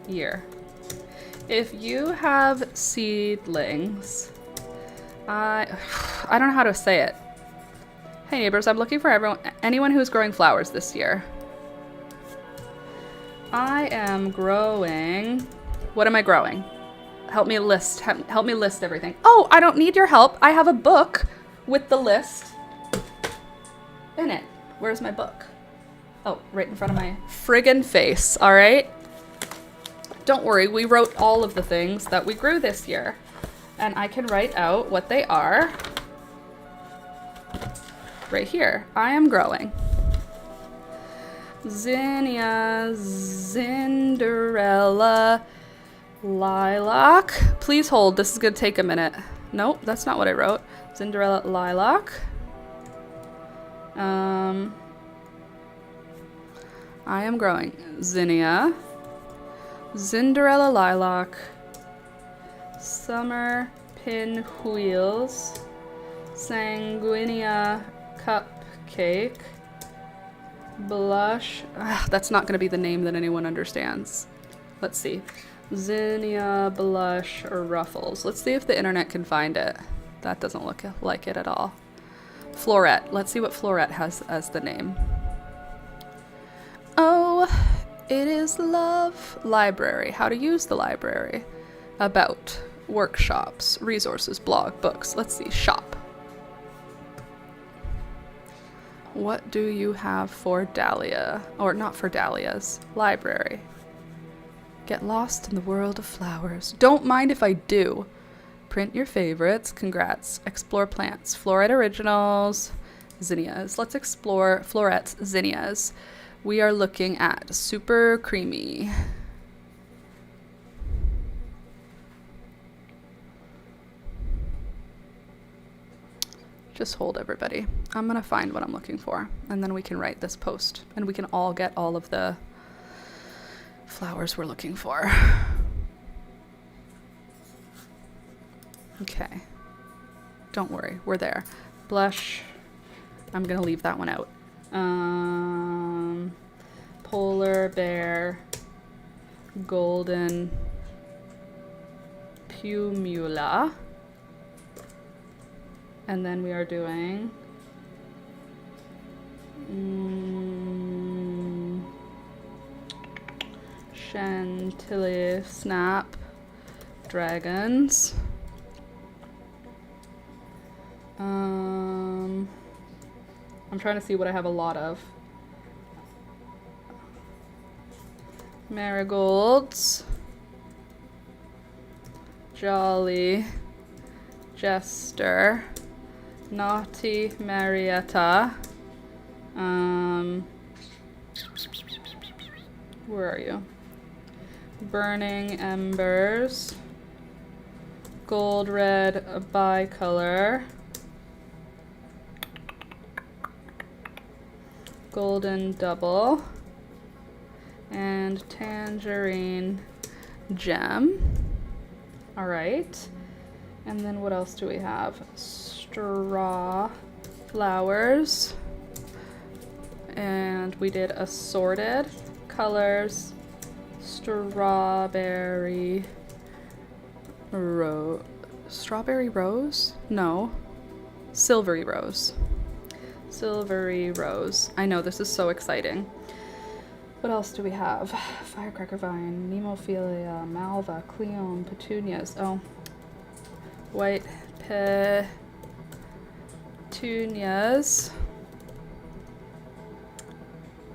year. If you have seedlings, I don't know how to say it. Hey neighbors, I'm looking for anyone who's growing flowers this year. I am growing. What am I growing? Help me list. Help me list everything. Oh, I don't need your help. I have a book with the list in it. Where's my book? Oh, right in front of my friggin' face, all right? Don't worry, we wrote all of the things that we grew this year. And I can write out what they are right here. I am growing zinnia, Cinderella, lilac. Please hold, this is gonna take a minute. Nope, that's not what I wrote. Cinderella, lilac. I am growing zinnia, Cinderella, lilac, summer pinwheels, sanguinea, cupcake, blush. That's not going to be the name that anyone understands. Let's see. Zinnia, blush, or ruffles. Let's see if the internet can find it. That doesn't look like it at all. Florette. Let's see what Florette has as the name. Oh, it is love. Library. How to use the library. About. Workshops. Resources. Blog. Books. Let's see. Shop. What do you have for Dahlia? Or not for Dahlias. Library. Get lost in the world of flowers. Don't mind if I do. Print your favorites. Congrats. Explore plants. Florette originals. Zinnias. Let's explore Florette's zinnias. We are looking at super creamy. Just hold, everybody. I'm gonna find what I'm looking for, and then we can write this post, and we can all get all of the flowers we're looking for. Okay. Don't worry, we're there. Blush. I'm gonna leave that one out. Polar bear. Golden Pumula. And then we are doing Chantilly Snap Dragons. I'm trying to see what I have a lot of. Marigolds. Jolly Jester. Naughty Marietta. Where are you? Burning Embers. Gold Red Bicolor. Golden Double. And Tangerine Gem. All right. And then what else do we have? Straw flowers. And we did assorted colors. Strawberry Strawberry rose? No. Silvery rose. Silvery rose. I know, this is so exciting. What else do we have? Firecracker vine, Nemophilia, Malva, Cleome, petunias. Oh. White petunias.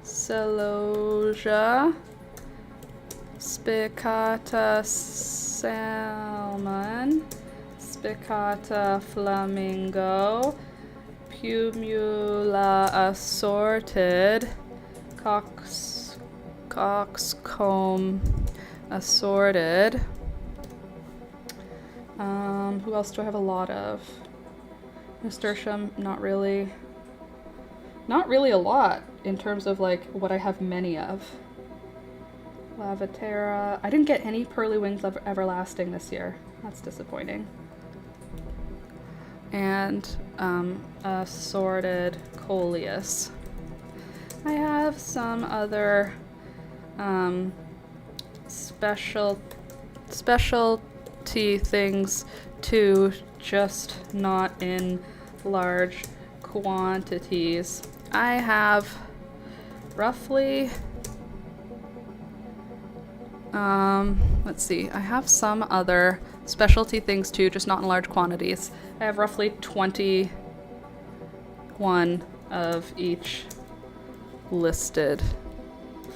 Celosia. Spicata salmon. Spicata flamingo. Pumula assorted. Coxcomb assorted. Who else do I have a lot of? Nasturtium, not really. Not really a lot in terms of like what I have many of. Lavaterra. I didn't get any Pearly Wings of Everlasting this year. That's disappointing. And assorted coleus. I have some other specialty things too, just not in large quantities. I have roughly, let's see, I have some other specialty things too, just not in large quantities. I have roughly 21 of each listed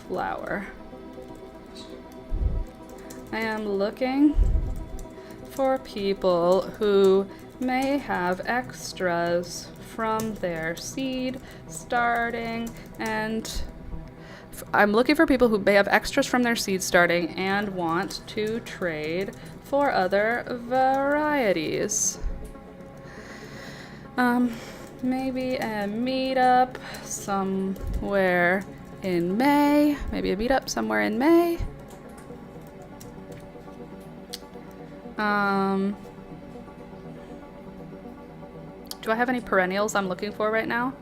flower. I am looking for people who may have extras from their seed starting, and I'm looking for people who may have extras from their seed starting and want to trade for other varieties. Maybe a meetup somewhere in May. Maybe a meetup somewhere in May. Do I have any perennials I'm looking for right now?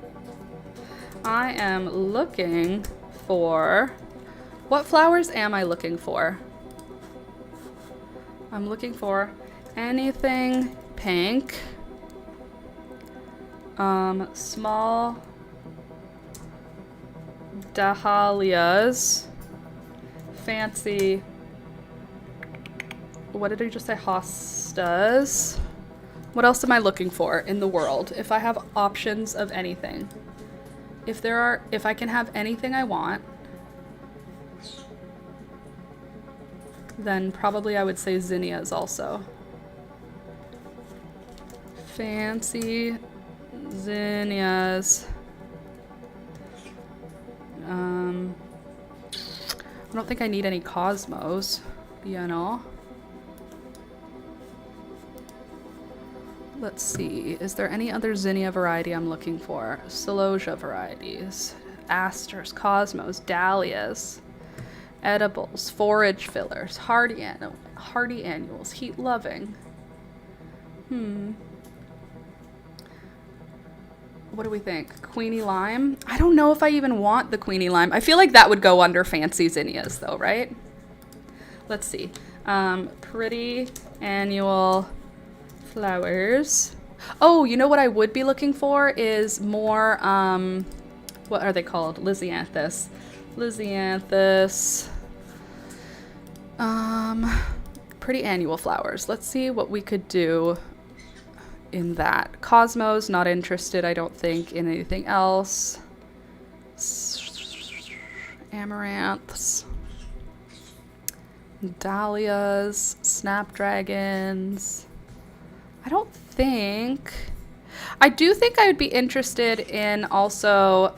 I am looking for... What flowers am I looking for? I'm looking for anything pink. Small dahlias. Fancy... What did I just say? Hostas. What else am I looking for in the world? If I have options of anything. If I can have anything I want, then probably I would say zinnias also. Fancy zinnias. I don't think I need any cosmos, you know? Let's see, is there any other zinnia variety I'm looking for? Celosia varieties, asters, cosmos, dahlias, edibles, forage fillers, hardy annuals, heat loving. What do we think? Queenie lime? I don't know if I even want the Queenie lime. I feel like that would go under fancy zinnias though, right? Let's see. Pretty annual flowers. Oh, you know what I would be looking for is more, what are they called? Lisianthus. Pretty annual flowers. Let's see what we could do in that. Cosmos, not interested, I don't think, in anything else. Amaranths. Dahlias. Snapdragons. I don't think... I do think I would be interested in also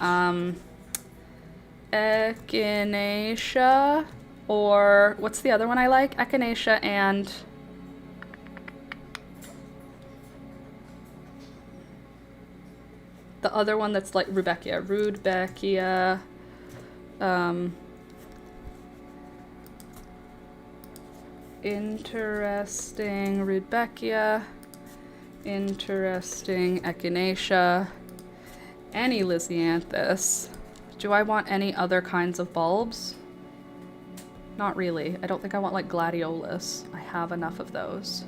echinacea, or what's the other one I like? Echinacea and... the other one that's like Rudbeckia. Interesting Rudbeckia. Interesting echinacea. Any Lisianthus. Do I want any other kinds of bulbs? Not really. I don't think I want like gladiolus. I have enough of those.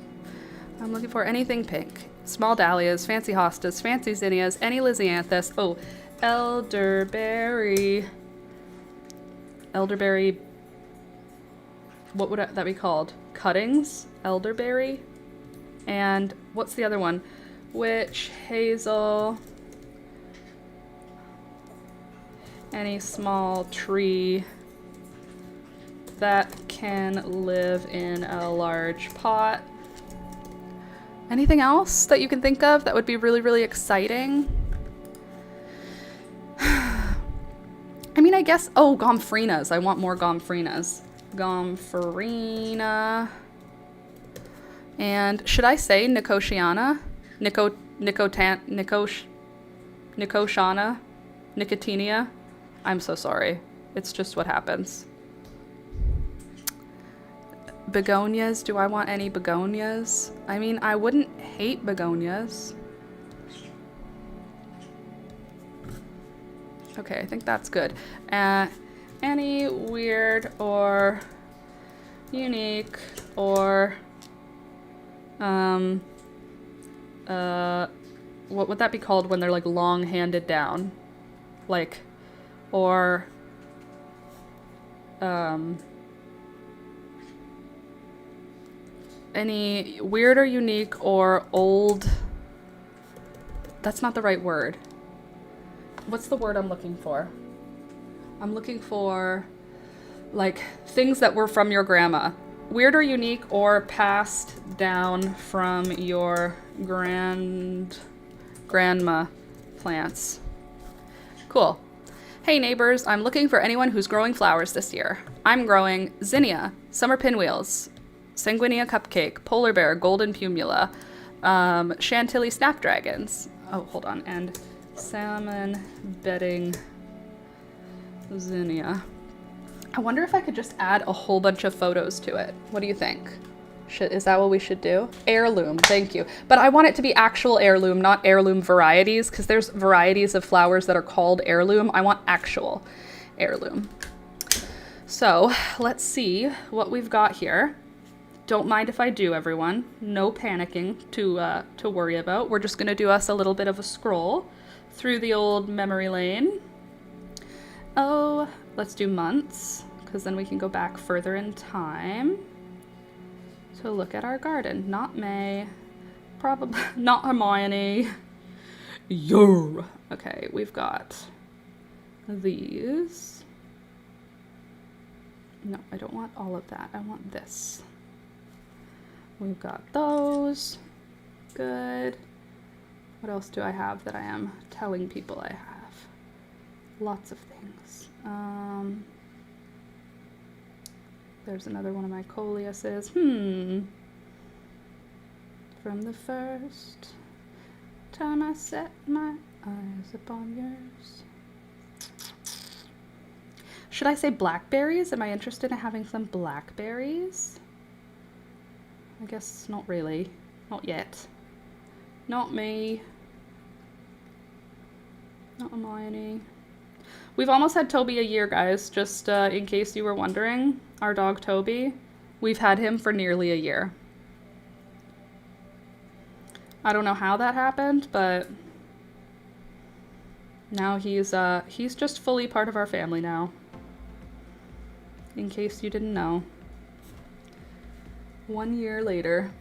I'm looking for anything pink. Small dahlias, fancy hostas, fancy zinnias, any Lisianthus. Oh, elderberry. Elderberry. What would that be called? Cuttings? Elderberry? And what's the other one? Witch hazel. Any small tree that can live in a large pot. Anything else that you can think of that would be really, really exciting? I mean, I guess, oh, gomphrenias. I want more gomphrenias. Gomphrena. And should I say Nicotiana? Nicotiana? Nicotinia? I'm so sorry. It's just what happens. Begonias. Do I want any begonias? I mean, I wouldn't hate begonias. Okay, I think that's good. Any weird or unique or what would that be called when they're like long handed down? Like, or any weird or unique or old. That's not the right word. What's the word I'm looking for? I'm looking for like things that were from your grandma. Weird or unique or passed down from your grandma plants. Cool. Hey neighbors, I'm looking for anyone who's growing flowers this year. I'm growing zinnia, summer pinwheels, sanguinea cupcake, polar bear, golden pumula, chantilly snapdragons. Oh, hold on. And salmon bedding zinnia. I wonder if I could just add a whole bunch of photos to it. What do you think? Is that what we should do? Heirloom, thank you. But I want it to be actual heirloom, not heirloom varieties, because there's varieties of flowers that are called heirloom. I want actual heirloom. So let's see what we've got here. Don't mind if I do, everyone. No panicking to worry about. We're just gonna do us a little bit of a scroll through the old memory lane. Oh, let's do months, because then we can go back further in time. So look at our garden. Not May. Probably not Hermione. Yor. Okay, we've got these. No, I don't want all of that. I want this. We've got those. Good. What else do I have that I am telling people I have? Lots of things. There's another one of my coleuses. From the first time I set my eyes upon yours. Should I say blackberries? Am I interested in having some blackberries? I guess not really. Not yet. Not me. Not Hermione. We've almost had Toby a year, guys, just in case you were wondering. Our dog Toby, we've had him for nearly a year. I don't know how that happened, but now he's just fully part of our family now. In case you didn't know. 1 year later.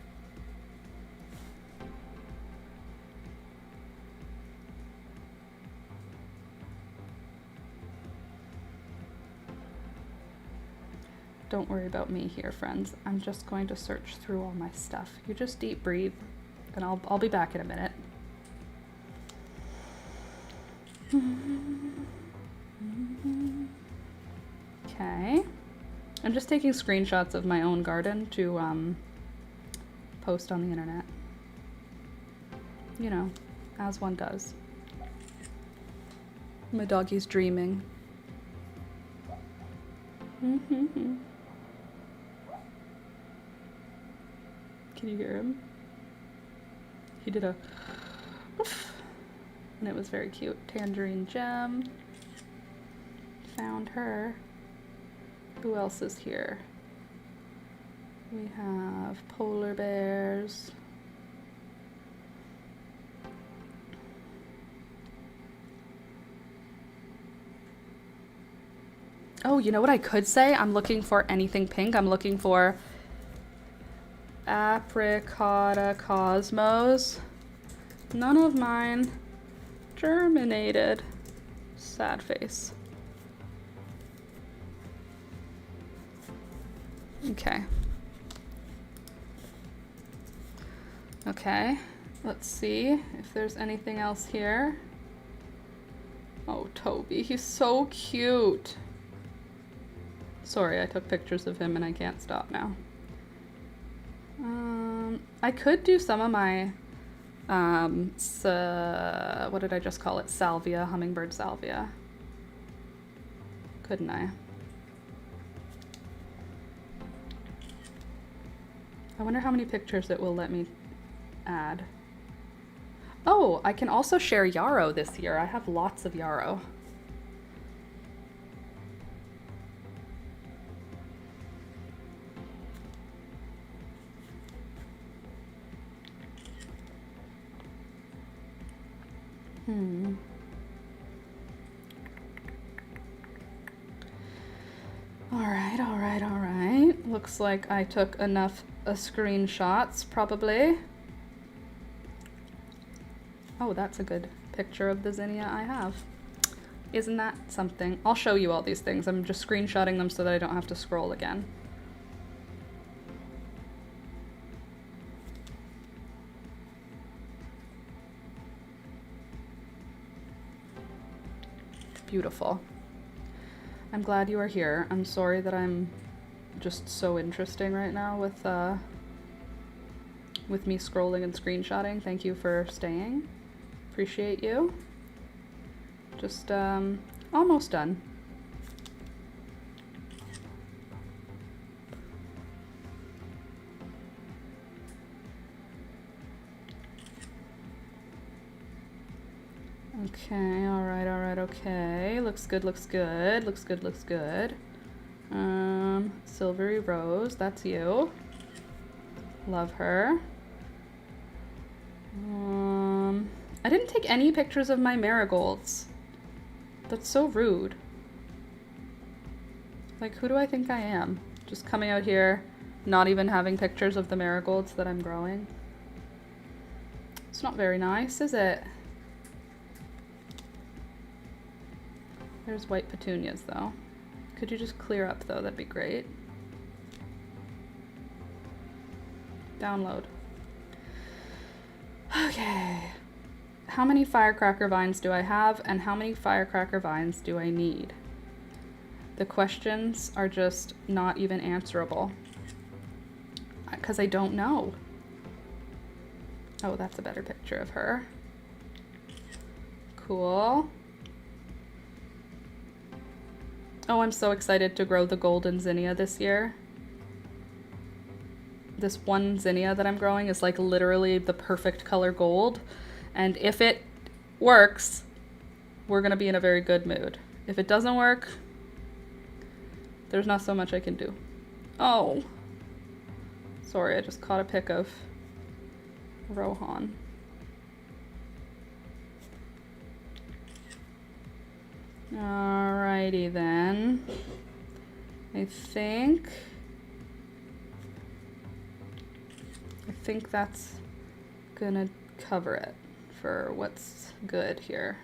Don't worry about me here, friends. I'm just going to search through all my stuff. You just deep breathe, and I'll be back in a minute. Okay. I'm just taking screenshots of my own garden to post on the internet. You know, as one does. My doggy's dreaming. Can you hear him? He did a woof, and it was very cute. Tangerine Gem. Found her. Who else is here? We have polar bears. Oh, you know what I could say? I'm looking for anything pink. I'm looking for Apricotta Cosmos. None of mine germinated. Sad face. Okay. Okay, let's see if there's anything else here. Oh, Toby, he's so cute. Sorry, I took pictures of him and I can't stop now. I could do some of my, what did I just call it? Salvia, hummingbird salvia. Couldn't I? I wonder how many pictures it will let me add. Oh, I can also share yarrow this year. I have lots of yarrow. All right. Looks like I took enough screenshots, probably. Oh, that's a good picture of the zinnia I have. Isn't that something? I'll show you all these things. I'm just screenshotting them so that I don't have to scroll again. Beautiful. I'm glad you are here. I'm sorry that I'm just so interesting right now with me scrolling and screenshotting. Thank you for staying. Appreciate you. Just almost done. Okay, all right, okay. Looks good, looks good, looks good, looks good. Silvery Rose, that's you. Love her. I didn't take any pictures of my marigolds. That's so rude. Like, who do I think I am? Just coming out here, not even having pictures of the marigolds that I'm growing. It's not very nice, is it? There's white petunias, though. Could you just clear up, though? That'd be great. Download. Okay. How many firecracker vines do I have, and how many firecracker vines do I need? The questions are just not even answerable. Because I don't know. Oh, that's a better picture of her. Cool. Oh, I'm so excited to grow the golden zinnia this year. This one zinnia that I'm growing is like literally the perfect color gold. And if it works, we're gonna be in a very good mood. If it doesn't work, there's not so much I can do. Oh. Sorry, I just caught a pic of Rohan. Alrighty then. I think that's gonna cover it for what's good here.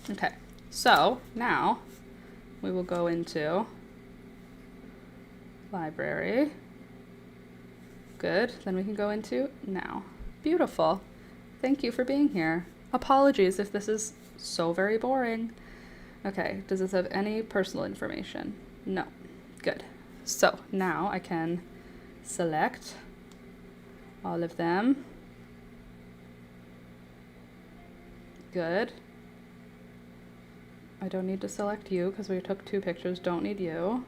Okay, so now we will go into library. Good, then we can go into now. Beautiful. Thank you for being here. Apologies if this is so very boring. Okay, does this have any personal information? No. Good. So now I can select all of them. Good. I don't need to select you because we took 2 pictures. Don't need you.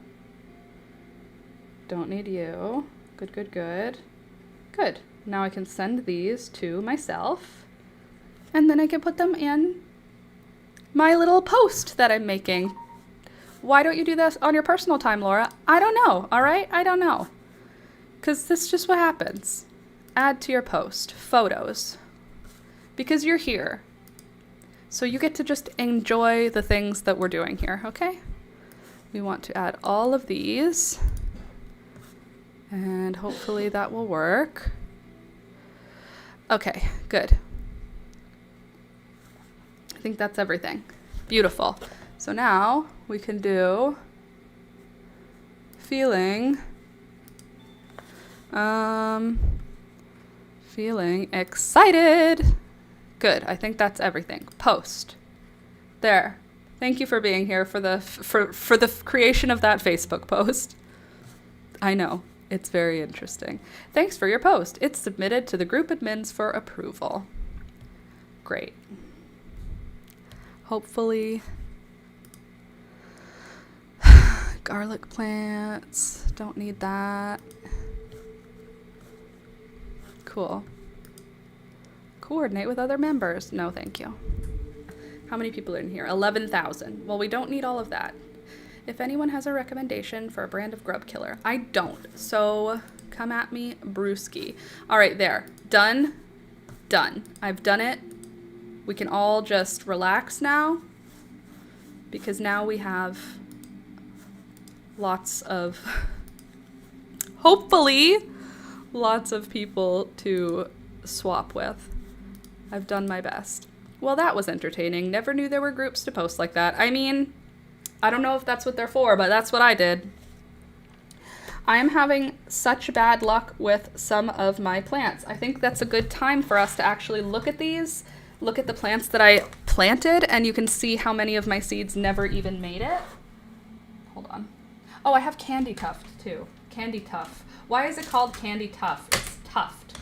Don't need you. Good, good, good. Good. Now I can send these to myself. And then I can put them in my little post that I'm making. Why don't you do this on your personal time, Laura? I don't know, all right? I don't know. Because this is just what happens. Add to your post. Photos. Because you're here. So you get to just enjoy the things that we're doing here, okay? We want to add all of these. And hopefully that will work. Okay, good. I think that's everything. Beautiful. So now we can do feeling excited. Good. I think that's everything. Post. There. Thank you for being here for the creation of that Facebook post. I know. It's very interesting. Thanks for your post. It's submitted to the group admins for approval. Great. Hopefully, garlic plants, don't need that. Cool. Coordinate with other members. No, thank you. How many people are in here? 11,000. Well, we don't need all of that. If anyone has a recommendation for a brand of grub killer, I don't. So come at me, brewski. All right, there. Done. Done. I've done it. We can all just relax now because now we have lots of, hopefully, lots of people to swap with. I've done my best. Well, that was entertaining. Never knew there were groups to post like that. I mean, I don't know if that's what they're for, but that's what I did. I am having such bad luck with some of my plants. I think that's a good time for us to actually look at these, look at the plants that I planted, and you can see how many of my seeds never even made it. Hold on. Oh, I have candy tuft too. Candy tuft. Why is it called candy tuft? It's tuft.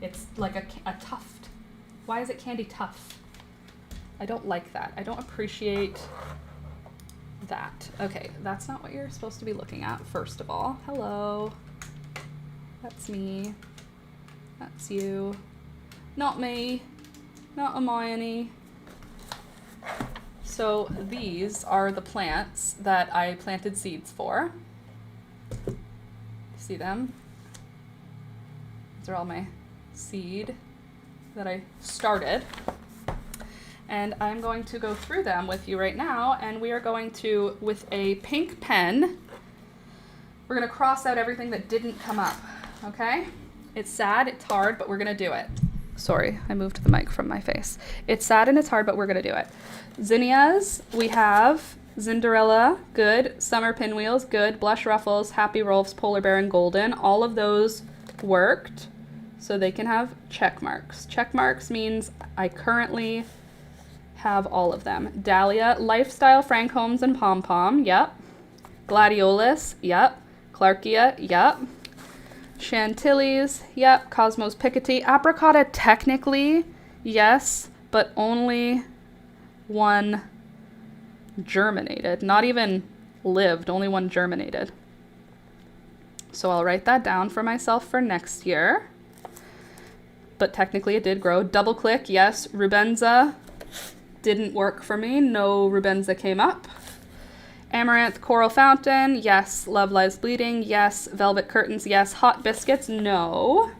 It's like a tuft. Why is it candy tuft? I don't like that. I don't appreciate that. Okay, that's not what you're supposed to be looking at, first of all. Hello. That's me. That's you. Not me. Not Hermione. So these are the plants that I planted seeds for. See them? These are all my seed that I started. And I'm going to go through them with you right now, and we are going to, with a pink pen, we're going to cross out everything that didn't come up, okay? It's sad, it's hard, but we're going to do it. Sorry, I moved the mic from my face. It's sad and it's hard, but we're going to do it. Zinnias, we have Zinderella, good. Summer Pinwheels, good. Blush Ruffles, Happy Rolfs, Polar Bear, and Golden. All of those worked, so they can have check marks. Check marks means I currently have all of them. Dahlia, Lifestyle, Frank Holmes, and Pom Pom, yep. Gladiolus, yep. Clarkia, yep. Chantilly's, yep. Cosmos Picotee. Apricotta, technically, yes, but only one germinated. Not even lived, only one germinated. So I'll write that down for myself for next year. But technically it did grow. Double Click, yes. Rubenza, didn't work for me. No Rubenza came up. Amaranth Coral Fountain, yes. Love Lies Bleeding, yes. Velvet Curtains, yes. Hot Biscuits, no.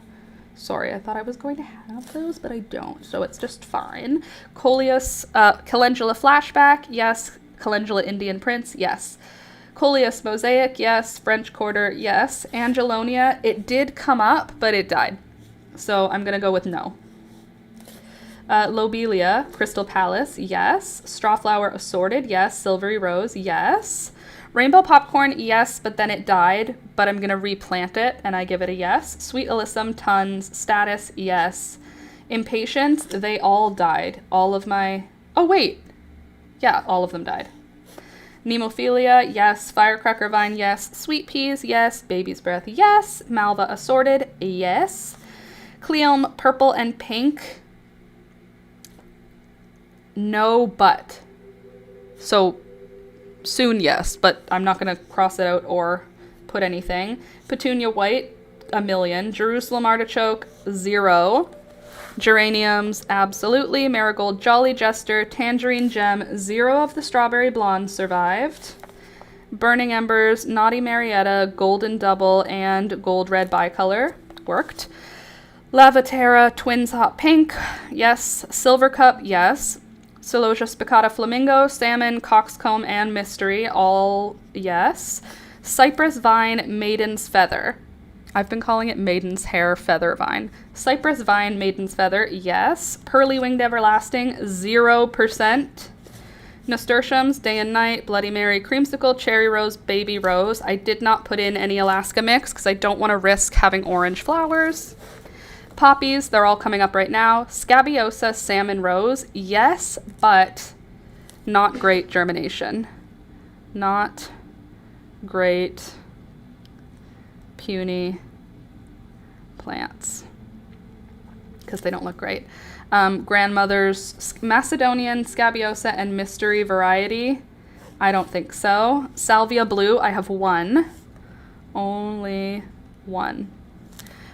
Sorry, I thought I was going to have those, but I don't, so it's just fine. Coleus, Calendula Flashback, yes. Calendula Indian Prince, yes. Coleus Mosaic, yes. French Quarter, yes. Angelonia, it did come up, but it died. So I'm going to go with no. Lobelia, Crystal Palace, yes. Strawflower Assorted, yes. Silvery Rose, yes. Rainbow Popcorn, yes, but then it died, but I'm going to replant it, and I give it a yes. Sweet Alyssum, tons. Status, yes. Impatience, they all died. All of my... Oh, wait. Yeah, all of them died. Nemophilia, yes. Firecracker Vine, yes. Sweet Peas, yes. Baby's Breath, yes. Malva Assorted, yes. Cleome Purple and Pink, no, but. So soon, yes, but I'm not going to cross it out or put anything. Petunia White, 1,000,000. Jerusalem Artichoke, 0. Geraniums, absolutely. Marigold Jolly Jester, Tangerine Gem, 0 of the Strawberry Blonde survived. Burning Embers, Naughty Marietta, Golden Double, and Gold Red Bicolor worked. Lavaterra, Twins Hot Pink, yes. Silver Cup, yes. Celosia Spicata Flamingo, Salmon, Coxcomb, and Mystery, all yes. Cypress Vine, Maiden's Feather. I've been calling it Maiden's Hair Feather Vine. Cypress Vine, Maiden's Feather, yes. Pearly Winged Everlasting, 0%. Nasturtiums, Day and Night, Bloody Mary, Creamsicle, Cherry Rose, Baby Rose. I did not put in any Alaska mix because I don't want to risk having orange flowers. Poppies, they're all coming up right now. Scabiosa, Salmon Rose, yes, but not great germination. Not great puny plants because they don't look great. Grandmother's Macedonian, Scabiosa, and Mystery Variety, I don't think so. Salvia Blue, I have 1. Only 1.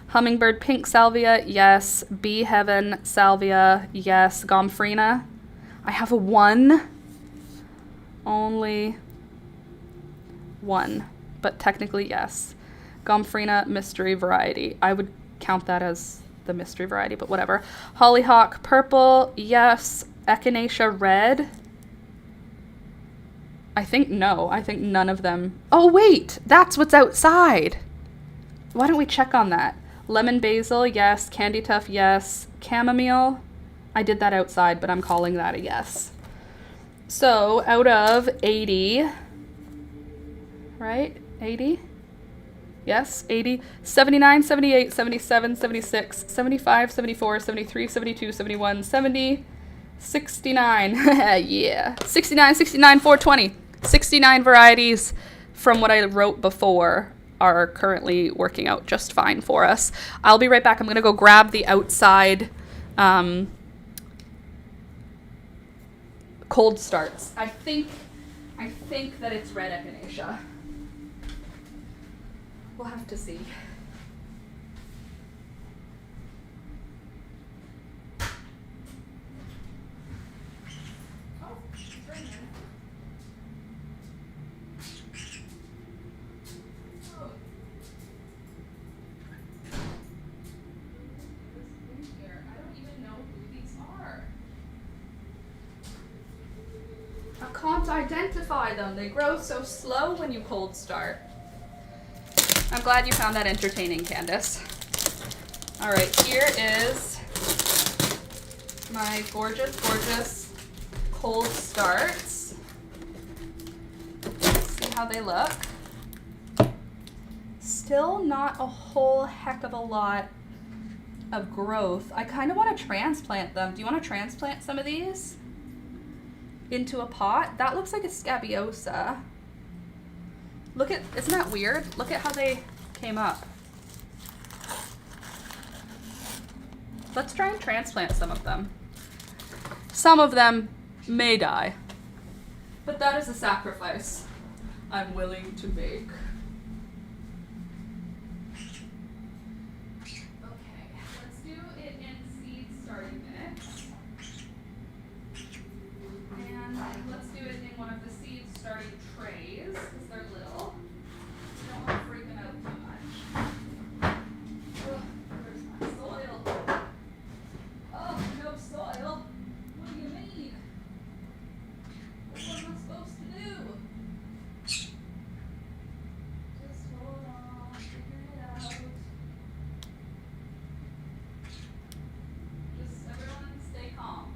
Hummingbird Pink Salvia, yes. Bee Heaven Salvia, yes. Gomphrena, I have a 1. Only 1, but technically yes. Gomphrena Mystery Variety. I would count that as the mystery variety, but whatever. Hollyhock Purple, yes. Echinacea Red, I think no. I think none of them. Oh, wait, that's what's outside. Why don't we check on that? Lemon Basil, yes. Candy Tuft, yes. Chamomile, I did that outside, but I'm calling that a yes. So out of 80, right? 80? Yes, 80, 79, 78, 77, 76, 75, 74, 73, 72, 71, 70, 69. Yeah. 69, 69, 420. 69 varieties from what I wrote before are currently working out just fine for us. I'll be right back. I'm going to go grab the outside cold starts. I think that it's red echinacea. We'll have to see. Oh, it's right there. Oh. Here. I don't even know who these are. I can't identify them. They grow so slow when you cold start. I'm glad you found that entertaining, Candace. All right, here is my gorgeous, gorgeous cold starts. Let's see how they look. Still not a whole heck of a lot of growth. I kind of want to transplant them. Do you want to transplant some of these into a pot? That looks like a scabiosa. Look at, isn't that weird? Look at how they came up. Let's try and transplant some of them. Some of them may die, but that is a sacrifice I'm willing to make. Okay, let's do it in seed starting mix. And let's do it in one of the seed starting trays, because they're little. We don't want to freak them out too much. Ugh, where's my soil? Oh, no soil? What do you mean? What am I supposed to do? Just hold on, figure it out. Just everyone stay calm.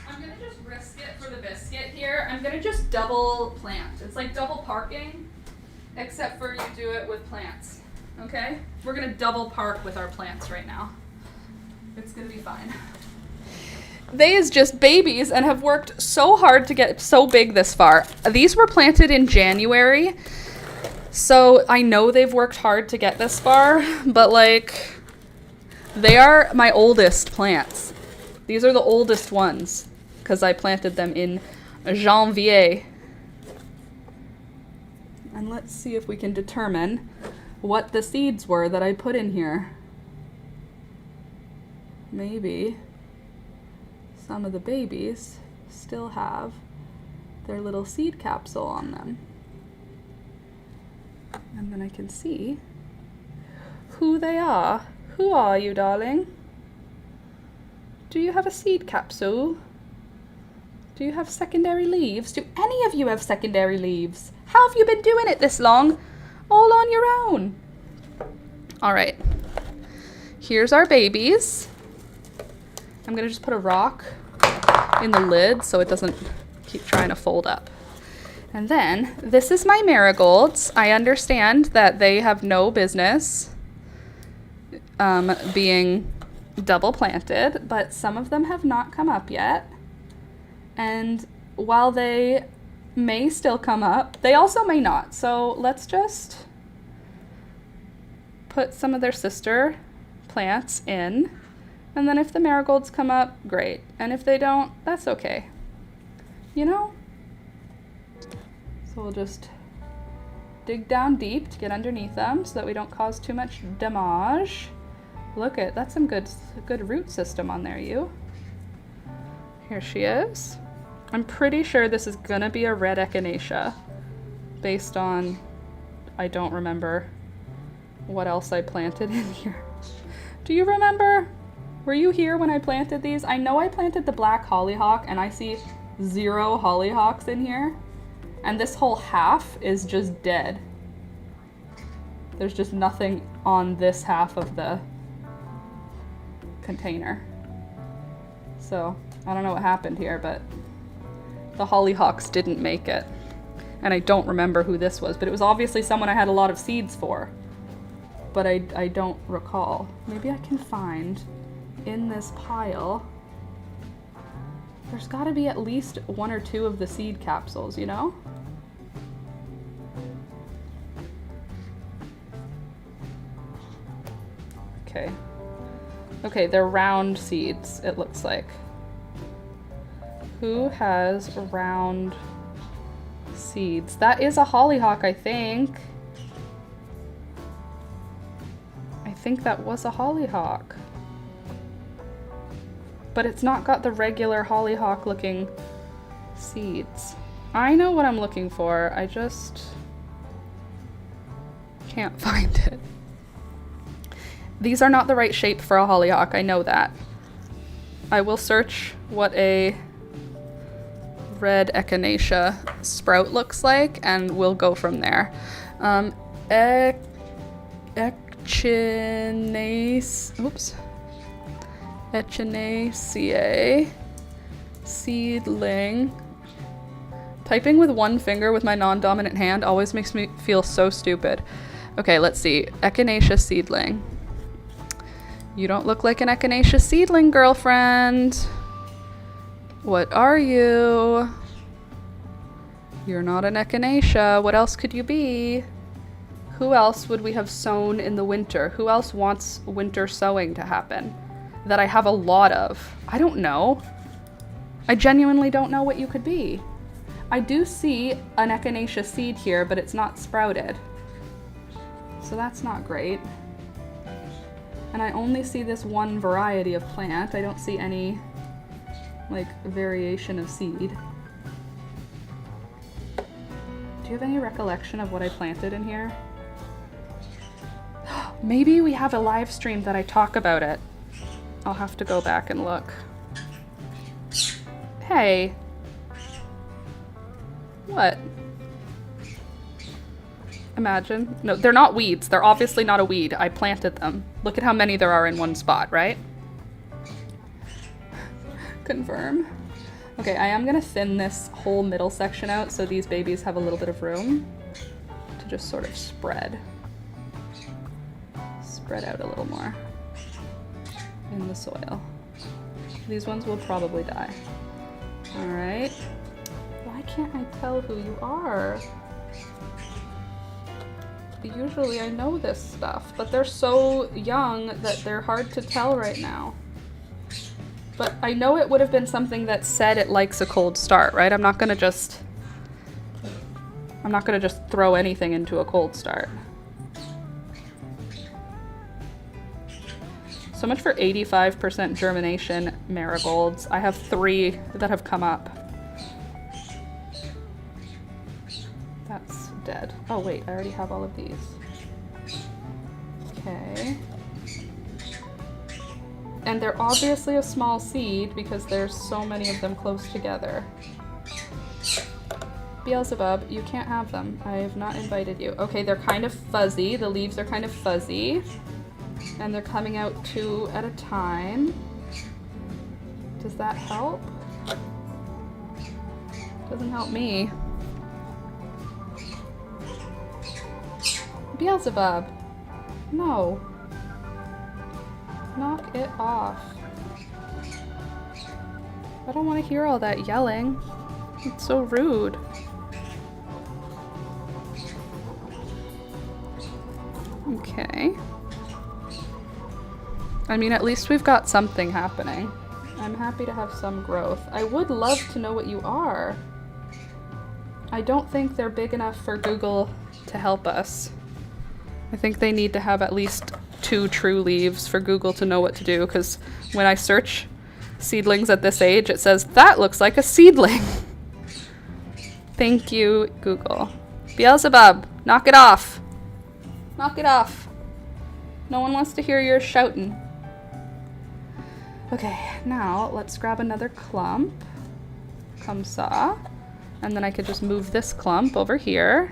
I'm gonna just risk it for the biscuit here. I'm gonna just double plant. It's like double parking, except for you do it with plants, okay? We're gonna double park with our plants right now. It's gonna be fine. They is just babies and have worked so hard to get so big this far. These were planted in January, so I know they've worked hard to get this far, but like, they are my oldest plants. These are the oldest ones because I planted them in Janvier. And let's see if we can determine what the seeds were that I put in here. Maybe some of the babies still have their little seed capsule on them. And then I can see who they are. Who are you, darling? Do you have a seed capsule? Do you have secondary leaves? Do any of you have secondary leaves? How have you been doing it this long? All on your own. All right. Here's our babies. I'm gonna just put a rock in the lid so it doesn't keep trying to fold up. And then this is my marigolds. I understand that they have no business being double planted, but some of them have not come up yet. And while they may still come up, they also may not. So let's just put some of their sister plants in. And then if the marigolds come up, great. And if they don't, that's okay. You know? So we'll just dig down deep to get underneath them so that we don't cause too much damage. Look at, that's some good root system on there, you. Here she is. I'm pretty sure this is gonna be a red echinacea based on, I don't remember what else I planted in here. Do you remember? Were you here when I planted these? I know I planted the black hollyhock and I see 0 hollyhocks in here. And this whole half is just dead. There's just nothing on this half of the container. So I don't know what happened here, but the hollyhocks didn't make it. And I don't remember who this was, but it was obviously someone I had a lot of seeds for. But I don't recall. Maybe I can find in this pile. There's gotta be at least 1 or 2 of the seed capsules, you know? Okay. Okay, they're round seeds, it looks like. Who has round seeds? That is a hollyhock, I think. I think that was a hollyhock. But it's not got the regular hollyhock looking seeds. I know what I'm looking for, I just can't find it. These are not the right shape for a hollyhock, I know that. I will search what a red echinacea sprout looks like, and we'll go from there. Echinacea seedling. Typing with one finger with my non-dominant hand always makes me feel so stupid. Okay, let's see. Echinacea seedling. You don't look like an echinacea seedling, girlfriend. What are you? You're not an echinacea. What else could you be? Who else would we have sown in the winter? Who else wants winter sowing to happen? That I have a lot of. I don't know. I genuinely don't know what you could be. I do see an echinacea seed here, but it's not sprouted. So that's not great. And I only see this one variety of plant. I don't see any, like, variation of seed. Do you have any recollection of what I planted in here? Maybe we have a live stream that I talk about it. I'll have to go back and look. Hey. What? Imagine. No, they're not weeds. They're obviously not a weed. I planted them. Look at how many there are in one spot, right? Confirm. Okay, I am gonna thin this whole middle section out so these babies have a little bit of room to just sort of spread. Spread out a little more in the soil. These ones will probably die. All right. Why can't I tell who you are? Usually I know this stuff, but they're so young that they're hard to tell right now. But I know it would have been something that said it likes a cold start, right? I'm not gonna just throw anything into a cold start. So much for 85% germination marigolds. I have 3 that have come up. That's dead. Oh wait, I already have all of these. Okay. And they're obviously a small seed because there's so many of them close together. Beelzebub, you can't have them. I have not invited you. Okay, they're kind of fuzzy. The leaves are kind of fuzzy. And they're coming out 2 at a time. Does that help? Doesn't help me. Beelzebub. No. Knock it off. I don't want to hear all that yelling. It's so rude. Okay. I mean, at least we've got something happening. I'm happy to have some growth. I would love to know what you are. I don't think they're big enough for Google to help us. I think they need to have at least 2 true leaves for Google to know what to do, because when I search seedlings at this age, it says, that looks like a seedling. Thank you, Google. Beelzebub, knock it off. Knock it off. No one wants to hear your shouting. Okay, now let's grab another clump. Come saw. And then I could just move this clump over here,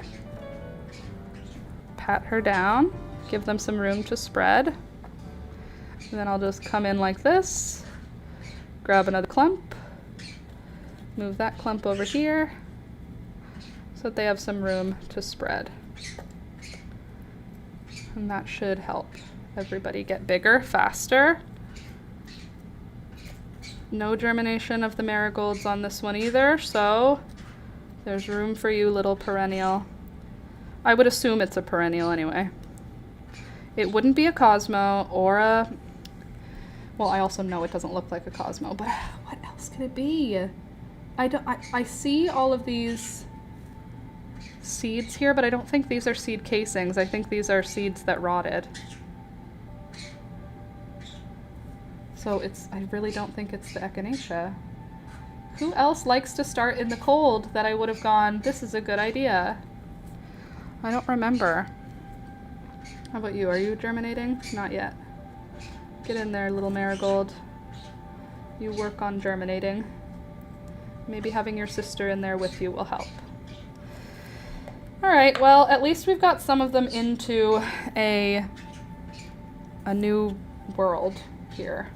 pat her down, give them some room to spread. And then I'll just come in like this, grab another clump, move that clump over here so that they have some room to spread. And that should help everybody get bigger faster. No germination of the marigolds on this one either, so there's room for you, little perennial. I would assume it's a perennial anyway. It wouldn't be a Cosmo or a, well, I also know it doesn't look like a Cosmo, but what else could it be? I see all of these seeds here, but I don't think these are seed casings. I think these are seeds that rotted. So I really don't think it's the echinacea. Who else likes to start in the cold that I would have gone, this is a good idea? I don't remember. How about you? Are you germinating? Not yet. Get in there, little marigold. You work on germinating. Maybe having your sister in there with you will help. All right, well, at least we've got some of them into a new world here.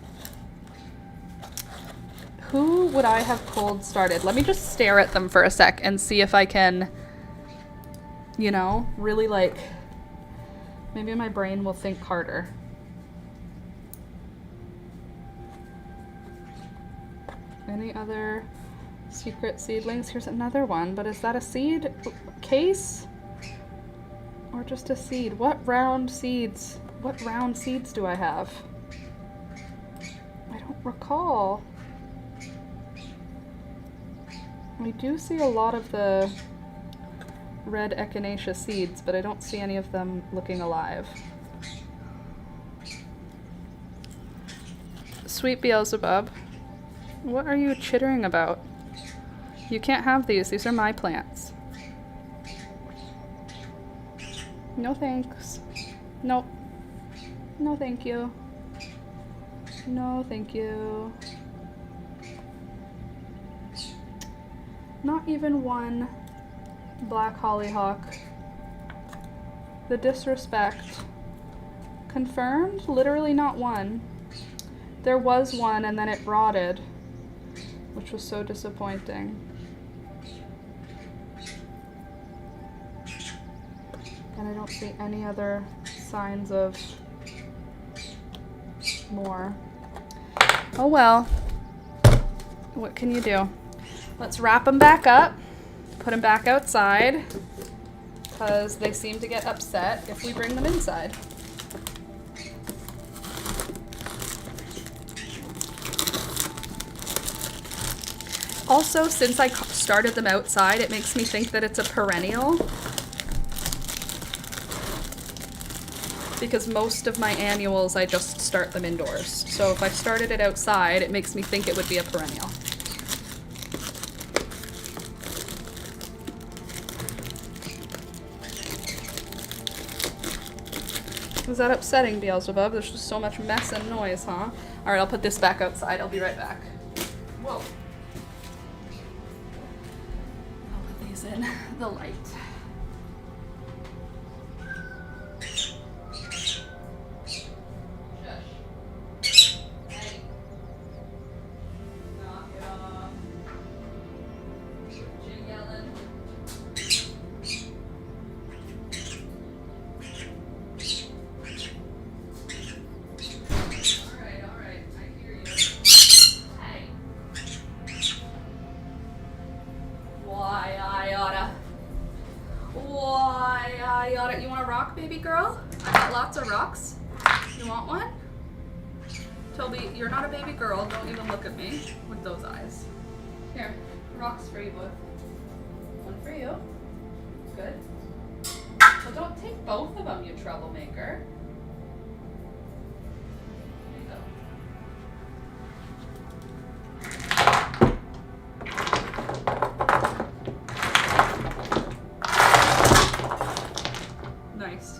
Who would I have cold started? Let me just stare at them for a sec and see if I can, you know, really like, maybe my brain will think harder. Any other secret seedlings? Here's another one, but is that a seed case? Or just a seed? What round seeds do I have? I don't recall. I do see a lot of the red echinacea seeds, but I don't see any of them looking alive. Sweet Beelzebub, what are you chittering about? You can't have these. These are my plants. No thanks. Nope. No thank you. No thank you. Not even one black hollyhock. The disrespect. Confirmed? Literally not one. There was one and then it rotted, which was so disappointing. And I don't see any other signs of more. Oh well. What can you do? Let's wrap them back up, put them back outside, because they seem to get upset if we bring them inside. Also, since I started them outside, it makes me think that it's a perennial, because most of my annuals, I just start them indoors. So if I started it outside, it makes me think it would be a perennial. Is that upsetting, Beelzebub? There's just so much mess and noise, huh? All right, I'll put this back outside. I'll be right back. Whoa. I'll put these in the light. You want a rock, baby girl? I got lots of rocks. You want one? Toby, you're not a baby girl. Don't even look at me with those eyes. Here, rocks for you both. One for you. Good. Well, don't take both of them, you troublemaker. There you go. Nice.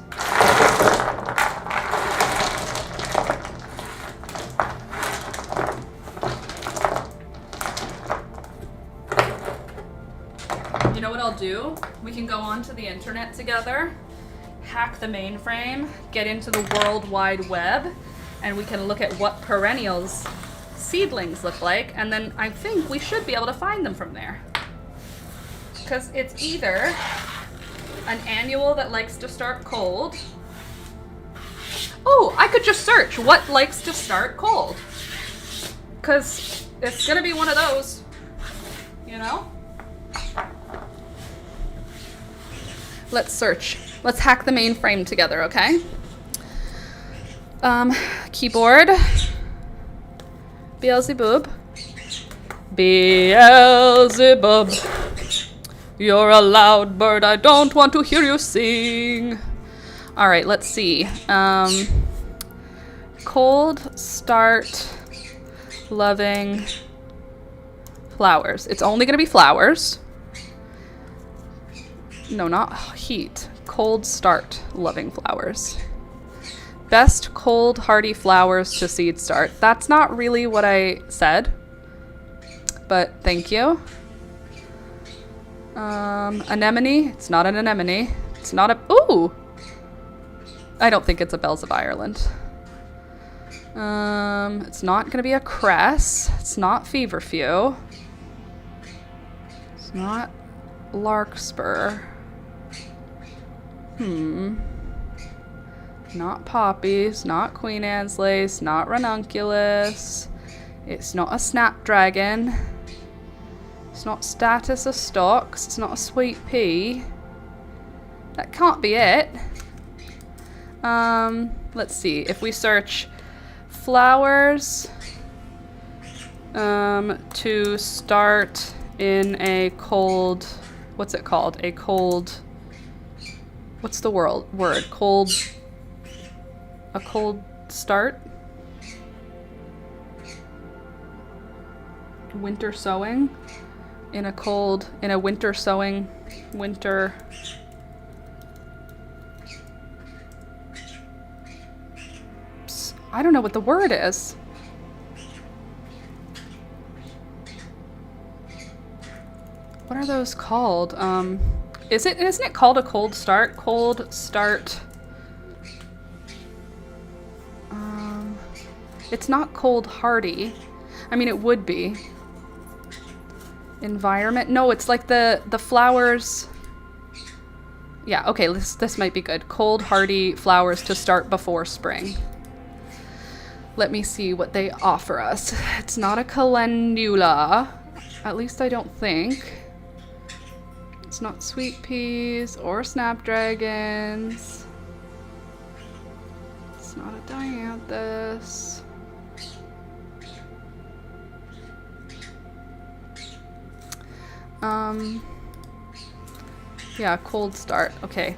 I'll do? We can go onto the internet together, hack the mainframe, get into the World Wide Web, and we can look at what perennials seedlings look like, and then I think we should be able to find them from there. Because it's either an annual that likes to start cold. Oh, I could just search what likes to start cold. Because it's gonna be one of those, you know? Let's search. Let's hack the mainframe together, okay? Keyboard. Beelzebub. Beelzebub. You're a loud bird, I don't want to hear you sing. All right, let's see. Cold start loving flowers. It's only gonna be flowers. No, not heat. Cold start loving flowers. Best cold hardy flowers to seed start. That's not really what I said, but thank you. Anemone. It's not an anemone. It's not a... Ooh! I don't think it's a Bells of Ireland. It's not going to be a cress. It's not feverfew. It's not larkspur. Not poppies. Not Queen Anne's lace. Not ranunculus. It's not a snapdragon. It's not status of stocks. It's not a sweet pea. That can't be it. Let's see. If we search flowers to start in a cold, what's it called? A cold, what's the word? Cold, a cold start? Winter sowing? In a winter sowing, winter. I don't know what the word is. What are those called? Isn't it called a cold start? Cold start. It's not cold hardy. I mean, it would be. Environment? No, it's like the flowers. Yeah, okay, this might be good. Cold hardy flowers to start before spring. Let me see what they offer us. It's not a calendula. At least I don't think. It's not sweet peas or snapdragons. It's not a dianthus. Yeah, cold start. Okay.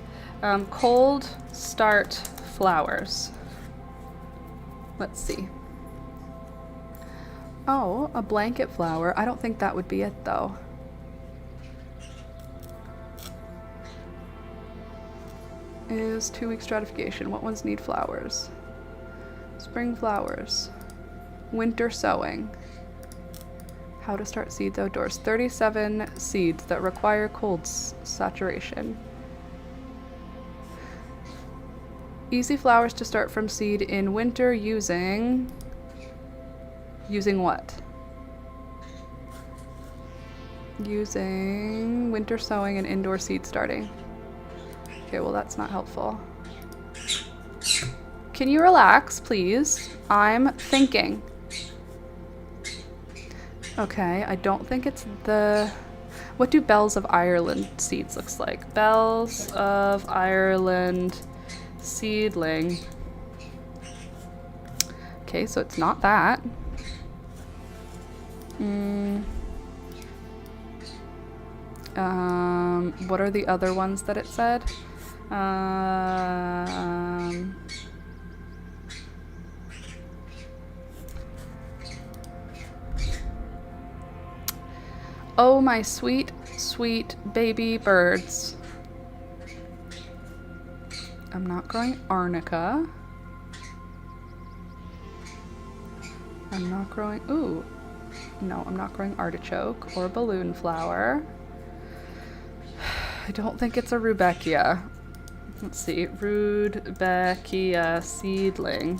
Cold start flowers. Let's see. Oh, a blanket flower. I don't think that would be it though. Is 2-week stratification. What ones need flowers? Spring flowers. Winter sowing. How to start seeds outdoors. 37 seeds that require cold saturation. Easy flowers to start from seed in winter using what? Using winter sowing and indoor seed starting. Okay, well that's not helpful. Can you relax, please? I'm thinking. Okay, I don't think it's the... What do Bells of Ireland seeds looks like? Bells of Ireland seedling. Okay, so it's not that. What are the other ones that it said? Oh, my sweet, sweet baby birds. I'm not growing arnica. I'm not growing, ooh. No, I'm not growing artichoke or balloon flower. I don't think it's a Rudbeckia. Let's see. Rudbeckia seedling.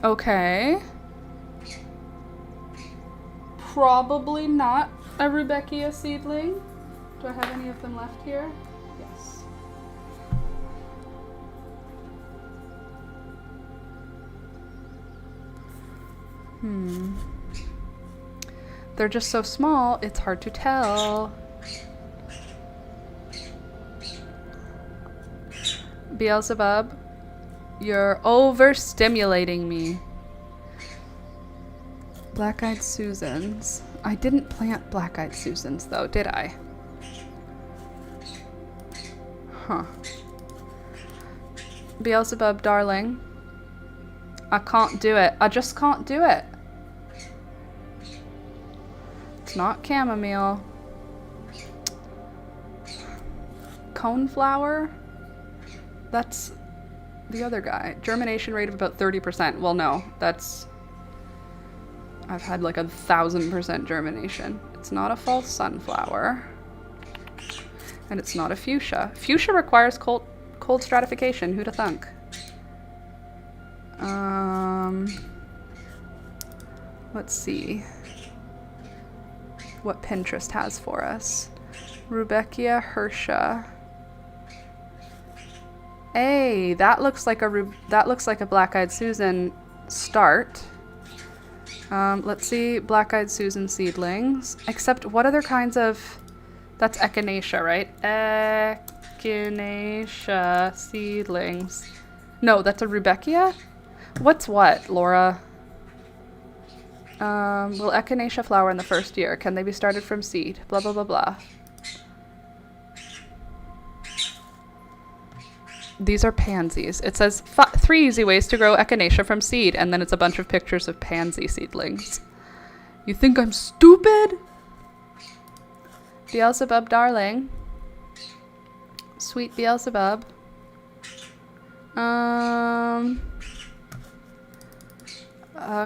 Okay. Probably not a Rudbeckia seedling. Do I have any of them left here? Yes. They're just so small, it's hard to tell. Beelzebub, you're overstimulating me. Black-eyed Susans. I didn't plant black-eyed Susans though, did I? Huh. Beelzebub, darling. I can't do it. I just can't do it. It's not chamomile. Coneflower? That's the other guy. Germination rate of about 30%. Well, no, that's... I've had like 1,000% germination. It's not a false sunflower. And it's not a fuchsia. Fuchsia requires cold stratification. Who'da thunk? Let's see what Pinterest has for us. Rudbeckia hirschia. Hey, that looks like a black-eyed Susan start. Let's see, black-eyed Susan seedlings. Except, what other kinds of... That's echinacea, right? Echinacea seedlings. No, that's a Rudbeckia? What's what, Laura? Will echinacea flower in the first year? Can they be started from seed? Blah, blah, blah, blah. These are pansies. It says 3 easy ways to grow echinacea from seed, and then it's a bunch of pictures of pansy seedlings. You think I'm stupid? Beelzebub, darling. Sweet Beelzebub.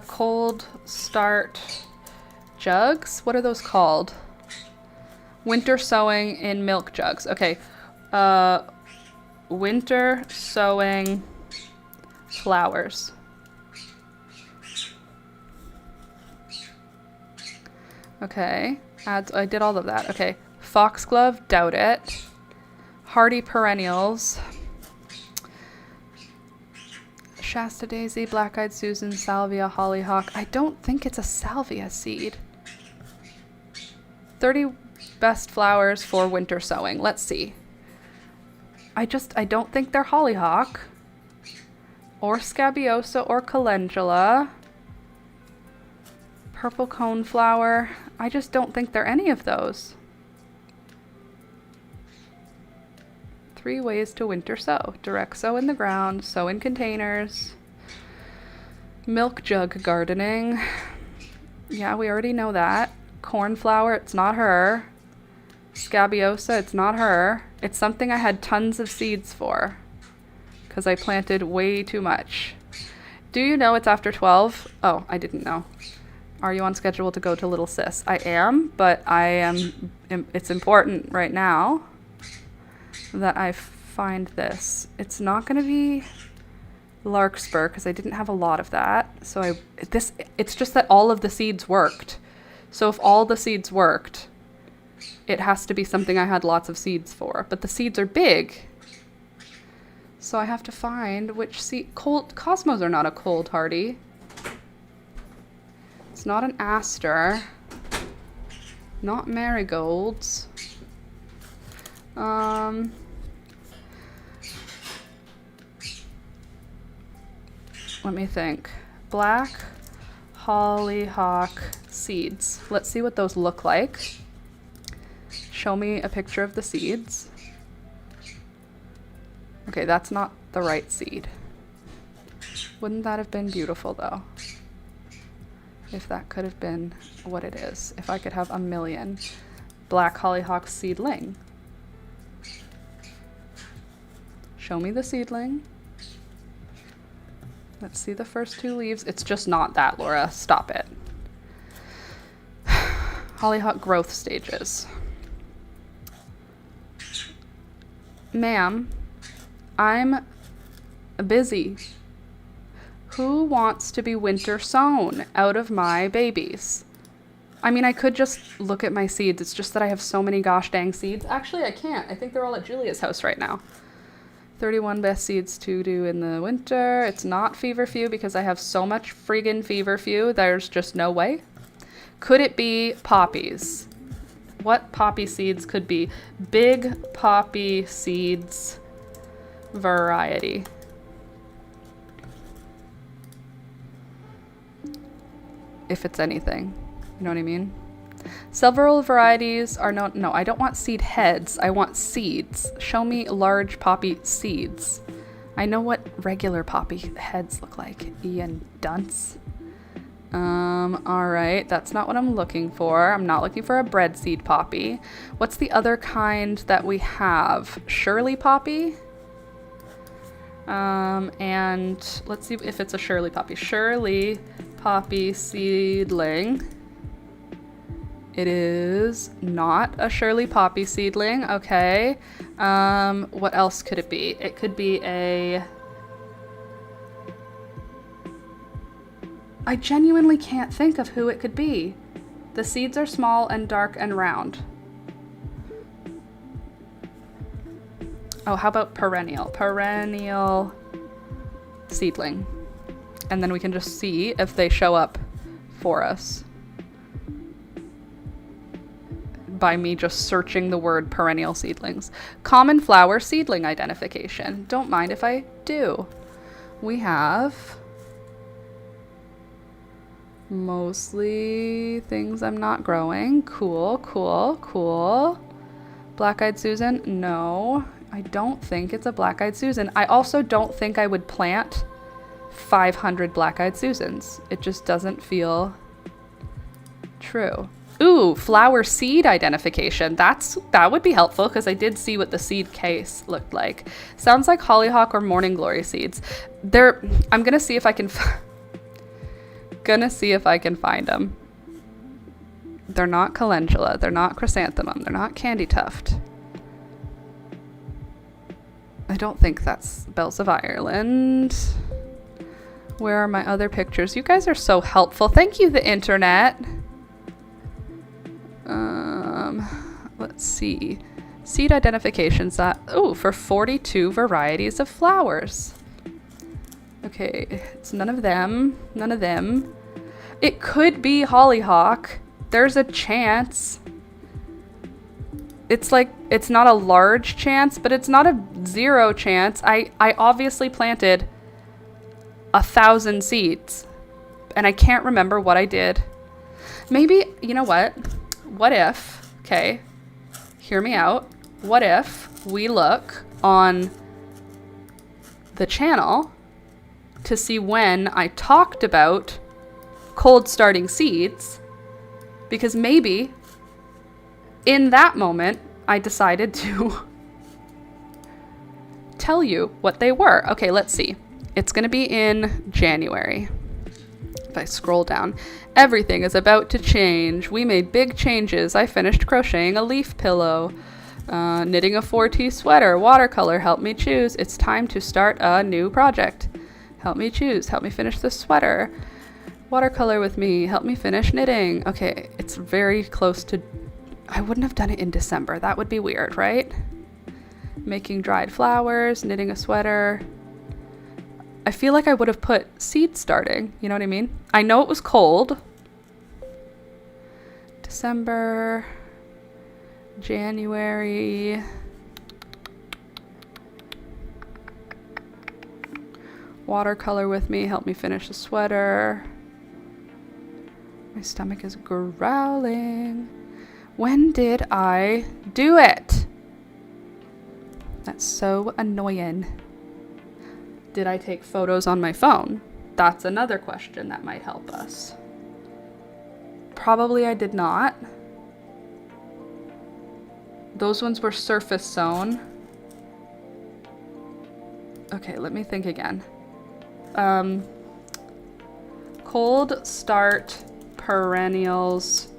Cold start jugs? What are those called? Winter sowing in milk jugs. Okay. Winter sowing flowers. Okay. I did all of that. Okay. Foxglove, doubt it. Hardy perennials. Shasta daisy, black-eyed Susan, salvia, hollyhock. I don't think it's a salvia seed. 30 best flowers for winter sowing. Let's see. I don't think they're hollyhock. Or scabiosa or calendula. Purple coneflower. I just don't think they're any of those. 3 ways to winter sow. Direct sow in the ground, sow in containers. Milk jug gardening. Yeah, we already know that. Cornflower, it's not her. Scabiosa, it's not her. It's something I had tons of seeds for. Because I planted way too much. Do you know it's after 12? Oh, I didn't know. Are you on schedule to go to Little Sis? I am, but it's important right now that I find this. It's not going to be larkspur because I didn't have a lot of that. So it's just that all of the seeds worked. So if all the seeds worked, it has to be something I had lots of seeds for. But the seeds are big. So I have to find which seed. Cosmos are not a cold hardy. It's not an aster. Not marigolds. Let me think. Black hollyhock seeds. Let's see what those look like. Show me a picture of the seeds. Okay, that's not the right seed. Wouldn't that have been beautiful though? If that could have been what it is. If I could have 1,000,000 black hollyhock seedling. Show me the seedling. Let's see the first 2 leaves. It's just not that, Laura. Stop it. Hollyhock growth stages. Ma'am, I'm busy. Who wants to be winter sown out of my babies? I mean, I could just look at my seeds. It's just that I have so many gosh dang seeds. Actually, I can't. I think they're all at Julia's house right now. 31 best seeds to do in the winter. It's not feverfew because I have so much friggin' feverfew. There's just no way. Could it be poppies? What poppy seeds could be? Big poppy seeds variety. If it's anything. You know what I mean? Several varieties are no, I don't want seed heads. I want seeds. Show me large poppy seeds. I know what regular poppy heads look like. Ian dunce. All right. That's not what I'm looking for. I'm not looking for a bread seed poppy. What's the other kind that we have? Shirley poppy? And let's see if it's a Shirley poppy. Shirley poppy seedling. It is not a Shirley poppy seedling. Okay. What else could it be? It could be a... I genuinely can't think of who it could be. The seeds are small and dark and round. Oh, how about perennial? Perennial seedling. And then we can just see if they show up for us by me just searching the word perennial seedlings. Common flower seedling identification. Don't mind if I do. We have mostly things I'm not growing. Cool, cool, cool. Black-eyed Susan? No, I don't think it's a Black-eyed Susan. I also don't think I would plant 500 Black-eyed Susans. It just doesn't feel true. Ooh, flower seed identification. That would be helpful because I did see what the seed case looked like. Sounds like hollyhock or morning glory seeds. I'm gonna see if I can find them. They're not calendula. They're not chrysanthemum. They're not candy tuft. I don't think that's Bells of Ireland. Where are my other pictures? You guys are so helpful. Thank you, the internet. Let's see. Seed identifications for 42 varieties of flowers. Okay, it's none of them. None of them. It could be hollyhock. There's a chance. It's like, it's not a large chance, but it's not a zero chance. I obviously planted 1,000 seeds and I can't remember what I did. Maybe, you know what? What if, okay, hear me out. What if we look on the channel to see when I talked about cold starting seeds, because maybe in that moment I decided to tell you what they were. Okay, let's see. It's gonna be in January. If I scroll down, everything is about to change. We made big changes. I finished crocheting a leaf pillow, knitting a 4T sweater, watercolor, help me choose. It's time to start a new project. Help me choose, help me finish the sweater. Watercolor with me, help me finish knitting. Okay, it's very close to, I wouldn't have done it in December. That would be weird, right? Making dried flowers, knitting a sweater. I feel like I would have put seed starting, you know what I mean? I know it was cold. December, January. Watercolor with me, help me finish the sweater. My stomach is growling. When did I do it? That's so annoying. Did I take photos on my phone? That's another question that might help us. Probably I did not. Those ones were surface sewn. Okay, let me think again. Cold start perennials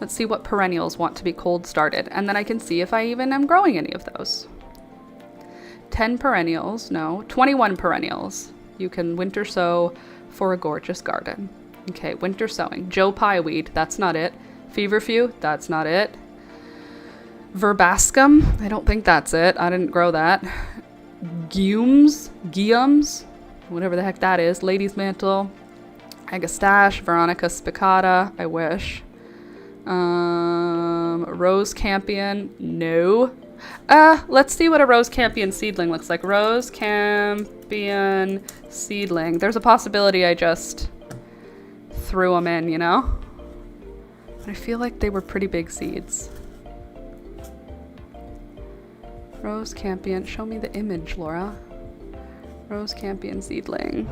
Let's see what perennials want to be cold started, and then I can see if I even am growing any of those. 10 perennials, no, 21 perennials. You can winter sow for a gorgeous garden. Okay, winter sowing. Joe Pieweed, that's not it. Feverfew, that's not it. Verbascum, I don't think that's it. I didn't grow that. Guiums, whatever the heck that is. Lady's Mantle, Agastache, Veronica spicata, I wish. Rose Campion, no. Let's see what a Rose Campion seedling looks like. Rose Campion seedling. There's a possibility I just threw them in, you know? But I feel like they were pretty big seeds. Rose Campion, show me the image, Laura. Rose Campion seedling.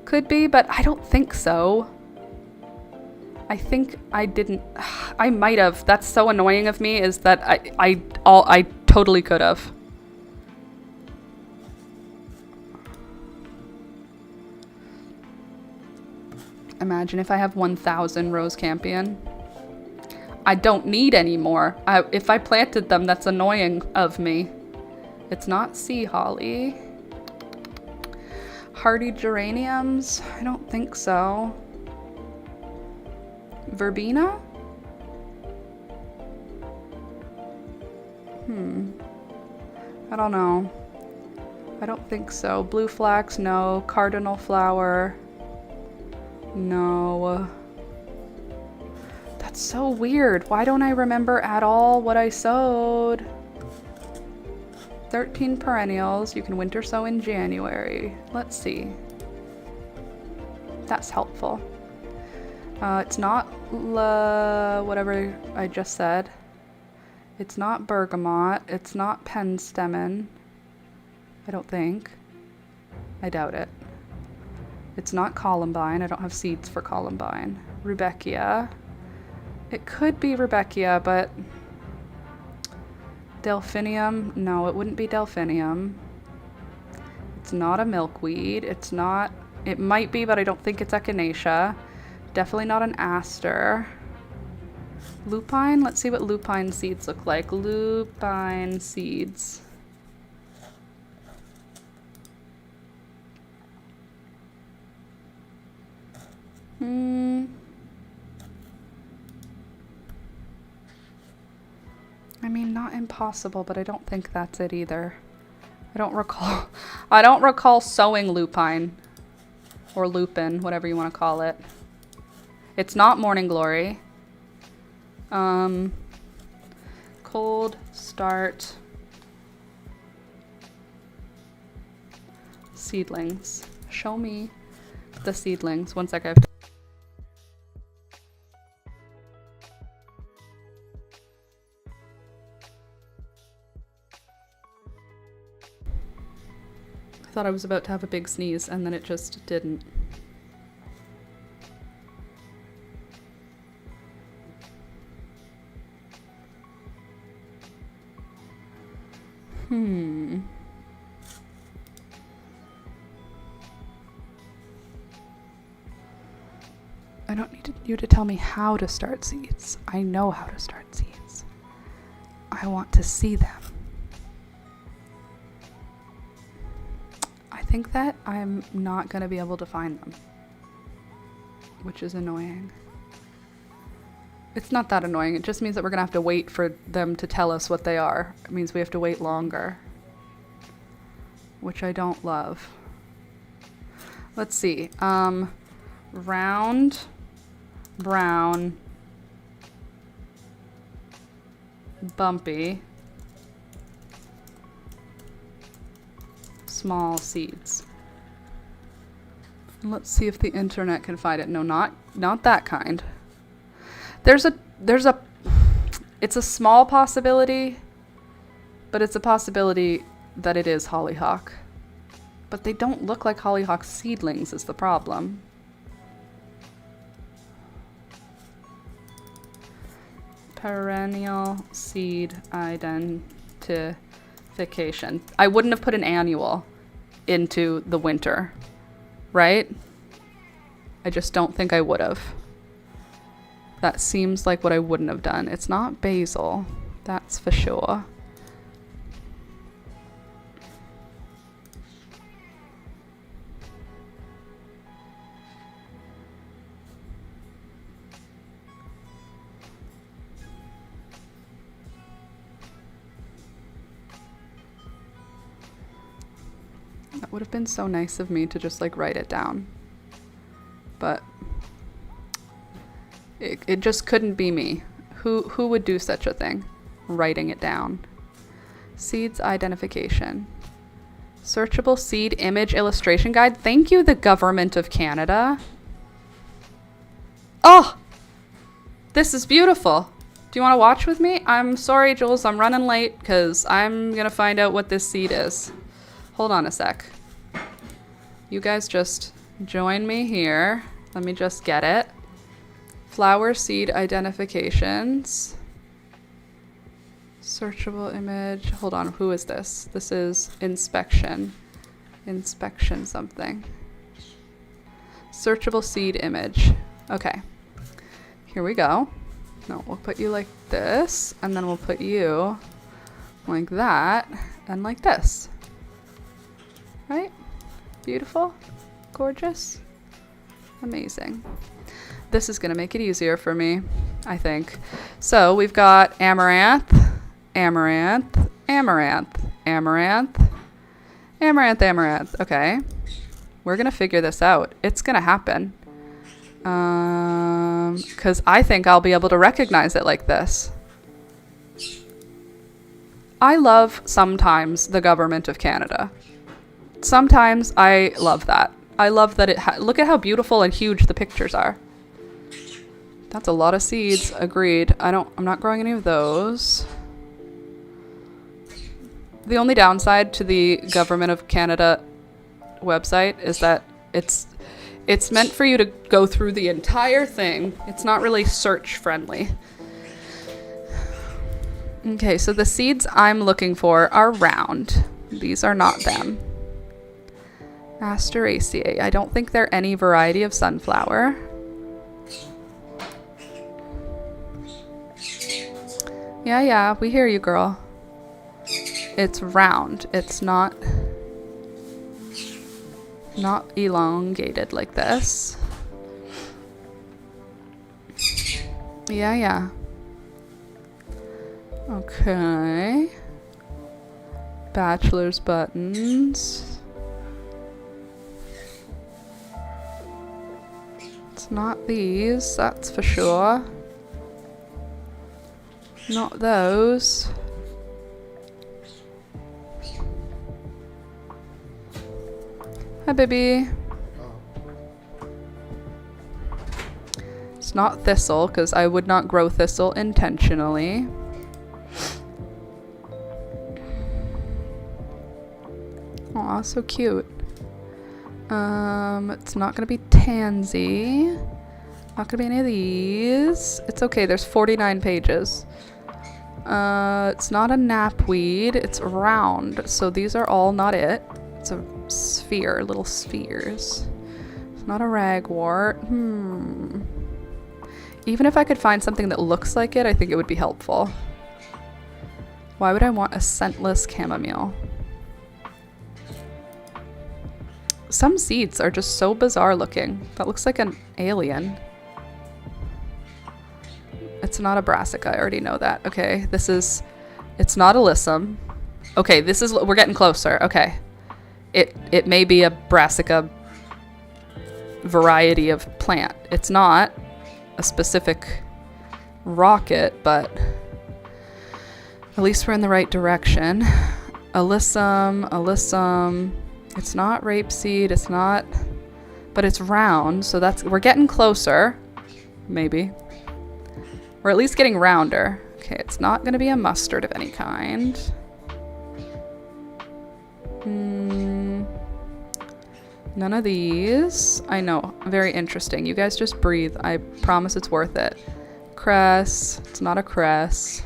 Could be, but I don't think so. I think I didn't. I might have. That's so annoying of me, is that I totally could have. Imagine if I have 1,000 Rose Campion. I don't need any more. If I planted them, that's annoying of me. It's not sea holly. Hardy geraniums? I don't think so. Verbena? I don't know. I don't think so. Blue flax, no. Cardinal flower, no. That's so weird. Why don't I remember at all what I sowed? 13 perennials. You can winter sow in January. Let's see. That's helpful. It's not whatever I just said. It's not bergamot. It's not penstemon. I don't think. I doubt it. It's not columbine. I don't have seeds for columbine. Rudbeckia. It could be Rudbeckia, but delphinium. No, it wouldn't be delphinium. It's not a milkweed. It's not. It might be, but I don't think it's echinacea. Definitely not an aster. Lupine? Let's see what lupine seeds look like. Lupine seeds. I mean, not impossible, but I don't think that's it either. I don't recall sowing lupine. Or lupin, whatever you want to call it. It's not morning glory. Cold start seedlings. Show me the seedlings. One sec, I have to. I thought I was about to have a big sneeze and then it just didn't. I don't need you to tell me how to start seeds. I know how to start seeds. I want to see them. I think that I'm not going to be able to find them, which is annoying. It's not that annoying. It just means that we're going to have to wait for them to tell us what they are. It means we have to wait longer, which I don't love. Let's see. Round, brown, bumpy, small seeds. Let's see if the internet can find it. No, not that kind. It's a small possibility, but it's a possibility that it is hollyhock. But they don't look like hollyhock seedlings is the problem. Perennial seed identification. I wouldn't have put an annual into the winter, right? I just don't think I would have. That seems like what I wouldn't have done. It's not basil, that's for sure. That would have been so nice of me to just like write it down. But it just couldn't be me. Who would do such a thing? Writing it down. Seeds identification. Searchable seed image illustration guide. Thank you, the government of Canada. Oh! This is beautiful. Do you want to watch with me? I'm sorry, Jules, I'm running late because I'm going to find out what this seed is. Hold on a sec. You guys just join me here. Let me just get it. Flower seed identifications. Searchable image. Hold on, who is this? This is inspection. Inspection something. Searchable seed image. Okay. Here we go. No, we'll put you like this, and then we'll put you like that, and like this. Right? Beautiful? Gorgeous? Amazing. This is going to make it easier for me, I think. So we've got amaranth, amaranth, amaranth, amaranth, amaranth, amaranth. Okay. We're going to figure this out. It's going to happen. 'Cause I think I'll be able to recognize it like this. I love sometimes the government of Canada. Sometimes I love that. I love that look at how beautiful and huge the pictures are. That's a lot of seeds. Agreed. I'm not growing any of those. The only downside to the Government of Canada website is that it's meant for you to go through the entire thing. It's not really search friendly. Okay, so the seeds I'm looking for are round. These are not them. Asteraceae. I don't think they're any variety of sunflower. Yeah, we hear you, girl. It's round. It's not elongated like this. Yeah. Okay. Bachelor's buttons. It's not these, that's for sure. Not those. Hi, baby. It's not thistle, because I would not grow thistle intentionally. Aw, so cute. It's not gonna be tansy. Not gonna be any of these. It's okay, there's 49 pages. It's not a knapweed, it's round, so these are all not it. It's a sphere, little spheres. It's not a ragwort. Even if I could find something that looks like it, I think it would be helpful. Why would I want a scentless chamomile? Some seeds are just so bizarre looking. That looks like an alien. It's not a brassica, I already know that. Okay, it's not alyssum. Okay, we're getting closer, okay. It may be a brassica variety of plant. It's not a specific rocket, but at least we're in the right direction. Alyssum. It's not rapeseed, it's not, but it's round, so we're getting closer, maybe. We're at least getting rounder. Okay, it's not gonna be a mustard of any kind. None of these. I know, very interesting. You guys just breathe. I promise it's worth it. Cress. It's not a cress.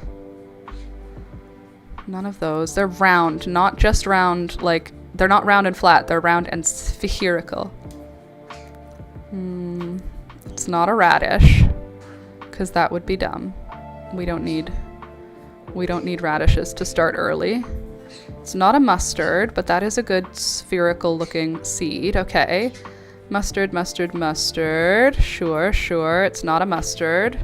None of those. They're round, not just round, like, they're not round and flat. They're round and spherical. It's not a radish. because that would be dumb. We don't need radishes to start early. It's not a mustard, but that is a good spherical looking seed. Okay. Mustard, mustard, mustard. Sure, sure. It's not a mustard.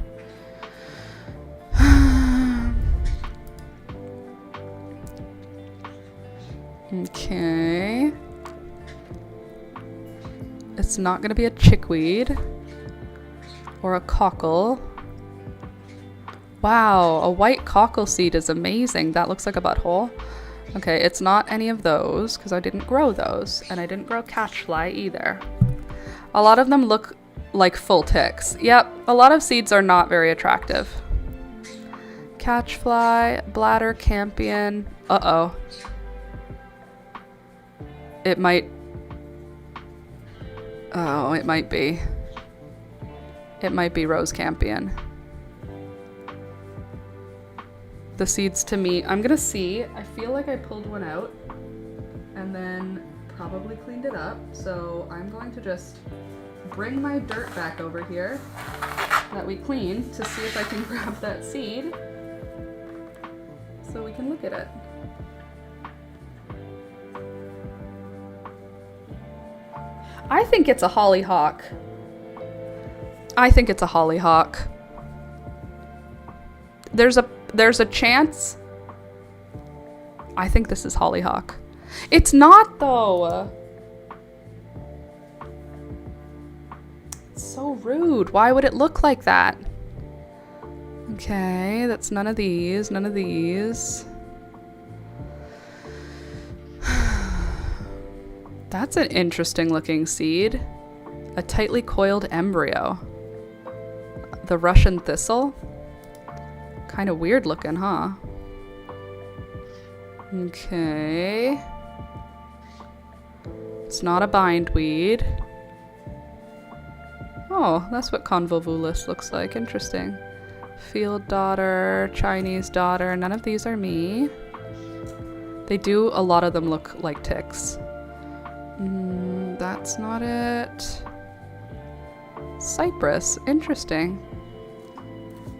Okay. It's not gonna be a chickweed or a cockle. Wow, a white cockle seed is amazing. That looks like a butthole. Okay, it's not any of those because I didn't grow those, and I didn't grow catchfly either. A lot of them look like full ticks. Yep, a lot of seeds are not very attractive. Catchfly, bladder campion. Uh-oh. It might... Oh, it might be. It might be rose campion. The seeds to me, I'm gonna see. I feel like I pulled one out and then probably cleaned it up. So I'm going to just bring my dirt back over here that we cleaned to see if I can grab that seed so we can look at it. I think it's a hollyhock. I think it's a hollyhock. There's a chance. I think this is hollyhock. It's not though. It's so rude. Why would it look like that? Okay, that's none of these, none of these. That's an interesting looking seed. A tightly coiled embryo. The Russian thistle. Kind of weird looking, huh? Okay. It's not a bindweed. Oh, that's what convolvulus looks like. Interesting. Field dodder, Chinese dodder. None of these are me. They do, a lot of them look like ticks. That's not it. Cypress. Interesting.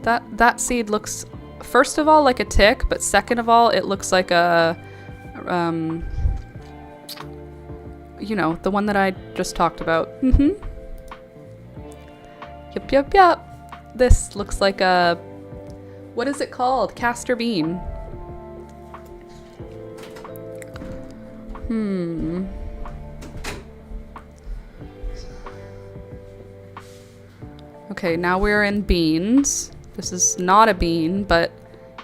That seed looks, first of all, like a tick, but second of all, it looks like a, you know, the one that I just talked about. Yup, yup, yup. This looks like a, what is it called? Castor bean. Okay, now we're in beans. This is not a bean, but,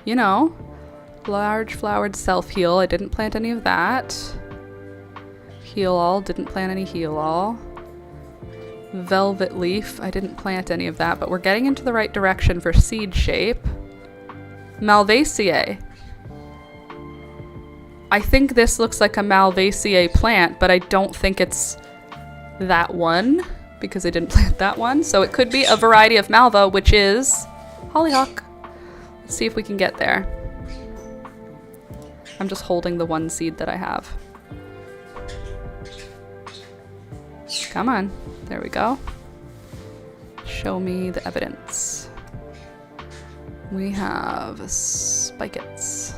you know, large flowered self-heal. I didn't plant any of that. Heal-all, didn't plant any heal-all. Velvet leaf, I didn't plant any of that, but we're getting into the right direction for seed shape. Malvaceae. I think this looks like a Malvaceae plant, but I don't think it's that one because I didn't plant that one. So it could be a variety of Malva, which is hollyhock. Let's see if we can get there. I'm just holding the one seed that I have. Come on. There we go. Show me the evidence. We have spikets.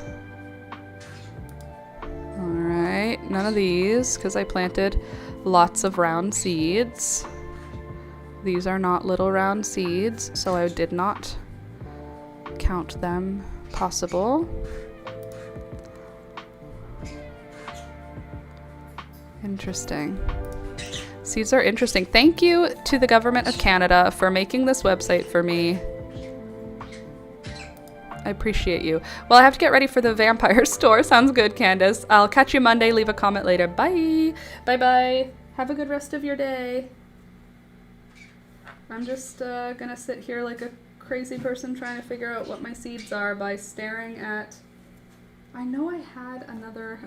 Alright, none of these because I planted lots of round seeds. These are not little round seeds, so I did not count them possible. Interesting. Seeds are interesting. Thank you to the government of Canada for making this website for me. I appreciate you. Well, I have to get ready for the vampire store. Sounds good, Candace. I'll catch you Monday. Leave a comment later. Bye. Bye-bye. Have a good rest of your day. I'm just gonna sit here like a crazy person trying to figure out what my seeds are by staring at... I know I had another...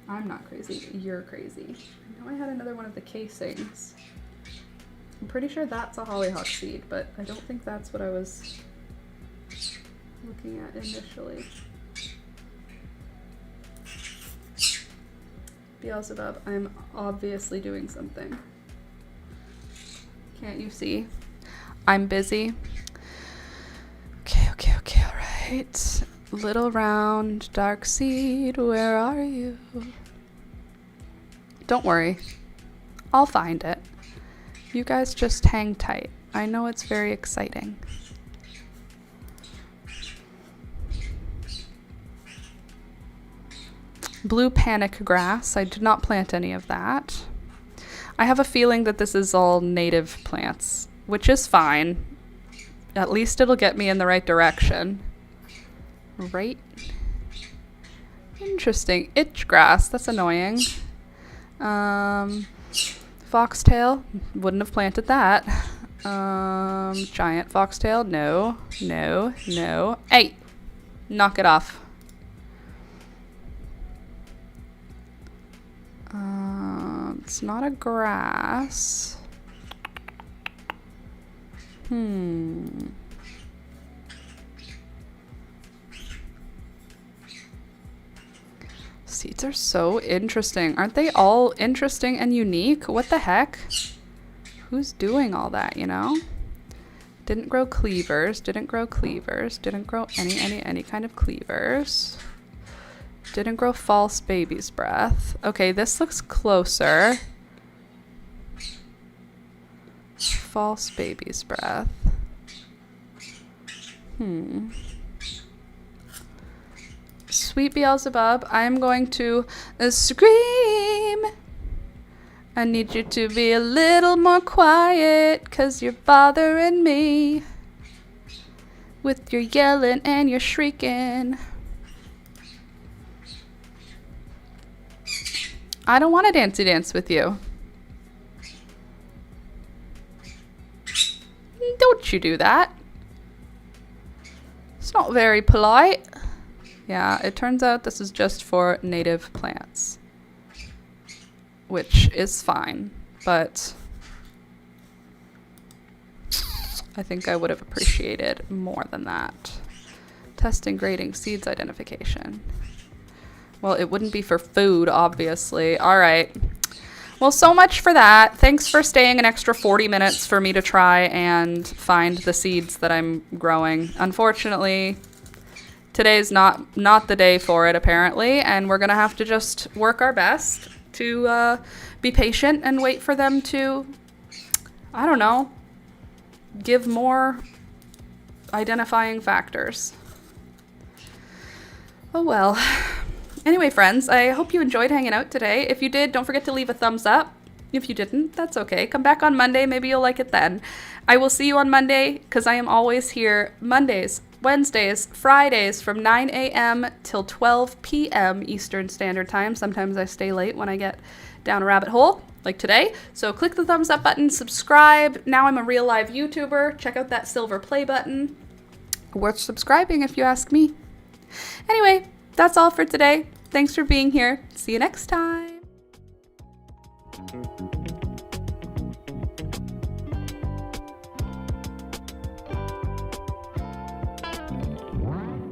I'm not crazy. You're crazy. I know I had another one of the casings. I'm pretty sure that's a hollyhock seed, but I don't think that's what I was looking at initially. Beelzebub, I'm obviously doing something. Can't you see? I'm busy. Okay, all right. Little round dark seed, where are you? Don't worry, I'll find it. You guys just hang tight. I know it's very exciting. Blue panic grass. I did not plant any of that. I have a feeling that this is all native plants, which is fine. At least it'll get me in the right direction. Right? Interesting. Itch grass. That's annoying. Foxtail. Wouldn't have planted that. Giant foxtail. No. No. No. Hey! Knock it off. It's not a grass. Seeds are so interesting. Aren't they all interesting and unique? What the heck? Who's doing all that, you know? Didn't grow cleavers, didn't grow cleavers, didn't grow any kind of cleavers. Didn't grow false baby's breath. Okay, this looks closer. False baby's breath. Sweet Beelzebub, I am going to scream. I need you to be a little more quiet, 'cause you're bothering me with your yelling and your shrieking. I don't want to dancey dance with you. Don't you do that. It's not very polite. Yeah, it turns out this is just for native plants, which is fine, but I think I would have appreciated more than that. Testing, grading, seeds identification. Well, it wouldn't be for food, obviously. All right. Well, so much for that. Thanks for staying an extra 40 minutes for me to try and find the seeds that I'm growing. Unfortunately, today's not the day for it, apparently, and we're going to have to just work our best to be patient and wait for them to, I don't know, give more identifying factors. Oh well. Anyway, friends, I hope you enjoyed hanging out today. If you did, don't forget to leave a thumbs up. If you didn't, that's okay. Come back on Monday. Maybe you'll like it then. I will see you on Monday, because I am always here Mondays, Wednesdays, Fridays from 9 a.m. till 12 p.m. Eastern Standard Time. Sometimes I stay late when I get down a rabbit hole, like today. So click the thumbs up button, subscribe. Now I'm a real live YouTuber. Check out that silver play button. Worth subscribing if you ask me. Anyway, that's all for today. Thanks for being here. See you next time.